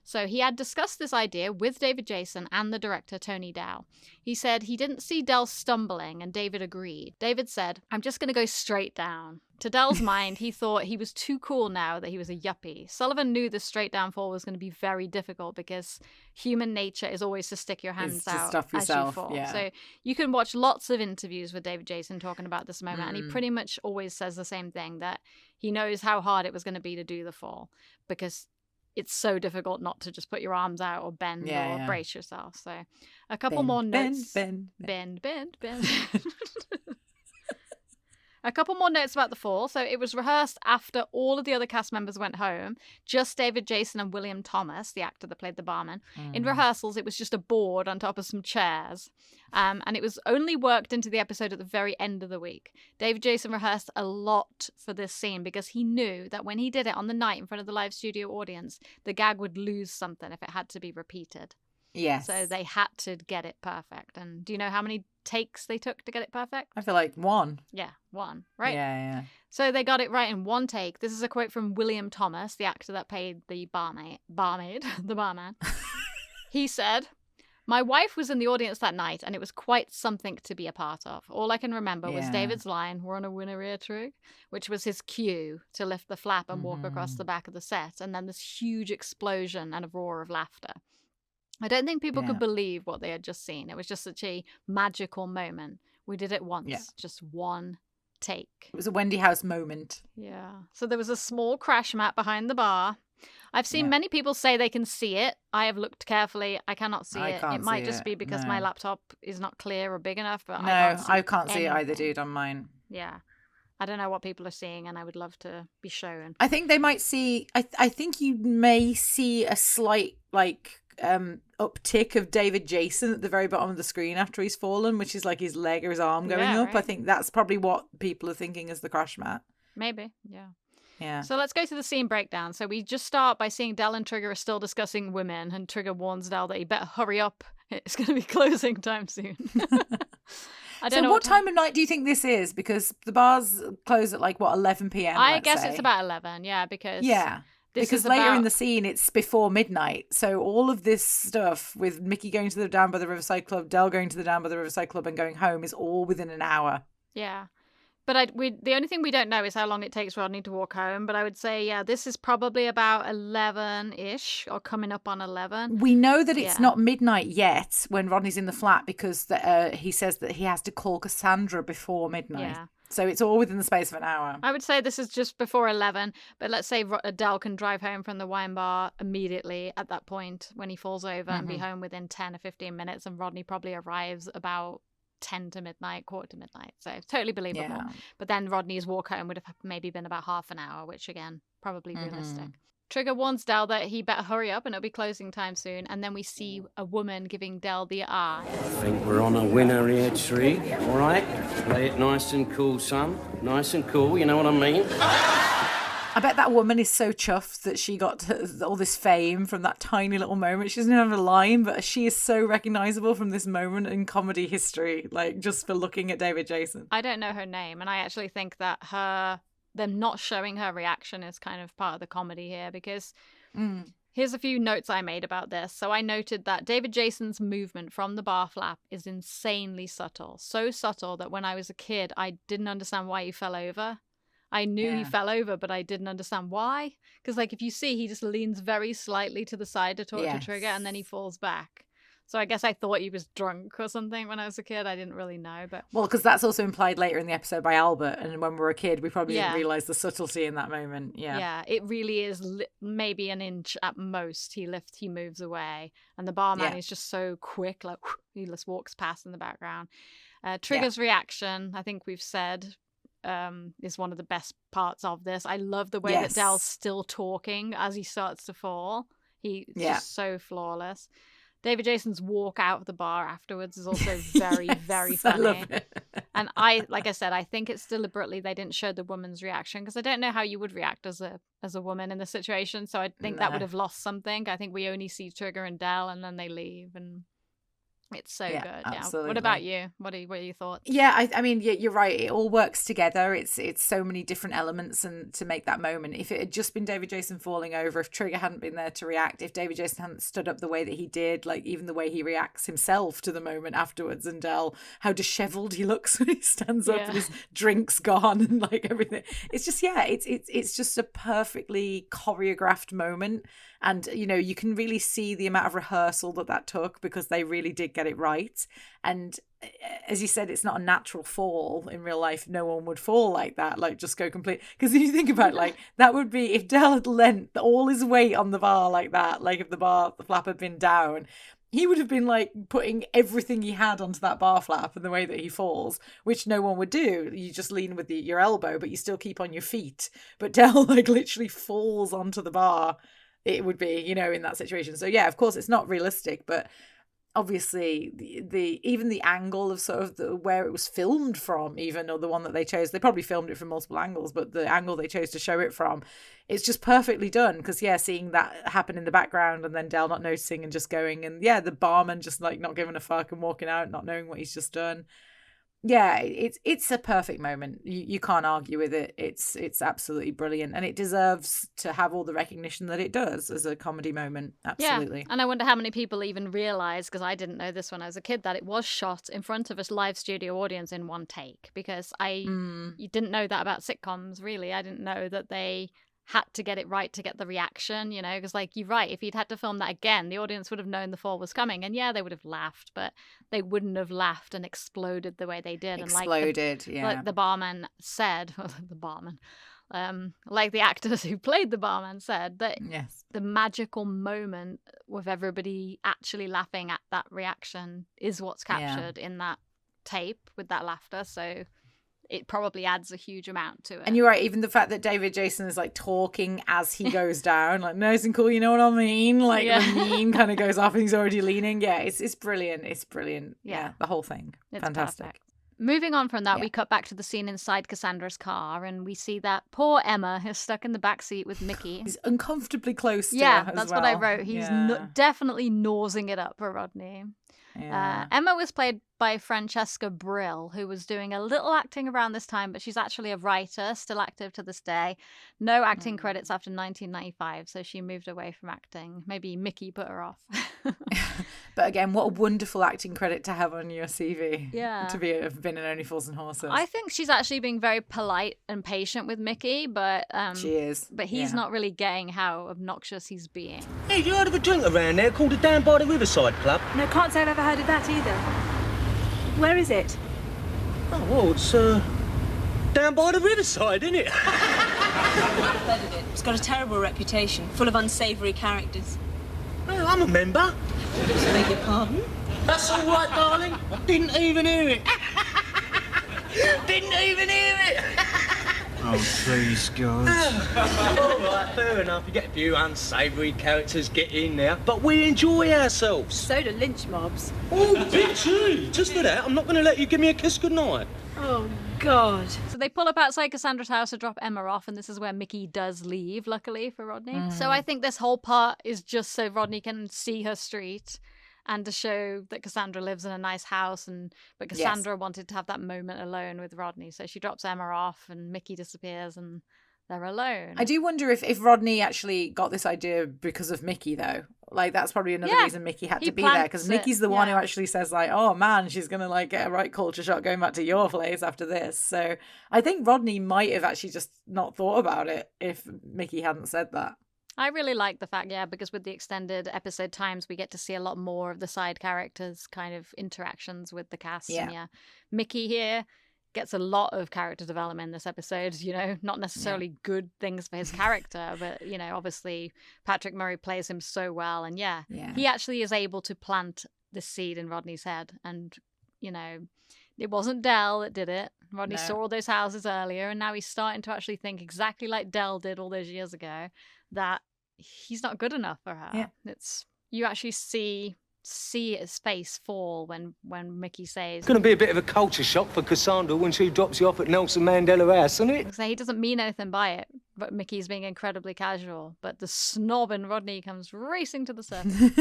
So he had discussed this idea with David Jason and the director, Tony Dow. He said he didn't see Del stumbling, and David agreed. David said, "I'm just going to go straight down." To Del's mind, he thought he was too cool now that he was a yuppie. Sullivan knew the straight down fall was going to be very difficult because human nature is always to stick your hands out as you fall. Yeah. So you can watch lots of interviews with David Jason talking about this moment, and he pretty much always says the same thing, that he knows how hard it was going to be to do the fall because it's so difficult not to just put your arms out or bend or brace yourself. So a couple more notes. Bend. A couple more notes about the fall. So it was rehearsed after all of the other cast members went home. Just David Jason and William Thomas, the actor that played the barman. In rehearsals, it was just a board on top of some chairs. And it was only worked into the episode at the very end of the week. David Jason rehearsed a lot for this scene because he knew that when he did it on the night in front of the live studio audience, the gag would lose something if it had to be repeated. Yes. So they had to get it perfect. And do you know how many takes they took to get it perfect? I feel like 1. Yeah, 1. Right. Yeah. So they got it right in 1 take. This is a quote from William Thomas, the actor that played the barmaid, the barman. He said, "My wife was in the audience that night, and it was quite something to be a part of. All I can remember was David's line, 'We're on a winner here, Trig,' which was his cue to lift the flap and walk across the back of the set, and then this huge explosion and a roar of laughter. I don't think people could believe what they had just seen. It was just such a magical moment. We did it once, just 1 take. It was a Wendy House moment. Yeah. So there was a small crash mat behind the bar. I've seen many people say they can see it. I have looked carefully. I cannot see it. It might just be because my laptop is not clear or big enough. But I can't see it either, dude, on mine. Yeah. I don't know what people are seeing, and I would love to be shown. I think they might see... I think you may see a slight, uptick of David Jason at the very bottom of the screen after he's fallen, which is like his leg or his arm going up. Right. I think that's probably what people are thinking as the crash mat. Maybe, yeah. Yeah. So let's go to the scene breakdown. So we just start by seeing Del and Trigger are still discussing women, and Trigger warns Del that he better hurry up. It's going to be closing time soon. I don't know what time of night do you think this is? Because the bars close at 11 p.m. I guess it's about 11, because... Yeah. Because later in the scene, it's before midnight. So all of this stuff with Mickey going to the Down by the Riverside Club, Del going to the Down by the Riverside Club and going home is all within an hour. Yeah. But the only thing we don't know is how long it takes Rodney to walk home. But I would say, this is probably about 11-ish or coming up on 11. We know that it's not midnight yet when Rodney's in the flat because he says that he has to call Cassandra before midnight. Yeah. So it's all within the space of an hour. I would say this is just before 11, but let's say Adele can drive home from the wine bar immediately at that point when he falls over and be home within 10 or 15 minutes, and Rodney probably arrives about 10 to midnight, quarter to midnight. So totally believable. Yeah. But then Rodney's walk home would have maybe been about half an hour, which again, probably realistic. Trigger warns Del that he better hurry up and it'll be closing time soon. And then we see a woman giving Del the eye. I think we're on a winner here, Trig. All right? Play it nice and cool, son. Nice and cool, you know what I mean? I bet that woman is so chuffed that she got all this fame from that tiny little moment. She doesn't have a line, but she is so recognisable from this moment in comedy history, like just for looking at David Jason. I don't know her name, and I actually think that them not showing her reaction is kind of part of the comedy here, because here's a few notes I made about this. So I noted that David Jason's movement from the bar flap is insanely subtle. So subtle that when I was a kid, I didn't understand why he fell over. I knew he fell over, but I didn't understand why. Because, like, if you see, he just leans very slightly to the side to talk to Trigger, and then he falls back. So I guess I thought he was drunk or something when I was a kid. I didn't really know. But well, because that's also implied later in the episode by Albert. And when we were a kid, we probably didn't realise the subtlety in that moment. Yeah, it really is maybe an inch at most. He moves away. And the barman is just so quick, like he just walks past in the background. Trigger's reaction, I think we've said, is one of the best parts of this. I love the way that Del's still talking as he starts to fall. He's just so flawless. David Jason's walk out of the bar afterwards is also very, very funny. I love it. And like I said, I think it's deliberately they didn't show the woman's reaction, because I don't know how you would react as a woman in the situation. So I think that would have lost something. I think we only see Trigger and Del, and then they leave, and it's so good. Absolutely. Yeah. What about you? What are your thoughts? Yeah, I mean, you're right. It all works together. It's so many different elements and to make that moment. If it had just been David Jason falling over, if Trigger hadn't been there to react, if David Jason hadn't stood up the way that he did, like even the way he reacts himself to the moment afterwards, and Del, how dishevelled he looks when he stands up and his drink's gone and like everything. It's just it's just a perfectly choreographed moment. And, you know, you can really see the amount of rehearsal that took, because they really did get it right. And as you said, it's not a natural fall in real life. No one would fall like that, like just go complete. Because if you think about it, like that would be if Del had lent all his weight on the bar like that, like if the flap had been down, he would have been like putting everything he had onto that bar flap in the way that he falls, which no one would do. You just lean with your elbow, but you still keep on your feet. But Del like literally falls onto the bar. It would be, you know, in that situation. So yeah, of course it's not realistic, but obviously even the angle of sort of where it was filmed from, even, or the one that they chose, they probably filmed it from multiple angles, but the angle they chose to show it from, it's just perfectly done. Because seeing that happen in the background and then Del not noticing and just going, and the barman just like not giving a fuck and walking out, not knowing what he's just done. Yeah, it's a perfect moment. You can't argue with it. It's absolutely brilliant, and it deserves to have all the recognition that it does as a comedy moment. Absolutely. Yeah, and I wonder how many people even realise, because I didn't know this when I was a kid, that it was shot in front of a live studio audience in one take. Because you didn't know that about sitcoms, really. I didn't know that they had to get it right to get the reaction, you know, because like you're right, if he'd had to film that again, the audience would have known the fall was coming, and they would have laughed, but they wouldn't have laughed and exploded the way they did. Exploded, and like the barman said, like the actors who played the barman said, that the magical moment with everybody actually laughing at that reaction is what's captured in that tape with that laughter. So it probably adds a huge amount to it. And you're right, even the fact that David Jason is like talking as he goes down, like nice and cool, you know what I mean? Like the meme kind of goes off and he's already leaning. Yeah, it's brilliant. It's brilliant. Yeah, the whole thing. It's fantastic. Perfect. Moving on from that, we cut back to the scene inside Cassandra's car, and we see that poor Emma is stuck in the back seat with Mickey. He's uncomfortably close to her Yeah, that's what I wrote. He's definitely nosing it up for Rodney. Yeah. Emma was played by Francesca Brill, who was doing a little acting around this time, but she's actually a writer, still active to this day. No acting credits after 1995, so she moved away from acting. Maybe Mickey put her off. But again, what a wonderful acting credit to have on your CV. Yeah. To have been in Only Fools and Horses. I think she's actually being very polite and patient with Mickey, but she is. But he's not really getting how obnoxious he's being. Hey, you heard of a drink around there called the Down by the Riverside Club? No, can't say I've ever heard of that either. Where is it? Oh, well, it's Down by the riverside, isn't it? It's got a terrible reputation, full of unsavoury characters. Well, I'm a member. Beg your pardon? That's all right, darling. I didn't even hear it. Didn't even hear it. Oh, please, God. All right, fair enough. You get a few unsavoury characters get in there, but we enjoy ourselves. So do lynch mobs. Oh, bit too. Just for that, I'm not going to let you give me a kiss goodnight. Oh, God. So they pull up outside Cassandra's house to drop Emma off, and this is where Mickey does leave, luckily for Rodney. So I think this whole part is just so Rodney can see her street and to show that Cassandra lives in a nice house, but Cassandra wanted to have that moment alone with Rodney. So she drops Emma off and Mickey disappears and they're alone. I do wonder if Rodney actually got this idea because of Mickey, though. Like, that's probably another reason Mickey had to be there, because Mickey's the one who actually says, like, oh man, she's gonna like get a right culture shock going back to your place after this. So I think Rodney might have actually just not thought about it if Mickey hadn't said that. I really like the fact, because with the extended episode times, we get to see a lot more of the side characters' kind of interactions with the cast. Yeah. And Mickey here gets a lot of character development in this episode, not necessarily good things for his character, but, obviously Patrick Murray plays him so well. And he actually is able to plant the seed in Rodney's head. And, it wasn't Del that did it. Rodney saw all those houses earlier, and now he's starting to actually think exactly like Del did all those years ago, that he's not good enough for her. Yeah. You actually see his face fall when Mickey says... It's going to be a bit of a culture shock for Cassandra when she drops you off at Nelson Mandela House, isn't it? So he doesn't mean anything by it, but Mickey's being incredibly casual. But the snob in Rodney comes racing to the surface.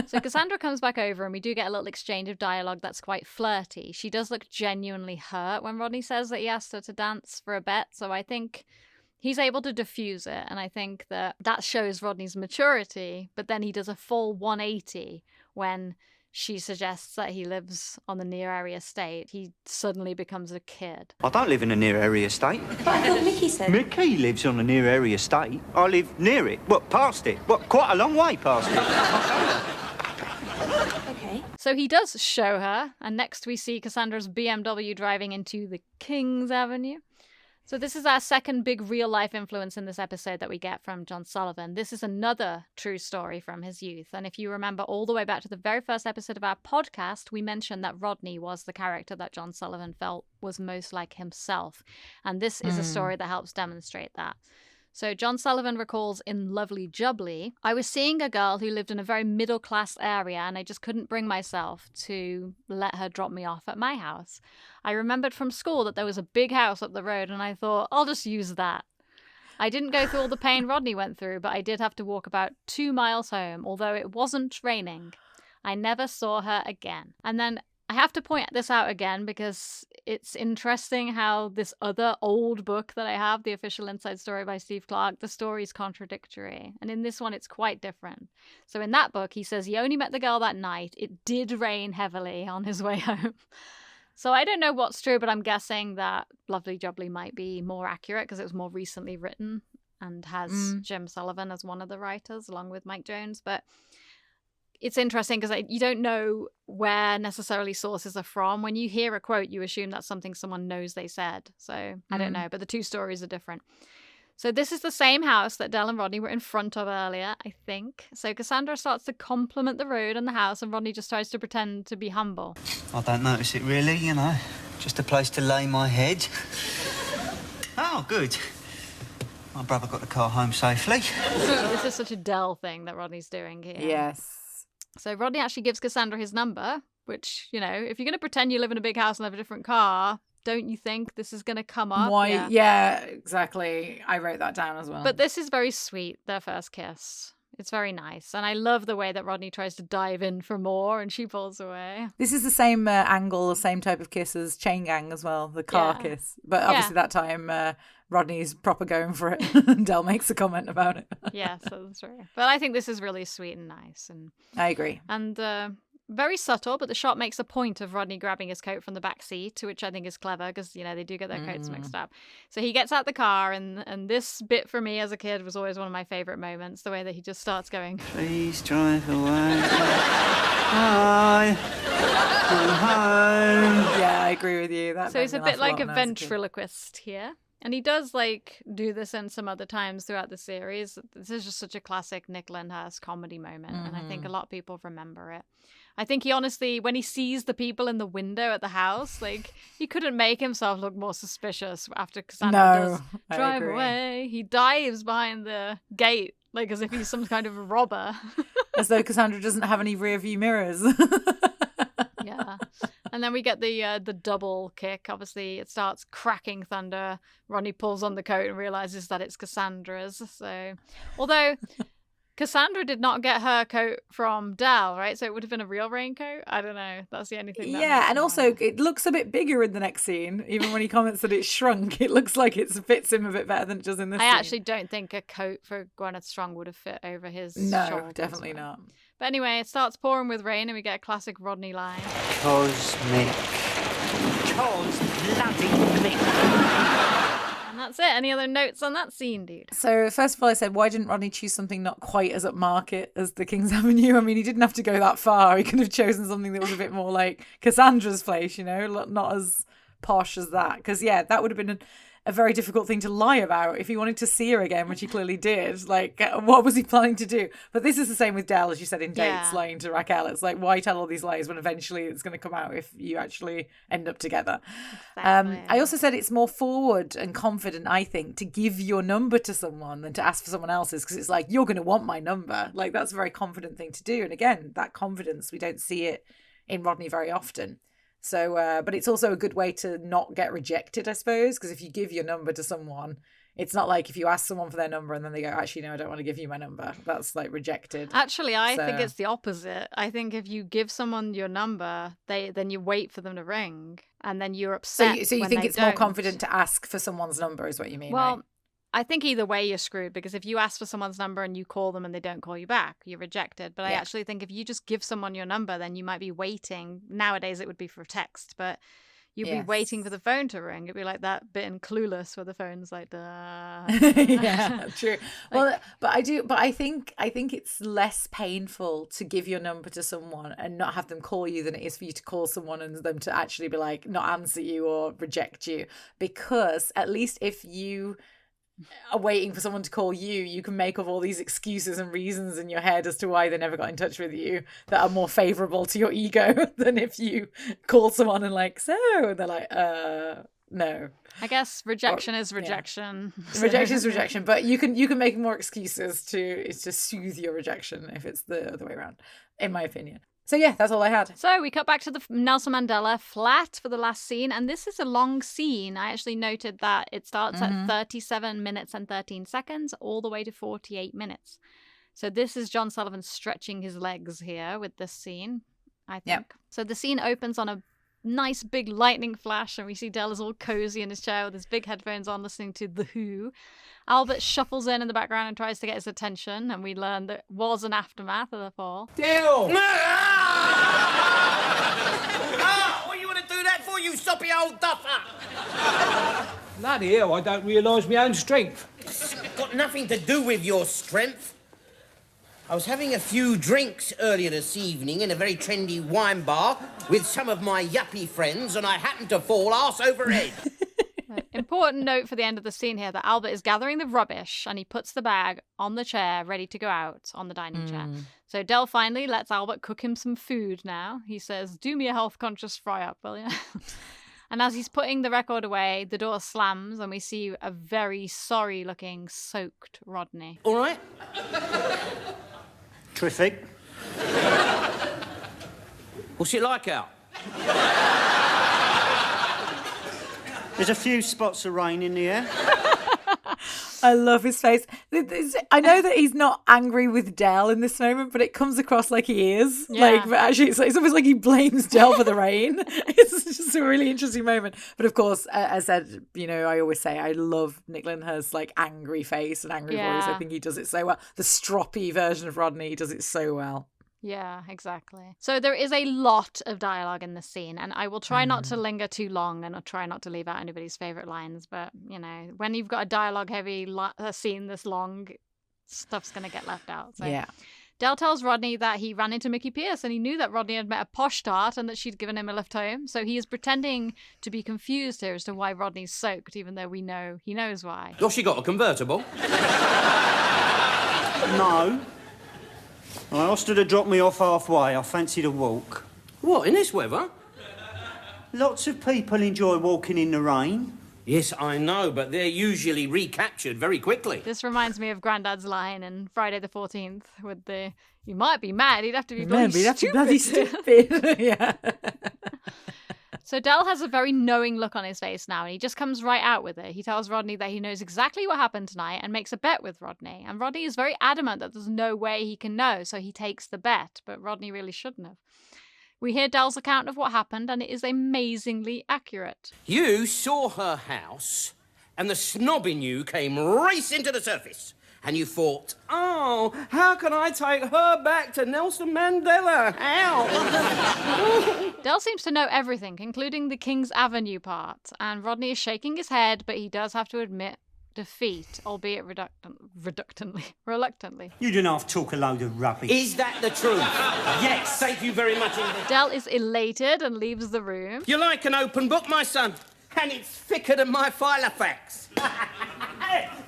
So Cassandra comes back over and we do get a little exchange of dialogue that's quite flirty. She does look genuinely hurt when Rodney says that he asked her to dance for a bet. So I think he's able to diffuse it. And I think that shows Rodney's maturity. But then he does a full 180 when she suggests that he lives on the near area estate. He suddenly becomes a kid. I don't live in a near area estate. I thought Mickey said. Mickey lives on a near area estate. I live near it. What, past it? What, quite a long way past it. Okay. So he does show her, and next we see Cassandra's BMW driving into the King's Avenue. So this is our second big real-life influence in this episode that we get from John Sullivan. This is another true story from his youth. And if you remember all the way back to the very first episode of our podcast, we mentioned that Rodney was the character that John Sullivan felt was most like himself. And this is a story that helps demonstrate that. So John Sullivan recalls in lovely Jubbly, I was seeing a girl who lived in a very middle-class area and I just couldn't bring myself to let her drop me off at my house. I remembered from school that there was a big house up the road and I thought, I'll just use that. I didn't go through all the pain Rodney went through, but I did have to walk about 2 miles home, although it wasn't raining. I never saw her again. And then I have to point this out again because it's interesting how this other old book that I have, The Official Inside Story by Steve Clark, the story is contradictory. And in this one, it's quite different. So in that book, he says he only met the girl that night. It did rain heavily on his way home. So I don't know what's true, but I'm guessing that Lovely Jubbly might be more accurate because it was more recently written and has Jim Sullivan as one of the writers along with Mike Jones. But it's interesting because you don't know where necessarily sources are from. When you hear a quote, you assume that's something someone knows they said. So I don't know, but the two stories are different. So this is the same house that Del and Rodney were in front of earlier, I think. So Cassandra starts to compliment the road and the house, and Rodney just tries to pretend to be humble. I don't notice it really, just a place to lay my head. Oh, good. My brother got the car home safely. This is such a Del thing that Rodney's doing here. Yes. So Rodney actually gives Cassandra his number, which, if you're going to pretend you live in a big house and have a different car, don't you think this is going to come up? Why? Yeah, exactly. I wrote that down as well. But this is very sweet, their first kiss. It's very nice. And I love the way that Rodney tries to dive in for more and she pulls away. This is the same angle, the same type of kiss as Chain Gang as well, the car kiss. But obviously that time Rodney's proper going for it. And Del makes a comment about it. Yes, that's true. But I think this is really sweet and nice. And I agree. And very subtle, but the shot makes a point of Rodney grabbing his coat from the back seat, which I think is clever because, they do get their coats mixed up. So he gets out the car, and this bit for me as a kid was always one of my favourite moments, the way that he just starts going, Please drive away. Bye. I'm home. Yeah, I agree with you. So he's a bit like a ventriloquist here. And he does do this in some other times throughout the series. This is just such a classic Nick Lyndhurst comedy moment, and I think a lot of people remember it. I think he honestly, when he sees the people in the window at the house, he couldn't make himself look more suspicious after Cassandra does drive away. He dives behind the gate, as if he's some kind of a robber. As though Cassandra doesn't have any rear view mirrors. Yeah. And then we get the double kick. Obviously, it starts cracking thunder. Rodney pulls on the coat and realizes that it's Cassandra's. So, although Cassandra did not get her coat from Dal, right? So it would have been a real raincoat. I don't know. That's the only thing. Yeah, and also it looks a bit bigger in the next scene. Even when he comments that it's shrunk, it looks like it fits him a bit better than it does in this. I scene. actually don't think a coat for Gwyneth Strong would have fit over his. No, definitely not. But anyway, it starts pouring with rain, and we get a classic Rodney line. Cosmic. And that's it. Any other notes on that scene, dude? So, first of all, I said, why didn't Rodney choose something not quite as upmarket as the King's Avenue? I mean, he didn't have to go that far. He could have chosen something that was a bit more like Cassandra's place, not as posh as that. Because, that would have been a very difficult thing to lie about if he wanted to see her again, which he clearly did. What was he planning to do? But this is the same with Dell, as you said in Dates, lying to Raquel. It's why tell all these lies when eventually it's going to come out if you actually end up together? Exactly. I also said it's more forward and confident, I think, to give your number to someone than to ask for someone else's, because it's you're going to want my number. That's a very confident thing to do. And again, that confidence, we don't see it in Rodney very often. So, but it's also a good way to not get rejected, I suppose, because if you give your number to someone, it's not like if you ask someone for their number and then they go, actually, no, I don't want to give you my number. That's rejected. Actually, I think it's the opposite. I think if you give someone your number, then you wait for them to ring, and then you're upset. So you think it's more confident to ask for someone's number, is what you mean? Well, right? I think either way you're screwed, because if you ask for someone's number and you call them and they don't call you back, you're rejected. But I actually think if you just give someone your number, then you might be waiting. Nowadays it would be for text, but you'd be waiting for the phone to ring. It'd be like that bit in Clueless where the phone's like, duh. Yeah, true. Well, but I think it's less painful to give your number to someone and not have them call you than it is for you to call someone and them to actually be not answer you or reject you. Because at least if you are waiting for someone to call you, you can make up all these excuses and reasons in your head as to why they never got in touch with you that are more favourable to your ego than if you call someone and and they're no. I guess rejection is rejection. Yeah. Rejection is rejection, but you can make more excuses to soothe your rejection if it's the other way around, in my opinion. So that's all I had. So we cut back to the Nelson Mandela flat for the last scene, and this is a long scene. I actually noted that it starts at 37 minutes and 13 seconds all the way to 48 minutes. So this is John Sullivan stretching his legs here with this scene, I think. Yep. So the scene opens on a nice big lightning flash, and we see Del is all cozy in his chair with his big headphones on listening to The Who. Albert shuffles in the background and tries to get his attention, and we learn that it was an aftermath of the fall. Del! What you want to do that for, you soppy old duffer? Bloody hell, I don't realise my own strength. It's got nothing to do with your strength. I was having a few drinks earlier this evening in a very trendy wine bar with some of my yuppie friends, and I happened to fall arse over head. Important note for the end of the scene here that Albert is gathering the rubbish and he puts the bag on the chair ready to go out on the dining chair. So Del finally lets Albert cook him some food now. He says, do me a health-conscious fry-up, will you? And as he's putting the record away, the door slams and we see a very sorry-looking, soaked Rodney. All right. Terrific. What's it like out? There's a few spots of rain in the air. I love his face. I know that he's not angry with Del in this moment, but it comes across like he is. Yeah. But actually, it's almost like he blames Del for the rain. It's just a really interesting moment. But of course, as I said, I always say I love Nick Lyndhurst's angry face and angry voice. I think he does it so well. The stroppy version of Rodney, he does it so well. Yeah, exactly. So there is a lot of dialogue in this scene, and I will try not to linger too long, and I'll try not to leave out anybody's favourite lines, but, you know, when you've got a dialogue-heavy scene this long, stuff's going to get left out. So. Yeah. Del tells Rodney that he ran into Mickey Pierce, and he knew that Rodney had met a posh tart and that she'd given him a lift home, so he is pretending to be confused here as to why Rodney's soaked, even though we know he knows why. Oh, she got a convertible? No. I asked her to drop me off halfway. I fancied a walk. What, in this weather? Lots of people enjoy walking in the rain. Yes, I know, but they're usually recaptured very quickly. This reminds me of Grandad's line in Friday the 14th with the, you might be mad, he'd have to be bloody stupid. Yeah. So Del has a very knowing look on his face now, and he just comes right out with it. He tells Rodney that he knows exactly what happened tonight and makes a bet with Rodney. And Rodney is very adamant that there's no way he can know, so he takes the bet, but Rodney really shouldn't have. We hear Del's account of what happened, and it is amazingly accurate. You saw her house, and the snob in you came racing to the surface. And you thought, oh, how can I take her back to Nelson Mandela? How? Del seems to know everything, including the King's Avenue part, and Rodney is shaking his head, but he does have to admit defeat, albeit reluctantly. You didn't have to talk a load of rubbish. Is that the truth? Yes, thank you very much indeed. Del is elated and leaves the room. You're like an open book, my son, and it's thicker than my Filofax.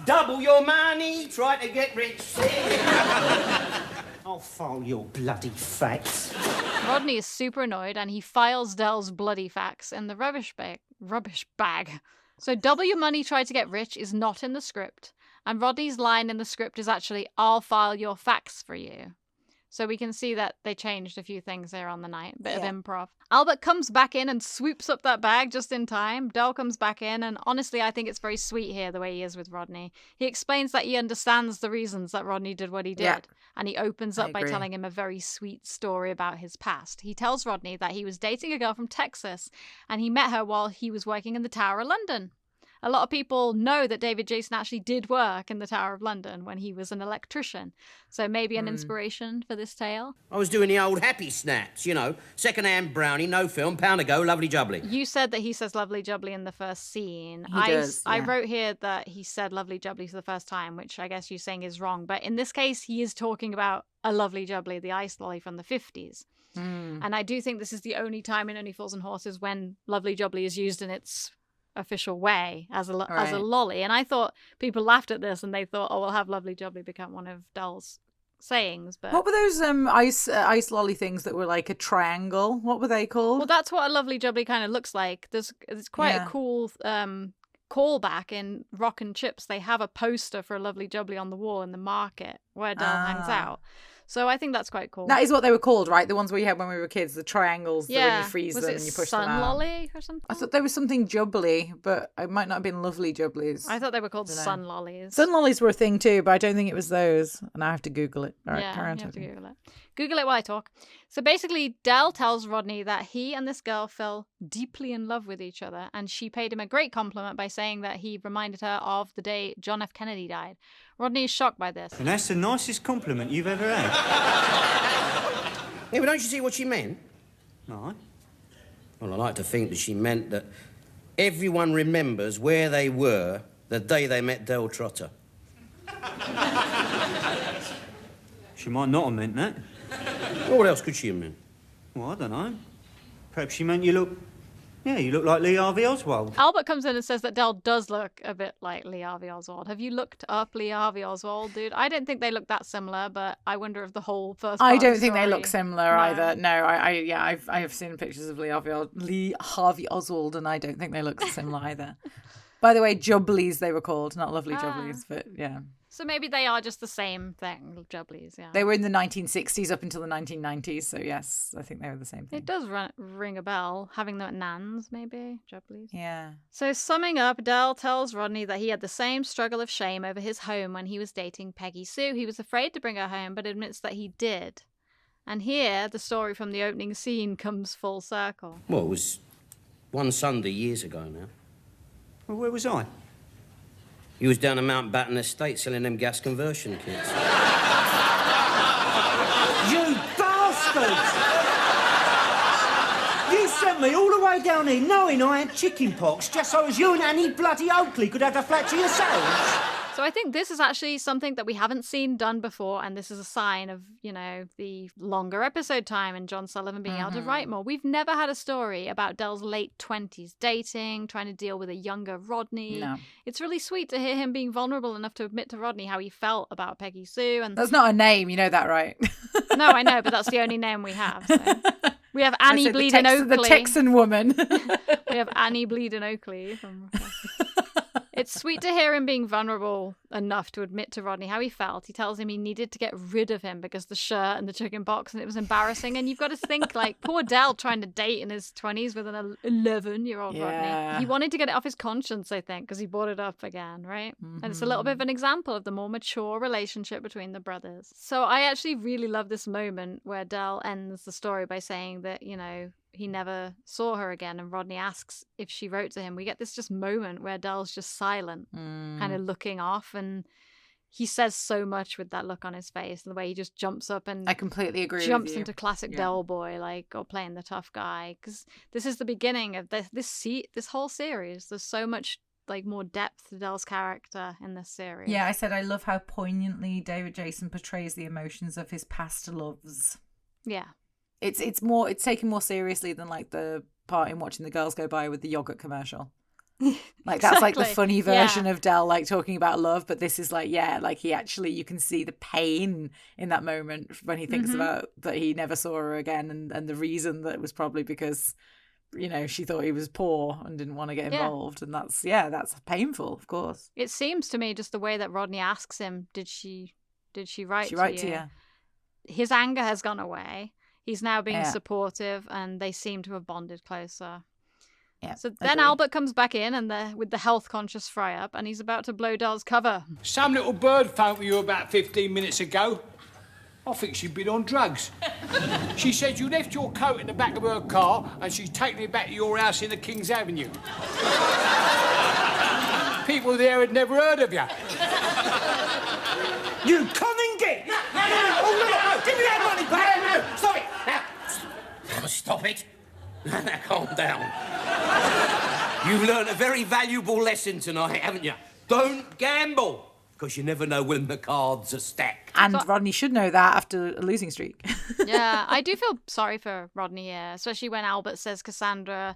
Double your money, try to get rich. I'll file your bloody facts. Rodney is super annoyed, and he files Del's bloody facts in the rubbish bag. So double your money, try to get rich is not in the script, and Rodney's line in the script is actually, I'll file your facts for you. So we can see that they changed a few things there on the night. Bit of improv. Albert comes back in and swoops up that bag just in time. Del comes back in, and honestly, I think it's very sweet here, the way he is with Rodney. He explains that he understands the reasons that Rodney did what he did. And he opens up by telling him a very sweet story about his past. He tells Rodney that he was dating a girl from Texas, and he met her while he was working in the Tower of London. A lot of people know that David Jason actually did work in the Tower of London when he was an electrician. So maybe an inspiration for this tale. I was doing the old happy snaps, you know, second-hand brownie, no film, pound ago, lovely jubbly. You said that he says lovely jubbly in the first scene. Does, I wrote here that he said lovely jubbly for the first time, which I guess you're saying is wrong. But in this case, he is talking about a lovely jubbly, the ice lolly from the 50s. And I do think this is the only time in Only Fools and Horses when lovely jubbly is used in its official way as a lolly. And I thought people laughed at this and they thought, oh, we'll have lovely jubbly become one of Del's sayings. But what were those ice lolly things that were like a triangle? What were they called? Well, that's what a lovely jubbly kind of looks like. It's quite a cool callback in Rock and Chips. They have a poster for a lovely jubbly on the wall in the market where Del hangs out. So I think that's quite cool. That is what they were called, right? The ones we had when we were kids, the triangles, yeah. when you freeze them and you push them out. Sun lolly or something? I thought there was something jubbly, but it might not have been lovely jubblies. I thought they were called sun lollies. Sun lollies were a thing too, but I don't think it was those. And I have to Google it. All right, yeah, carry on you have to talking. Google it. Google it while I talk. So basically, Del tells Rodney that he and this girl fell deeply in love with each other, and she paid him a great compliment by saying that he reminded her of the day John F. Kennedy died. Rodney is shocked by this. And that's the nicest compliment you've ever had. Yeah, but don't you see what she meant? No. Well, I like to think that she meant that everyone remembers where they were the day they met Del Trotter. She might not have meant that. Well, what else could she have meant? Well, I don't know. Perhaps she meant you look like Lee Harvey Oswald. Albert comes in and says that Del does look a bit like Lee Harvey Oswald. Have you looked up Lee Harvey Oswald, dude? I don't think they look that similar, but I wonder if the whole first part I of don't the think they story- look similar either. No, I have seen pictures of Lee Harvey Oswald, and I don't think they look similar either. By the way, Jubblies they were called, not Lovely Jubblies, but yeah. So maybe they are just the same thing, Jubblies, yeah. They were in the 1960s up until the 1990s, so yes, I think they were the same thing. It does ring a bell, having them at Nan's, maybe, Jubblies. Yeah. So summing up, Del tells Rodney that he had the same struggle of shame over his home when he was dating Peggy Sue. He was afraid to bring her home, but admits that he did. And here, the story from the opening scene comes full circle. Well, it was one Sunday years ago now. Well, where was I? You was down at Mountbatten Estate selling them gas conversion kits. You bastard! bastards! You sent me all the way down here knowing I had chicken pox just so as you and Annie bloody Oakley could have the flat to yourselves. So I think this is actually something that we haven't seen done before, and this is a sign of, you know, the longer episode time and John Sullivan being able to write more. We've never had a story about Del's late 20s dating, trying to deal with a younger Rodney. No. It's really sweet to hear him being vulnerable enough to admit to Rodney how he felt about Peggy Sue. And That's not a name, you know that, right? No, I know, but that's the only name we have. So. We have Annie Bleeding Oakley. The Texan woman. We have Annie Bleeding Oakley from... It's sweet to hear him being vulnerable enough to admit to Rodney how he felt. He tells him he needed to get rid of him because the shirt and the chicken pox, and it was embarrassing. And you've got to think, like, poor Del trying to date in his 20s with an 11-year-old Rodney. He wanted to get it off his conscience, I think, because he brought it up again, right? And it's a little bit of an example of the more mature relationship between the brothers. So I actually really love this moment where Del ends the story by saying that, you know, he never saw her again, and Rodney asks if she wrote to him. We get this just moment where Del's just silent, kind of looking off, and he says so much with that look on his face, and the way he just jumps up and I completely agree jumps with you. into classic Del boy, like, or playing the tough guy, because this is the beginning of this whole series. There's so much like more depth to Del's character in this series. Yeah, I said I love how poignantly David Jason portrays the emotions of his past loves. Yeah. It's taken more seriously than like the part in Watching the Girls Go By with the yogurt commercial. Like that's like the funny version of Del like talking about love, but this is like, yeah, like he actually, you can see the pain in that moment when he thinks about that he never saw her again, and the reason that was probably because, you know, she thought he was poor and didn't want to get involved, and that's painful, of course. It seems to me just the way that Rodney asks him, did she write to you? His anger has gone away. He's now being supportive, and they seem to have bonded closer. Yeah. So then Albert comes back in and with the health-conscious fry-up, and he's about to blow Del's cover. Some little bird phoned you about 15 minutes ago. I think she'd been on drugs. She said you left your coat in the back of her car, and she's taken it back to your house in the King's Avenue. People there had never heard of you. You come and get! No, give me that money back! No, stop it! Now, stop it. Now, calm down. You've learned a very valuable lesson tonight, haven't you? Don't gamble, because you never know when the cards are stacked. And Rodney should know that after a losing streak. Yeah, I do feel sorry for Rodney here, especially when Albert says that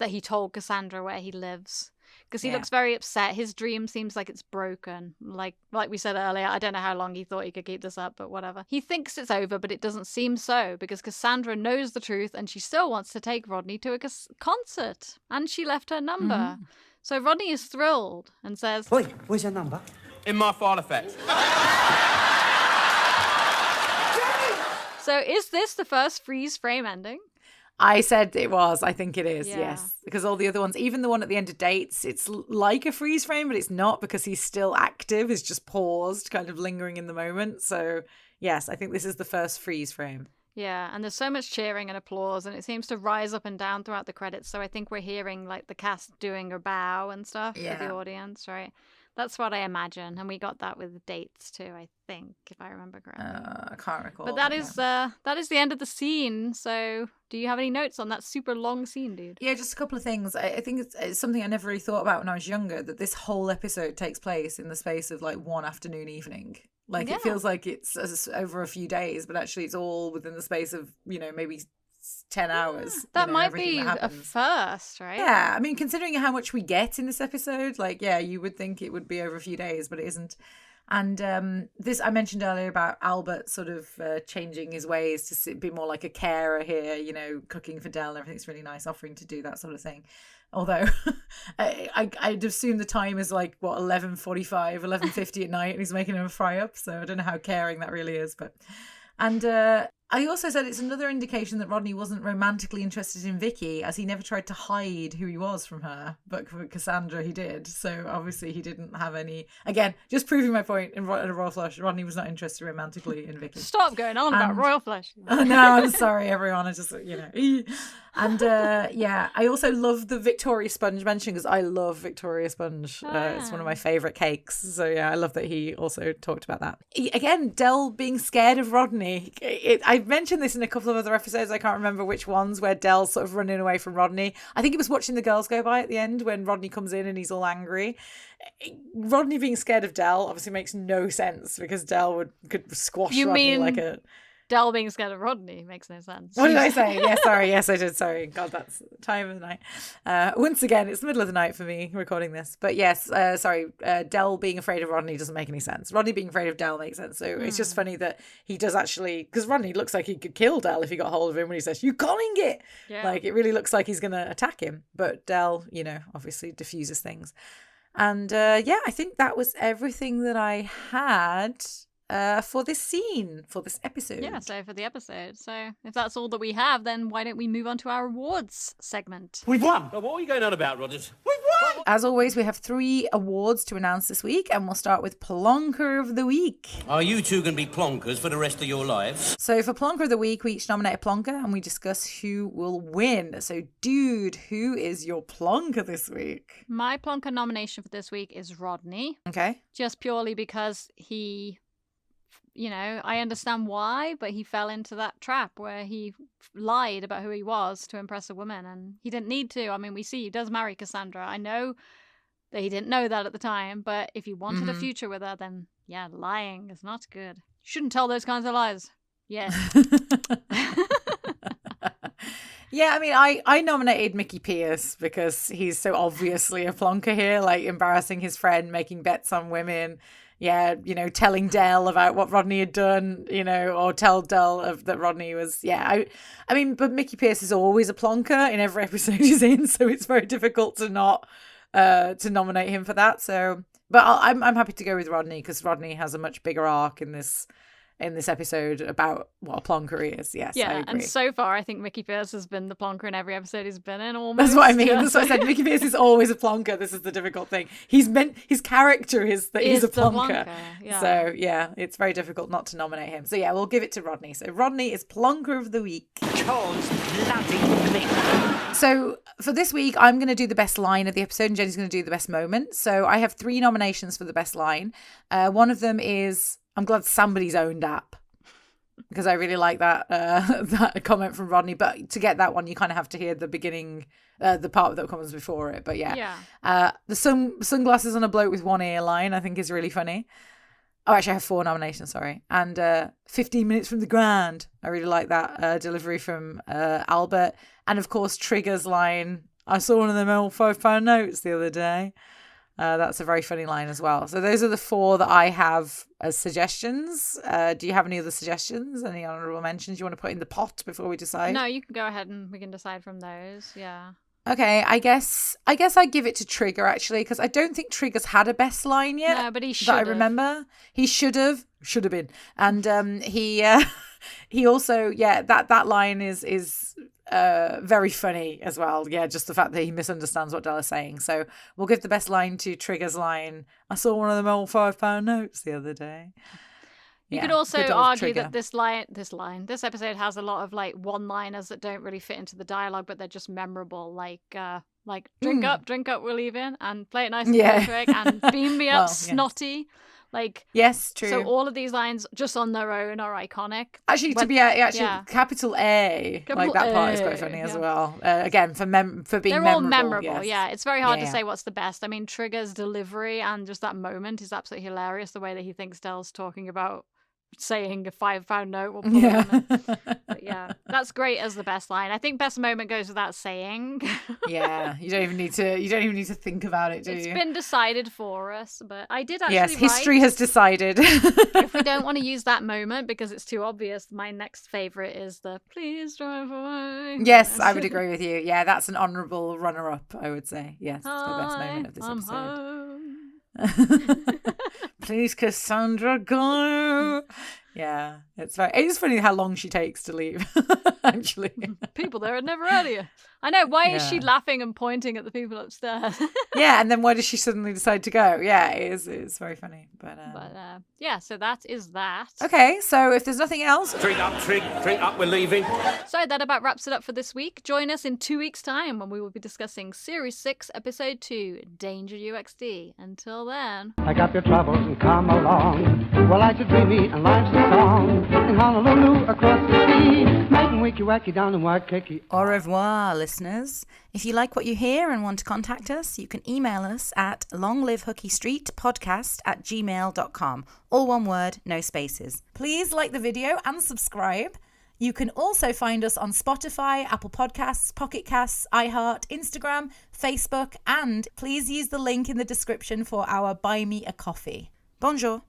he told Cassandra where he lives. Because he looks very upset. His dream seems like it's broken. Like we said earlier, I don't know how long he thought he could keep this up, but whatever. He thinks it's over, but it doesn't seem so, because Cassandra knows the truth and she still wants to take Rodney to a concert. And she left her number. So Rodney is thrilled and says... Wait, where's her number? In my file effect. So is this the first freeze frame ending? I said it was. I think it is, yes. Because all the other ones, even the one at the end of Dates, it's like a freeze frame, but it's not, because he's still active. It's just paused, kind of lingering in the moment. So, yes, I think this is the first freeze frame. Yeah, and there's so much cheering and applause, and it seems to rise up and down throughout the credits. So I think we're hearing like the cast doing a bow and stuff for the audience, right? That's what I imagine, and we got that with Dates too, I think, if I remember correctly. I can't recall. But that is the end of the scene. So, do you have any notes on that super long scene, dude? Yeah, just a couple of things. I think it's something I never really thought about when I was younger, that this whole episode takes place in the space of like one afternoon evening. Like it feels like it's over a few days, but actually it's all within the space of, you know, maybe 10 hours. That might be a first, right? Yeah, I mean, considering how much we get in this episode, like, yeah, you would think it would be over a few days, but it isn't. And this, I mentioned earlier about Albert sort of changing his ways to be more like a carer here, you know, cooking for Del and everything's really nice, offering to do that sort of thing. Although I'd assume the time is like, what, 11:45, 11:50 at night, and he's making him a fry-up, so I don't know how caring that really is, but... And I also said it's another indication that Rodney wasn't romantically interested in Vicky, as he never tried to hide who he was from her. But for Cassandra, he did. So obviously he didn't have any... Again, just proving my point, in a Royal Flush, Rodney was not interested romantically in Vicky. Stop going on about Royal Flush. No, I'm sorry, everyone. I just, you know... And I also love the Victoria Sponge mention because I love Victoria Sponge. It's one of my favourite cakes. So yeah, I love that he also talked about that. Again, Del being scared of Rodney. I've mentioned this in a couple of other episodes. I can't remember which ones where Del's sort of running away from Rodney. I think it was watching the girls go by at the end when Rodney comes in and he's all angry. Rodney being scared of Del obviously makes no sense because Del could squash Rodney like a... Del being scared of Rodney makes no sense. What did I say? Yes, I did. Sorry. God, that's the time of the night. Once again, it's the middle of the night for me recording this. But yes, Del being afraid of Rodney doesn't make any sense. Rodney being afraid of Del makes sense. So it's just funny that he does actually, because Rodney looks like he could kill Del if he got hold of him when he says, "You calling it?" Yeah. Like, it really looks like he's going to attack him. But Del, obviously diffuses things. And I think that was everything that I had for this scene, for this episode. Yeah, so for the episode. So if that's all that we have, then why don't we move on to our awards segment? We've won! Well, what are you going on about, Rodders? We've won! As always, we have 3 awards to announce this week, and we'll start with Plonker of the Week. Are you two going to be plonkers for the rest of your lives? So for Plonker of the Week, we each nominate a plonker, and we discuss who will win. So, dude, who is your plonker this week? My plonker nomination for this week is Rodney. Okay. Just purely because he... I understand why, but he fell into that trap where he lied about who he was to impress a woman, and he didn't need to. I mean, we see he does marry Cassandra. I know that he didn't know that at the time, but if he wanted a future with her, then, yeah, lying is not good. You shouldn't tell those kinds of lies. Yes. Yeah, I mean, I nominated Mickey Pierce because he's so obviously a plonker here, like embarrassing his friend, making bets on women. Yeah, telling Del about what Rodney had done, or tell Del that Rodney was, I mean, but Mickey Pierce is always a plonker in every episode he's in, so it's very difficult to not, to nominate him for that. So, but I'm happy to go with Rodney because Rodney has a much bigger arc in this episode about what a plonker he is. Yes, I agree. And so far I think Mickey Pierce has been the plonker in every episode he's been in almost. That's what I mean. That's what I said. Mickey Pierce is always a plonker. This is the difficult thing. His character is that he's a plonker. Yeah. So yeah, it's very difficult not to nominate him. So yeah, we'll give it to Rodney. So Rodney is plonker of the week. Cause bloody Mick. So for this week, I'm going to do the best line of the episode and Jenny's going to do the best moment. So I have 3 nominations for the best line. One of them is, I'm glad somebody's owned app, because I really like that that comment from Rodney. But to get that one, you kind of have to hear the beginning, the part that comes before it. But yeah. The sunglasses on a bloke with one ear line, I think is really funny. Oh, actually, I have 4 nominations, sorry. And 15 minutes from the grand. I really like that delivery from Albert. And of course, Trigger's line, I saw one of them old £5 notes the other day. That's a very funny line as well. So those are the 4 that I have as suggestions. Do you have any other suggestions? Any honourable mentions you want to put in the pot before we decide? No, you can go ahead and we can decide from those. Yeah. Okay, I guess I'd give it to Trigger actually, because I don't think Trigger's had a best line yet. No, but he should. That I remember, he should have been, and he also that line is very funny as well. Yeah, just the fact that he misunderstands what Della's saying. So we'll give the best line to Trigger's line. I saw one of them old £5 notes the other day. You could also argue that this episode has a lot of like one-liners that don't really fit into the dialogue, but they're just memorable. Like drink up, we're leaving, and play it nice and quick, and beam me up, snotty. Like, yes, true. So all of these lines just on their own are iconic. Actually, capital A, like that part is quite funny as well. Again, for being they're memorable. All memorable. Yes. Yeah, it's very hard to say what's the best. I mean, Trigger's delivery and just that moment is absolutely hilarious. The way that he thinks Del's talking about saying a £5 note will pull him. But yeah, that's great as the best line. I think best moment goes without saying. Yeah, you don't even need to think about it, do you? It's been decided for us, but I did actually Yes, history has decided. If we don't want to use that moment because it's too obvious, my next favourite is the please drive away. Yes, I would agree with you. Yeah, that's an honourable runner-up, I would say. Yes, it's the best moment of this episode. Please, Cassandra, go. Yeah, it's funny how long she takes to leave. actually. People there had never heard of you. I know. Why is she Yeah. laughing and pointing at the people upstairs? Yeah, and then why does she suddenly decide to go? Yeah, it's very funny. But yeah, so that is that. okay, so if there's nothing else, Drink up, Trig. Drink up, we're leaving. So that about wraps it up for this week. Join us in 2 weeks' time when we will be discussing Series 6, Episode 2, Danger UXD. Until then. Pack up your troubles and come along. Well, life's a dreamy and life's a song. In Honolulu across the sea, making wiki wacky down in Waikiki. au revoir, listeners. If you like what you hear and want to contact us, you can email us at longlivehookystreetpodcast@gmail.com. All one word, no spaces. Please like the video and subscribe. You can also find us on Spotify, Apple Podcasts, Pocket Casts, iHeart, Instagram, Facebook, and please use the link in the description for our Buy Me a Coffee. Bonjour.